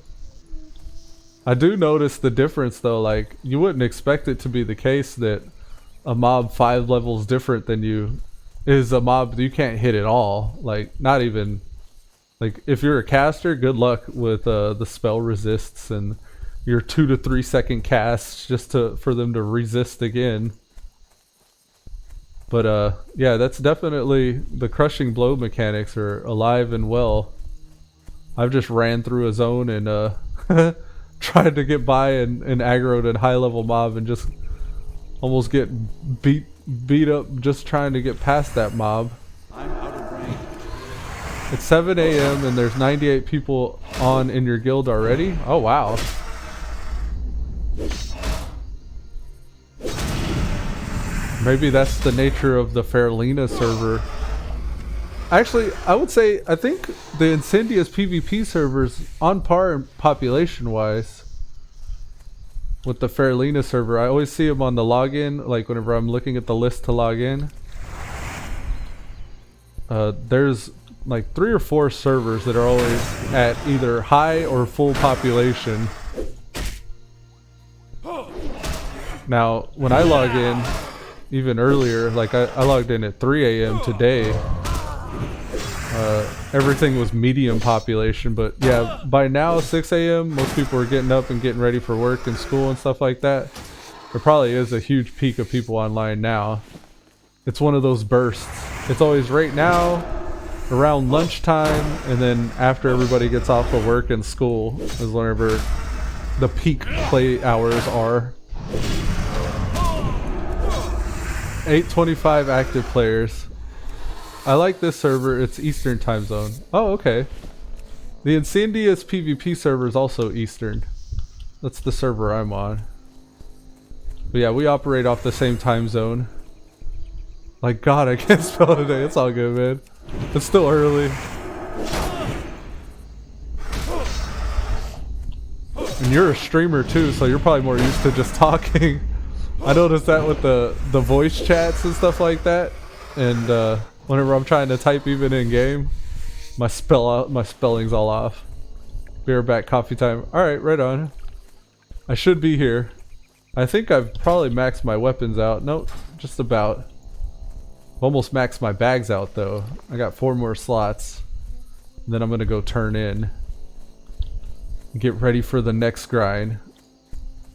I do notice the difference though, like you wouldn't expect it to be the case that a mob 5 levels different than you is a mob you can't hit at all. Like not even, like if you're a caster, good luck with the spell resists and your 2 to 3 second casts just for them to resist again. But yeah, that's definitely, the crushing blow mechanics are alive and well. I've just ran through a zone and tried to get by and aggroed a high level mob and just almost get beat up just trying to get past that mob. I'm out of range. It's 7 a.m. and there's 98 people on in your guild already? Oh wow. Maybe that's the nature of the Fairlina server. Actually, I would say, I think the Incendius PvP server's on par population wise with the Fairlina server. I always see them on the login, like whenever I'm looking at the list to log in. There's like 3 or 4 servers that are always at either high or full population. Now, when I log in, even earlier, like I logged in at 3 a.m. today, everything was medium population, but yeah, by now 6 a.m. most people are getting up and getting ready for work and school and stuff like that. There probably is a huge peak of people online now. It's one of those bursts. It's always right now, around lunchtime, and then after everybody gets off of work and school is whenever the peak play hours are. 825 active players. I like this server. It's Eastern time zone. Oh, okay. The Incendius PvP server is also Eastern. That's the server I'm on. But yeah, we operate off the same time zone. Like, God, I can't spell today. It's all good, man. It's still early. And you're a streamer too, so you're probably more used to just talking. I noticed that with the voice chats and stuff like that, and whenever I'm trying to type even in game, my spelling's all off. Be right back, coffee time. All right, right on. I should be here. I think I've probably maxed my weapons out. Nope, just about. I've almost maxed my bags out though. I got 4 more slots. And then I'm gonna go turn in. Get ready for the next grind.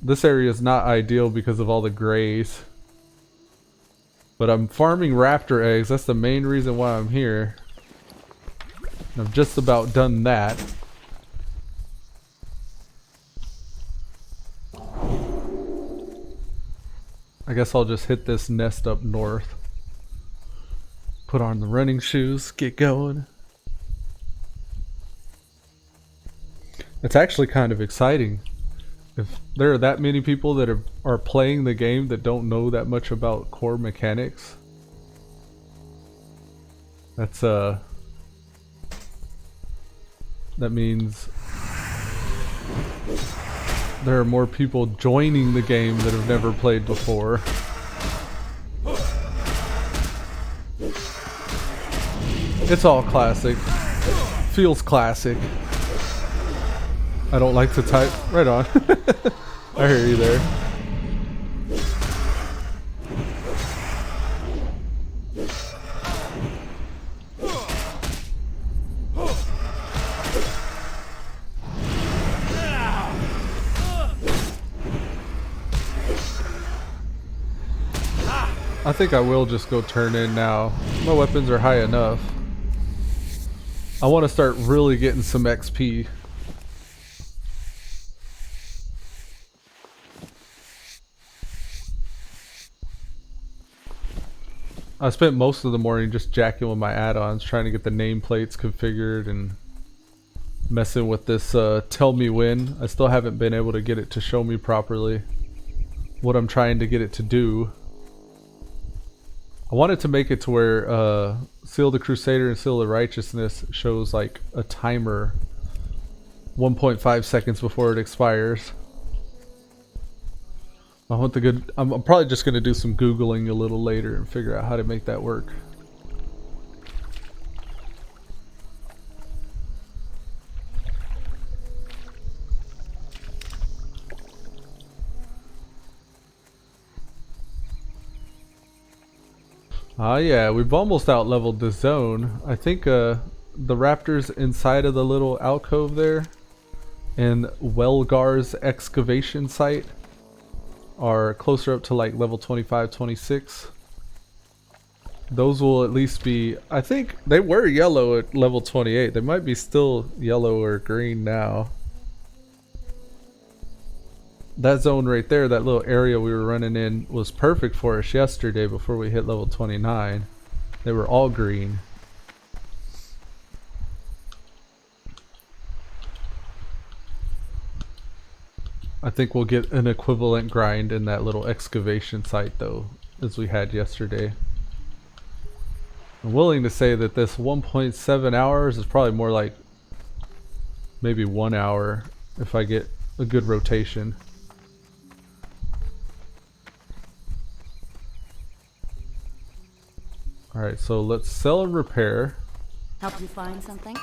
This area is not ideal because of all the grays. But I'm farming raptor eggs. That's the main reason why I'm here. And I've just about done that. I guess I'll just hit this nest up north. Put on the running shoes, get going. It's actually kind of exciting. If there are that many people that are playing the game that don't know that much about core mechanics, that's that means there are more people joining the game that have never played before. It's all classic. Feels classic. I don't like to type. Right on. I hear you there. I think I will just go turn in now. My weapons are high enough. I want to start really getting some XP. I spent most of the morning just jacking with my add-ons, trying to get the nameplates configured and messing with this tell me when. I still haven't been able to get it to show me properly what I'm trying to get it to do. I wanted to make it to where Seal the Crusader and Seal the Righteousness shows like a timer 1.5 seconds before it expires. I want the good. I'm probably just going to do some Googling a little later and figure out how to make that work. Yeah, we've almost out-leveled the zone. I think the raptors inside of the little alcove there and Welgar's excavation site are closer up to like level 25, 26. Those will at least be, I think they were yellow at level 28. They might be still yellow or green now. That zone right there, that little area we were running in, was perfect for us yesterday before we hit level 29. They were all green. I think we'll get an equivalent grind in that little excavation site though, as we had yesterday. I'm willing to say that this 1.7 hours is probably more like maybe 1 hour if I get a good rotation. Alright, so let's sell and repair. Help you find something?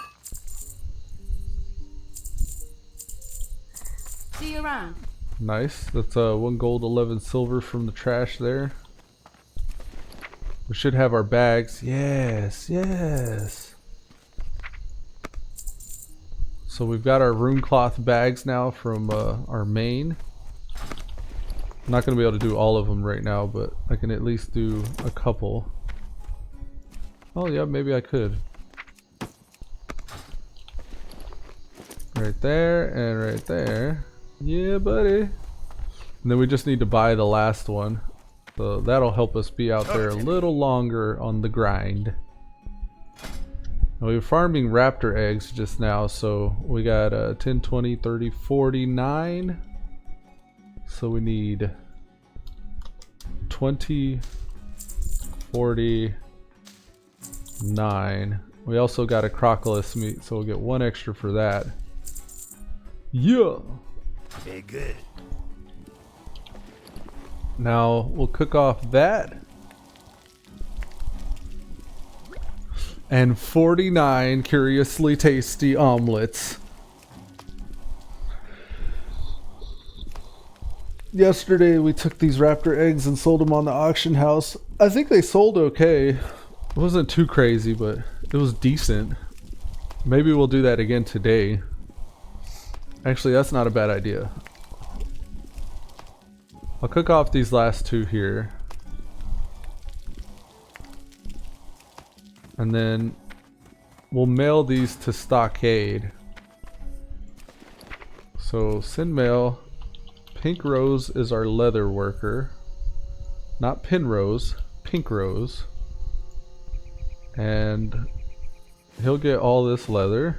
See you around. Nice. That's 1 gold, 11 silver from the trash there. We should have our bags. Yes, yes. So we've got our rune cloth bags now from our main. I'm not going to be able to do all of them right now, but I can at least do a couple. Oh yeah, maybe I could. Right there and right there. Yeah, buddy. And then we just need to buy the last one. So that'll help us be out there a little longer on the grind. Now we were farming raptor eggs just now, so we got 10, 20, 30, 49. So we need 20, 40, 9. We also got a crocodilus meat, so we'll get 1 extra for that. Yeah. Okay, good. Now we'll cook off that. And 49 curiously tasty omelets. Yesterday we took these raptor eggs and sold them on the auction house. I think they sold okay. It wasn't too crazy, but it was decent. Maybe we'll do that again today. Actually, that's not a bad idea. I'll cook off these last 2 here. And then we'll mail these to Stockade. So send mail. Pink Rose is our leather worker. Not Pin Rose, Pink Rose. And he'll get all this leather.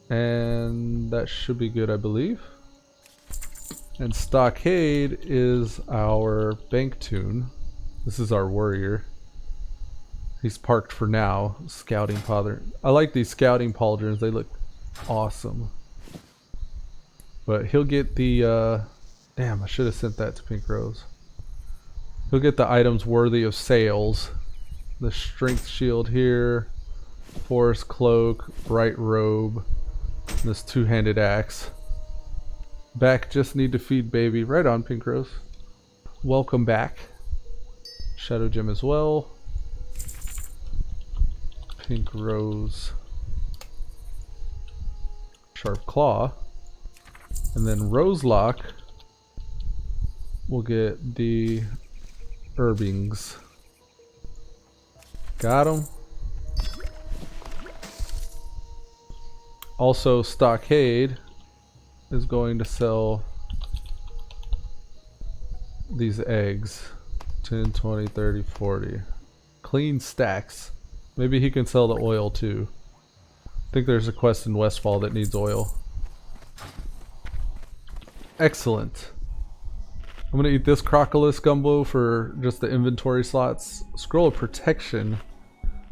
And that should be good, I believe. And Stockade is our bank tune. This is our warrior. He's parked for now. Scouting pauldron. I like these scouting pauldrons. They look awesome. But he'll get the damn, I should have sent that to Pink Rose. He'll get the items worthy of sales. The strength shield here. Forest cloak, bright robe, and this two-handed axe. Back, just need to feed baby. Right on, Pink Rose. Welcome back. Shadow gem as well. Pink Rose. Sharp claw. And then Rose Lock. We'll get the herbings. Got him. Also, Stockade is going to sell these eggs. 10, 20, 30, 40. Clean stacks. Maybe he can sell the oil too. I think there's a quest in Westfall that needs oil. Excellent. I'm gonna eat this Crocodilus gumbo for just the inventory slots. Scroll of Protection.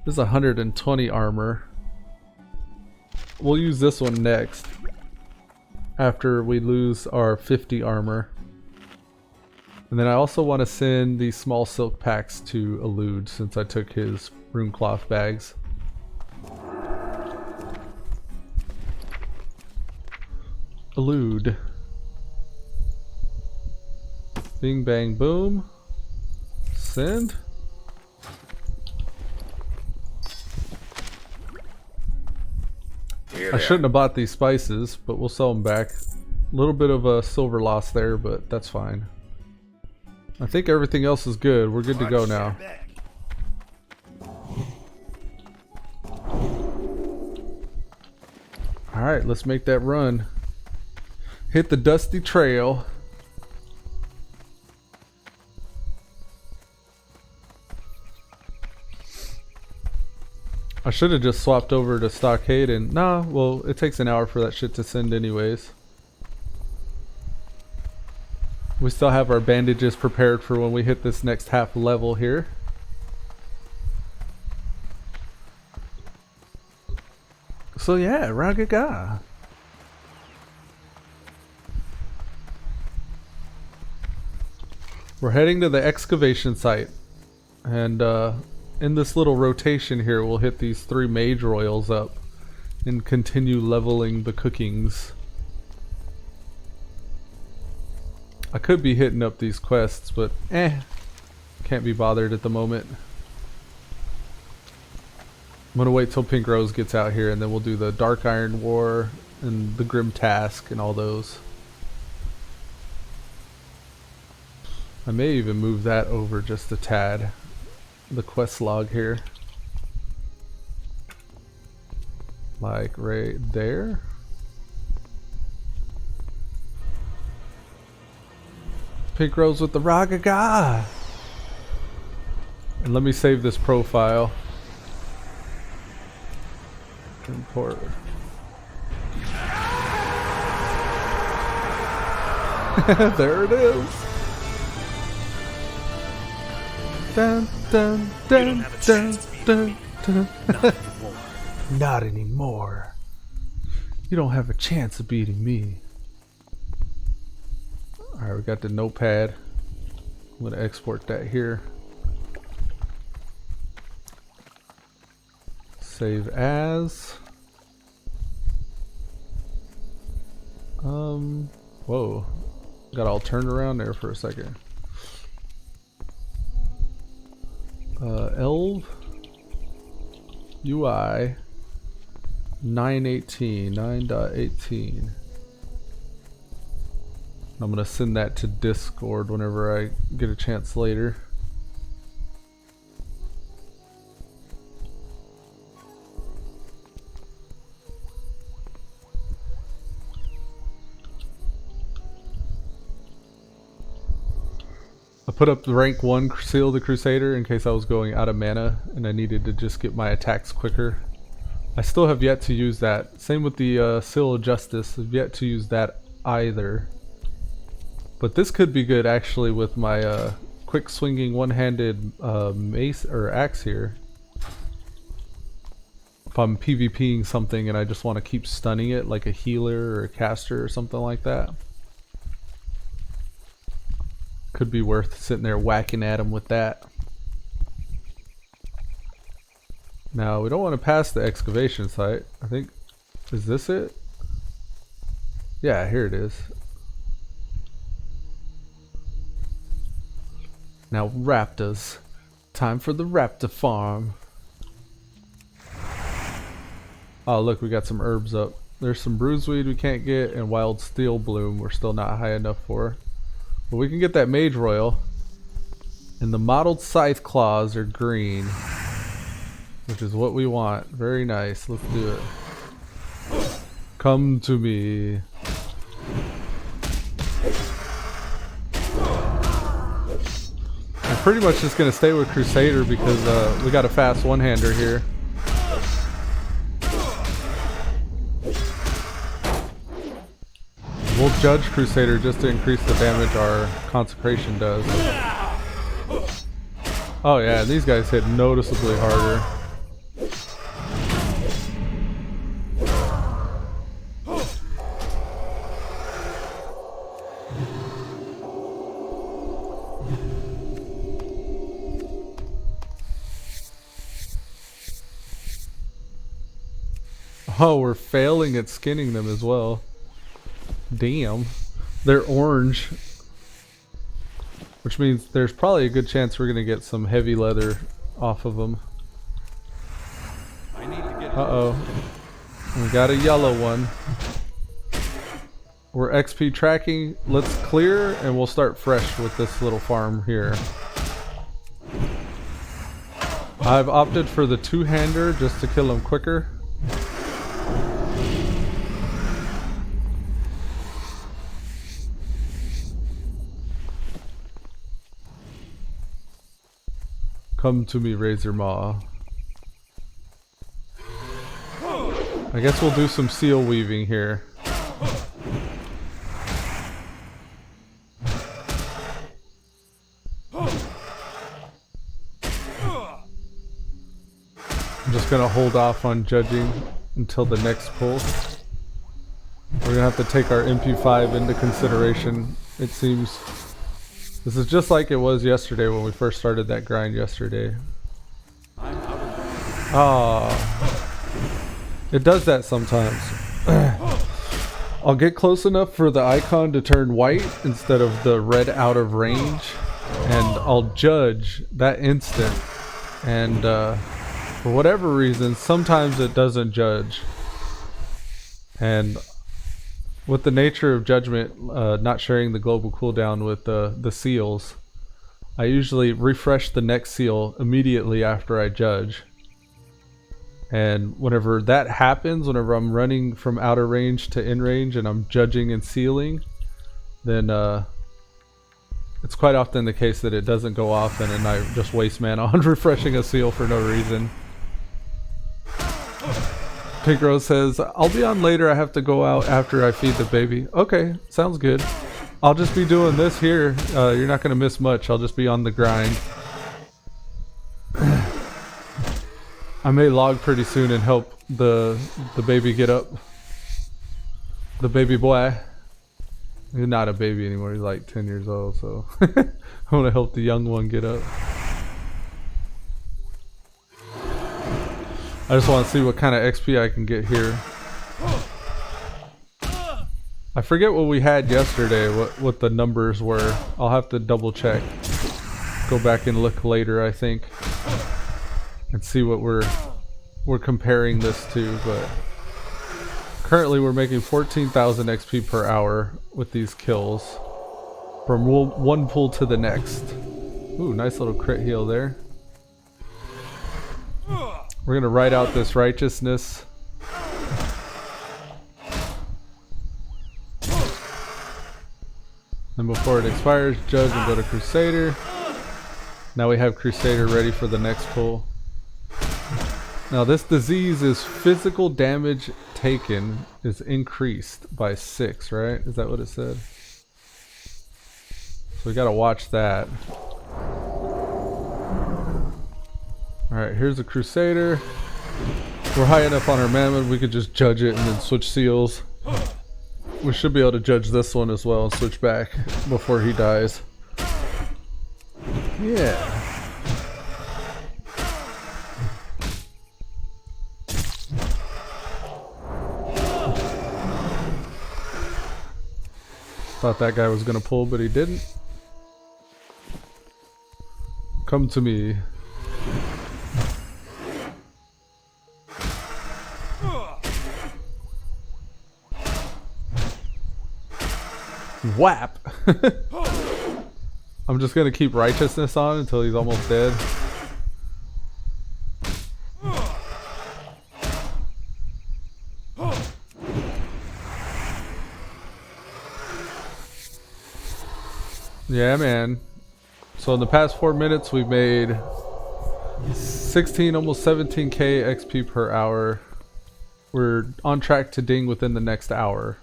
This is 120 armor. We'll use this one next. After we lose our 50 armor. And then I also want to send these small silk packs to Elude since I took his rune cloth bags. Elude. Bing bang boom. Send. I shouldn't have bought these spices, but we'll sell them back. A little bit of a silver loss there, but that's fine. I think everything else is good. We're good to go now. Alright, let's make that run. Hit the dusty trail. I should have just swapped over to Stockade and... Nah, well, it takes an hour for that shit to send anyways. We still have our bandages prepared for when we hit this next half level here. So yeah, Ragaga. We're heading to the excavation site. And in this little rotation here, we'll hit these 3 mage royals up and continue leveling the cookings. I could be hitting up these quests, but can't be bothered at the moment. I'm gonna wait till Pink Rose gets out here and then we'll do the Dark Iron War and the Grim Task and all those. I may even move that over just a tad. The quest log here. Like right there. Pink Rose with the Ragaga. And let me save this profile. Import. There it is. Dun, dun, dun, dun, dun, dun. Not anymore. You don't have a chance of beating me. Alright, we got the notepad. I'm going to export that here. Save as. Whoa. Got all turned around there for a second. Elv UI 9.18. I'm gonna send that to Discord whenever I get a chance later. I put up the rank 1 Seal of the Crusader in case I was going out of mana and I needed to just get my attacks quicker. I still have yet to use that. Same with the Seal of Justice. I've yet to use that either. But this could be good actually with my quick swinging one-handed mace or axe here. If I'm PvPing something and I just want to keep stunning it like a healer or a caster or something like that. Could be worth sitting there whacking at him with that. Now we don't want to pass the excavation site. I think, is this it? Yeah, here it is. Now raptors. Time for the raptor farm. Oh look, we got some herbs up. There's some bruiseweed we can't get, and wild steel bloom we're still not high enough for. But we can get that mage royal. And the mottled scythe claws are green, which is what we want. Very nice. Let's do it. Come to me. I'm pretty much just gonna stay with Crusader because we got a fast one-hander here. We'll judge Crusader just to increase the damage our consecration does. Oh yeah, these guys hit noticeably harder. Oh, we're failing at skinning them as well. Damn. They're orange. Which means there's probably a good chance we're gonna get some heavy leather off of them. I need to get Uh-oh. We got a yellow one. We're XP tracking. Let's clear and we'll start fresh with this little farm here. I've opted for the two-hander just to kill them quicker. Come to me, Razor Maw. I guess we'll do some seal weaving here. I'm just gonna hold off on judging until the next pull. We're gonna have to take our MP5 into consideration, it seems. This is just like it was yesterday when we first started that grind yesterday. I'm out of range. Ah, it does that sometimes. I'll get close enough for the icon to turn white instead of the red out of range, and I'll judge that instant. And for whatever reason, sometimes it doesn't judge. And with the nature of judgment, not sharing the global cooldown with the seals, I usually refresh the next seal immediately after I judge. And whenever that happens, whenever I'm running from outer range to in range and I'm judging and sealing, then it's quite often the case that it doesn't go off and I just waste mana on refreshing a seal for no reason. Pink Rose says, I'll be on later. I have to go out after I feed the baby. Okay, sounds good. I'll just be doing this here. You're not going to miss much. I'll just be on the grind. I may log pretty soon and help the baby get up. The baby boy. He's not a baby anymore. He's like 10 years old, so I want to help the young one get up. I just want to see what kind of XP I can get here. I forget what we had yesterday, what the numbers were. I'll have to double check. Go back and look later, I think, and see what we're comparing this to. But currently we're making 14,000 XP per hour with these kills from one pull to the next. Ooh, nice little crit heal there. We're gonna write out this righteousness. And before it expires, judge and go to Crusader. Now we have Crusader ready for the next pull. Now this disease is physical damage taken is increased by 6, right? Is that what it said? So we gotta watch that. Alright, here's a Crusader. We're high enough on our mammoth, we could just judge it and then switch seals. We should be able to judge this one as well and switch back before he dies. Yeah. Thought that guy was gonna pull, but he didn't. Come to me. Whap! I'm just gonna keep righteousness on until he's almost dead. Yeah, man. So in the past 4 minutes, we've made 16, almost 17k XP per hour. We're on track to ding within the next hour.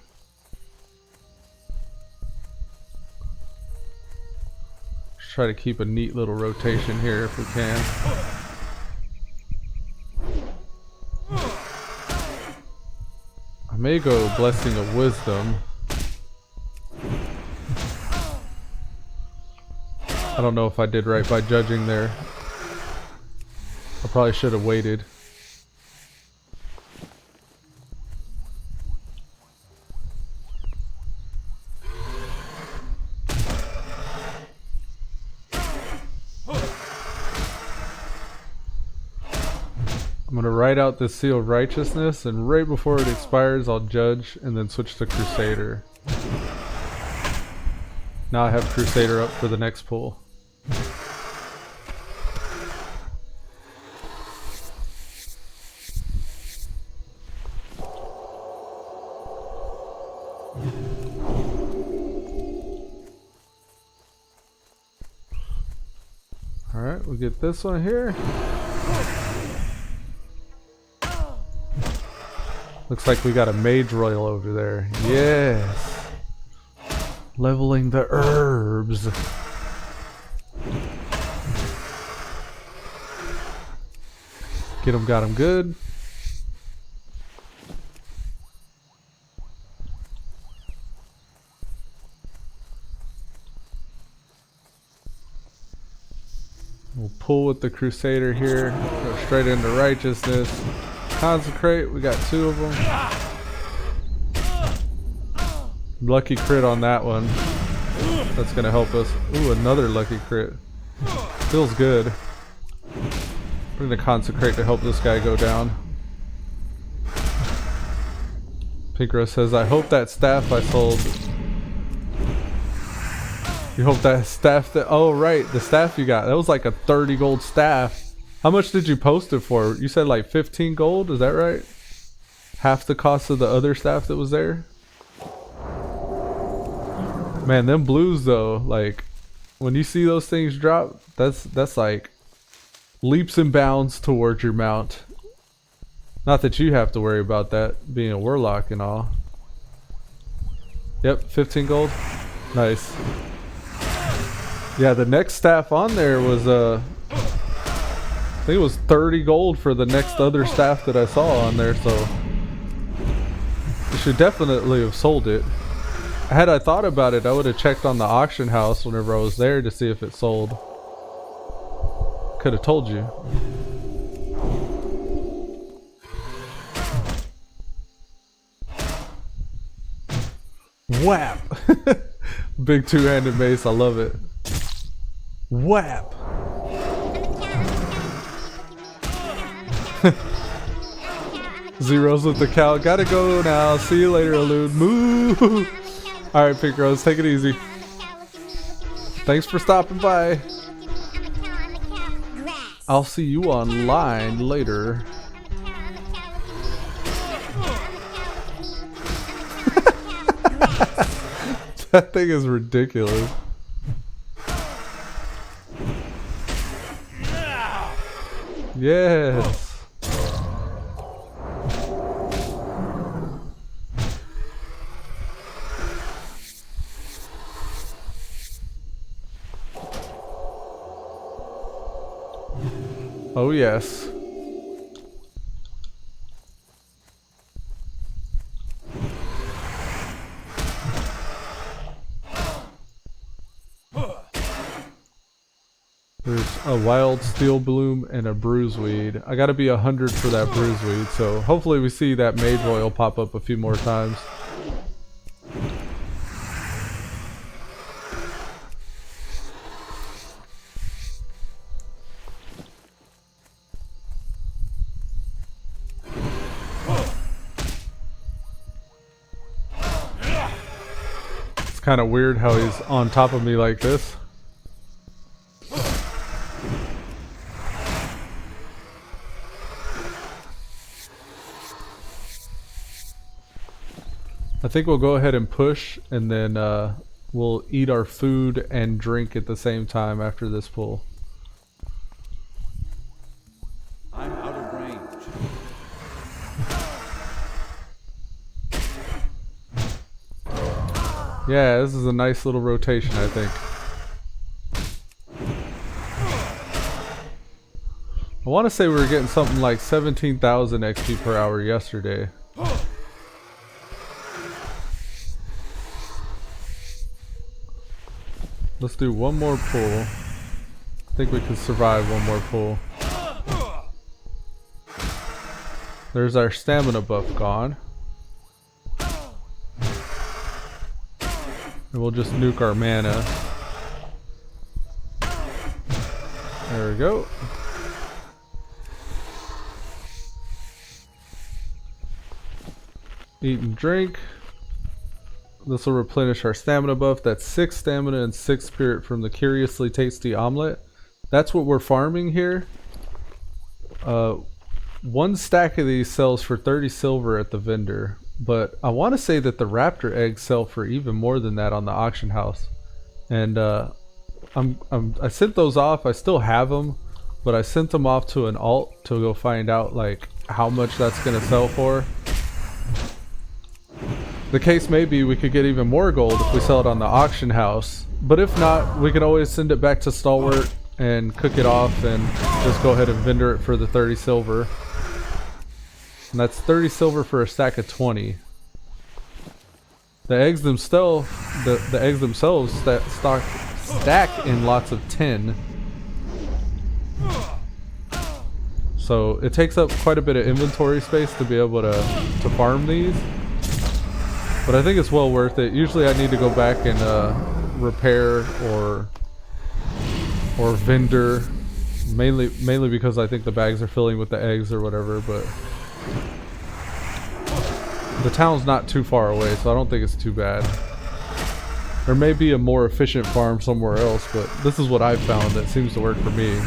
Just try to keep a neat little rotation here if we can. I may go Blessing of Wisdom. I don't know if I did right by judging there. I probably should have waited. I'm gonna write out this Seal of Righteousness, and right before it expires I'll judge and then switch to Crusader. Now I have Crusader up for the next pull. Alright, we'll get this one here. Looks like we got a Mage Royal over there. Yes! Leveling the herbs. Get him, got him good. We'll pull with the Crusader here. Go straight into Righteousness. Consecrate, we got 2 of them. Lucky crit on that one. That's gonna help us. Ooh, another lucky crit. Feels good. We're gonna consecrate to help this guy go down. Pinkro says, I hope that staff I sold. You hope that staff that, oh right, the staff you got. That was like a 30 gold staff. How much did you post it for? You said like 15 gold, is that right? Half the cost of the other staff that was there? Man, them blues though, like when you see those things drop, that's like leaps and bounds towards your mount. Not that you have to worry about that being a warlock and all. Yep, 15 gold. Nice. Yeah, the next staff on there was I think it was 30 gold for the next other staff that I saw on there, so you should definitely have sold it. Had I thought about it, I would have checked on the auction house whenever I was there to see if it sold. Could have told you. Whap! Big two-handed mace, I love it. Whap! Zeros with the cow. Gotta go now. See you later, Elude. Moo! Alright, Pink Rose, take it easy. Thanks for stopping by. I'll see you online later. That thing is ridiculous. Yes. Oh yes. There's a wild steel bloom and a bruiseweed. I gotta be 100 for that bruiseweed, so hopefully we see that Mage Royal pop up a few more times. kind of weird how he's on top of me like this. I think we'll go ahead and push, and then we'll eat our food and drink at the same time after this pull. I'm out of range. Yeah, this is a nice little rotation, I think. I want to say we were getting something like 17,000 XP per hour yesterday. Let's do one more pull. I think we can survive one more pull. There's our stamina buff gone. And we'll just nuke our mana. There we go. Eat and drink. This will replenish our stamina buff. That's 6 stamina and 6 spirit from the curiously tasty omelet. That's what we're farming here. One stack of these sells for 30 silver at the vendor, but I want to say that the raptor eggs sell for even more than that on the auction house. And I sent those off. I still have them, but I sent them off to an alt to go find out like how much that's gonna sell for. The case may be we could get even more gold if we sell it on the auction house, but if not, we can always send it back to Stalwart and cook it off and just go ahead and vendor it for the 30 silver. And that's 30 silver for a stack of 20. The eggs themselves, the eggs themselves stack in lots of 10. So it takes up quite a bit of inventory space to be able to farm these. But I think it's well worth it. Usually I need to go back and repair or vendor, mainly because I think the bags are filling with the eggs or whatever. But the town's not too far away, so I don't think it's too bad. There may be a more efficient farm somewhere else, but this is what I've found that seems to work for me,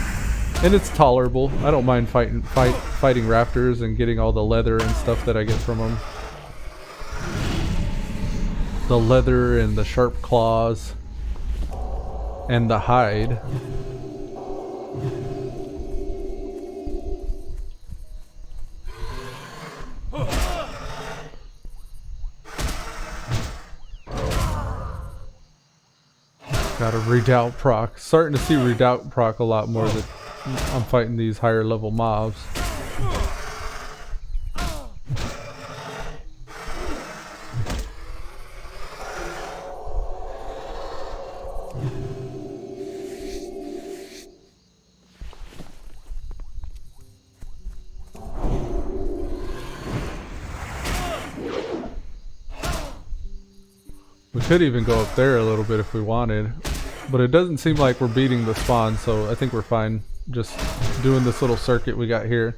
and it's tolerable. I don't mind fighting raptors and getting all the leather and stuff that I get from them. The leather and the sharp claws and the hide. Got a redoubt proc. Starting to see redoubt proc a lot more that I'm fighting these higher level mobs. We could even go up there a little bit if we wanted, but it doesn't seem like we're beating the spawn, so I think we're fine just doing this little circuit we got here.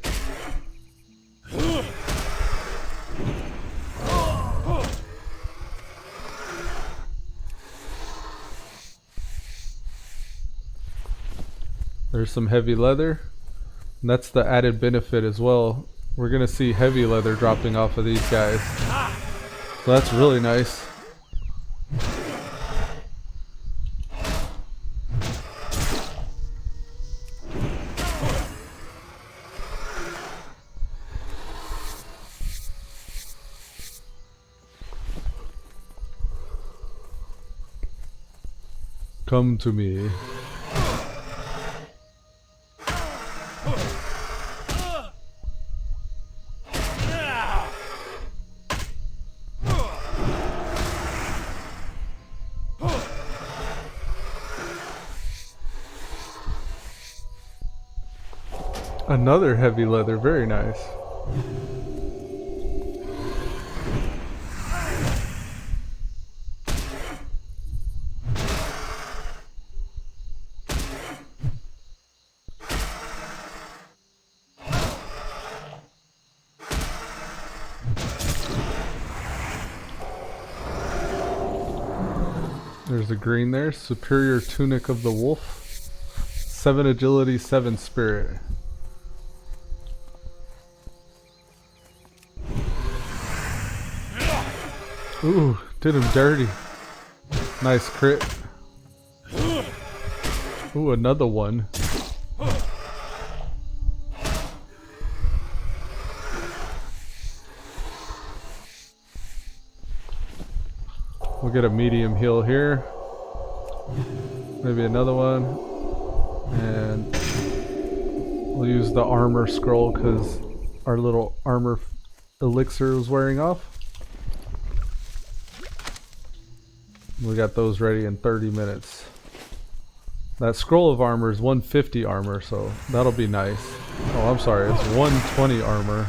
There's some heavy leather, and that's the added benefit as well. We're gonna see heavy leather dropping off of these guys, so that's really nice. Come to me. Another heavy leather, very nice. There's a green there. Superior Tunic of the Wolf. 7 agility, 7 spirit. Ooh, did him dirty. Nice crit. Ooh, another one. We'll get a medium heal here. Maybe another one. And we'll use the armor scroll because our little armor elixir was wearing off. We got those ready in 30 minutes. That scroll of armor is 150 armor, so that'll be nice. Oh, I'm sorry, it's 120 armor.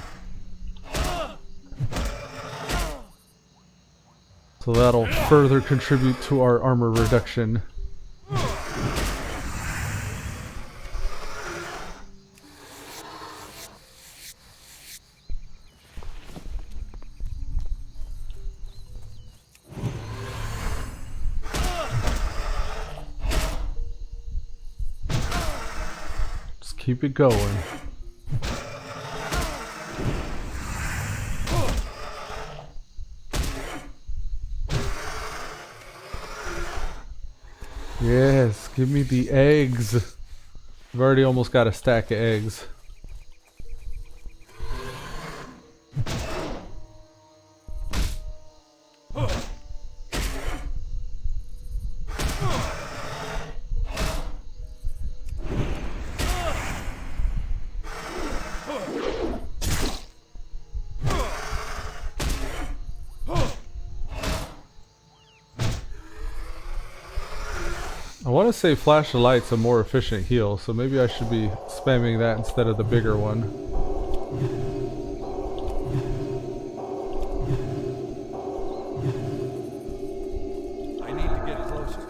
So that'll further contribute to our armor reduction. Just keep it going. Yes, give me the eggs. I've already almost got a stack of eggs. I want to say Flash of Light's a more efficient heal, so maybe I should be spamming that instead of the bigger one. I need to get closer.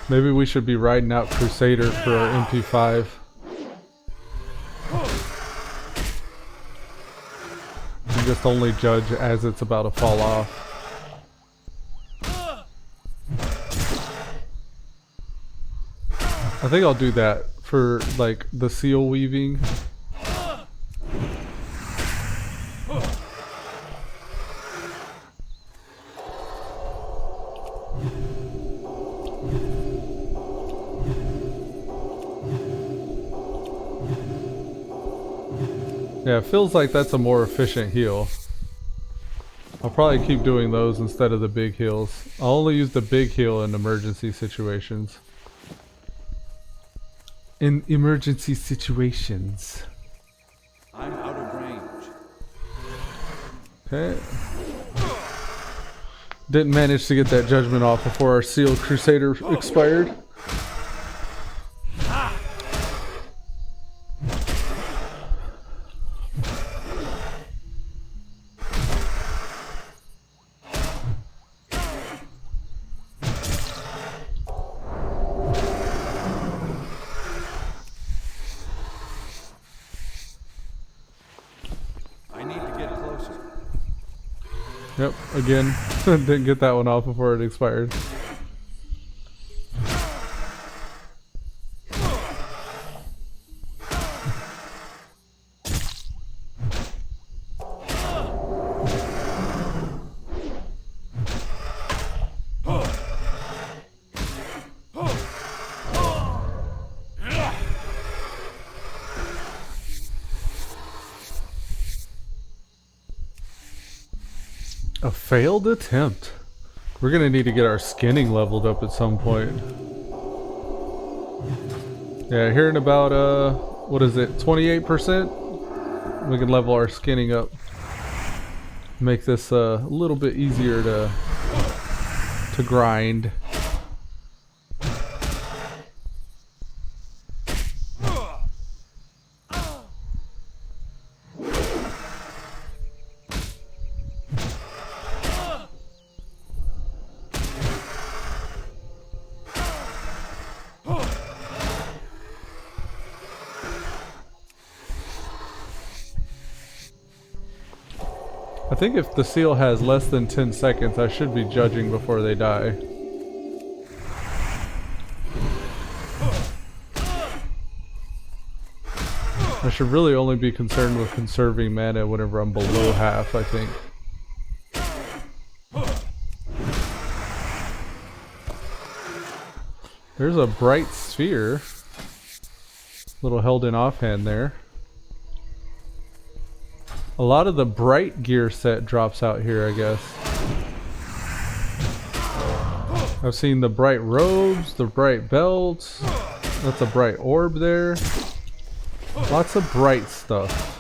Maybe we should be riding out Crusader for our MP5. And just only judge as it's about to fall off. I think I'll do that for like the seal weaving. Yeah, it feels like that's a more efficient heal. I'll probably keep doing those instead of the big heals. I'll only use the big heal in emergency situations. In emergency situations. I'm out of range. Okay. Didn't manage to get that judgment off before our Seal Crusader expired. Yep, again, didn't get that one off before it expired. A failed attempt. We're gonna need to get our skinning leveled up at some point. Yeah, here in about what is it, 28%? We can level our skinning up. Make this a little bit easier to grind. I think if the seal has less than 10 seconds, I should be judging before they die. I should really only be concerned with conserving mana whenever I'm below half, I think. There's a bright sphere. Little held in offhand there. A lot of the bright gear set drops out here, I guess. I've seen the bright robes, the bright belts. That's a bright orb there. Lots of bright stuff.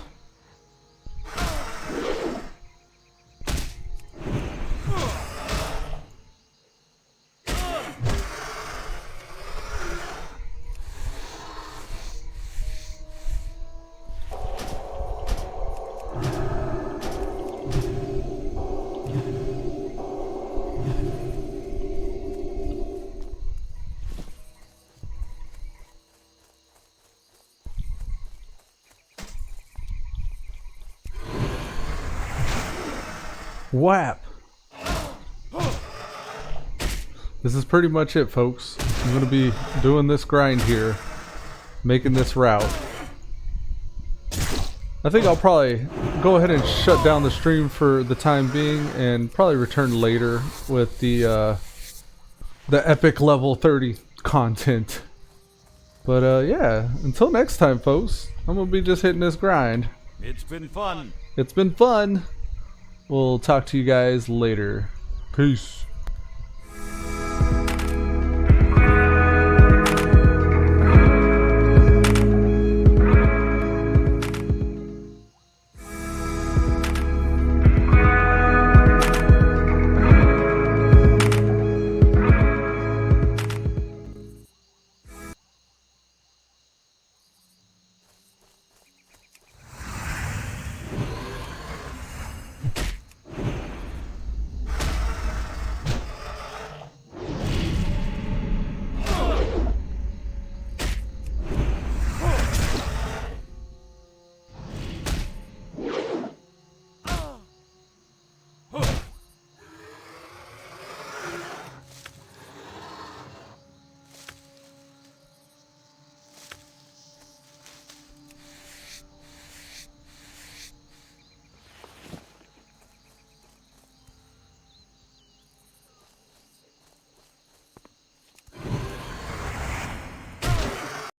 Whap! This is pretty much it, folks. I'm gonna be doing this grind here, making this route. I think I'll probably go ahead and shut down the stream for the time being and probably return later with the epic level 30 content. But yeah, until next time, folks, I'm gonna be just hitting this grind. It's been fun. It's been fun. We'll talk to you guys later. Peace.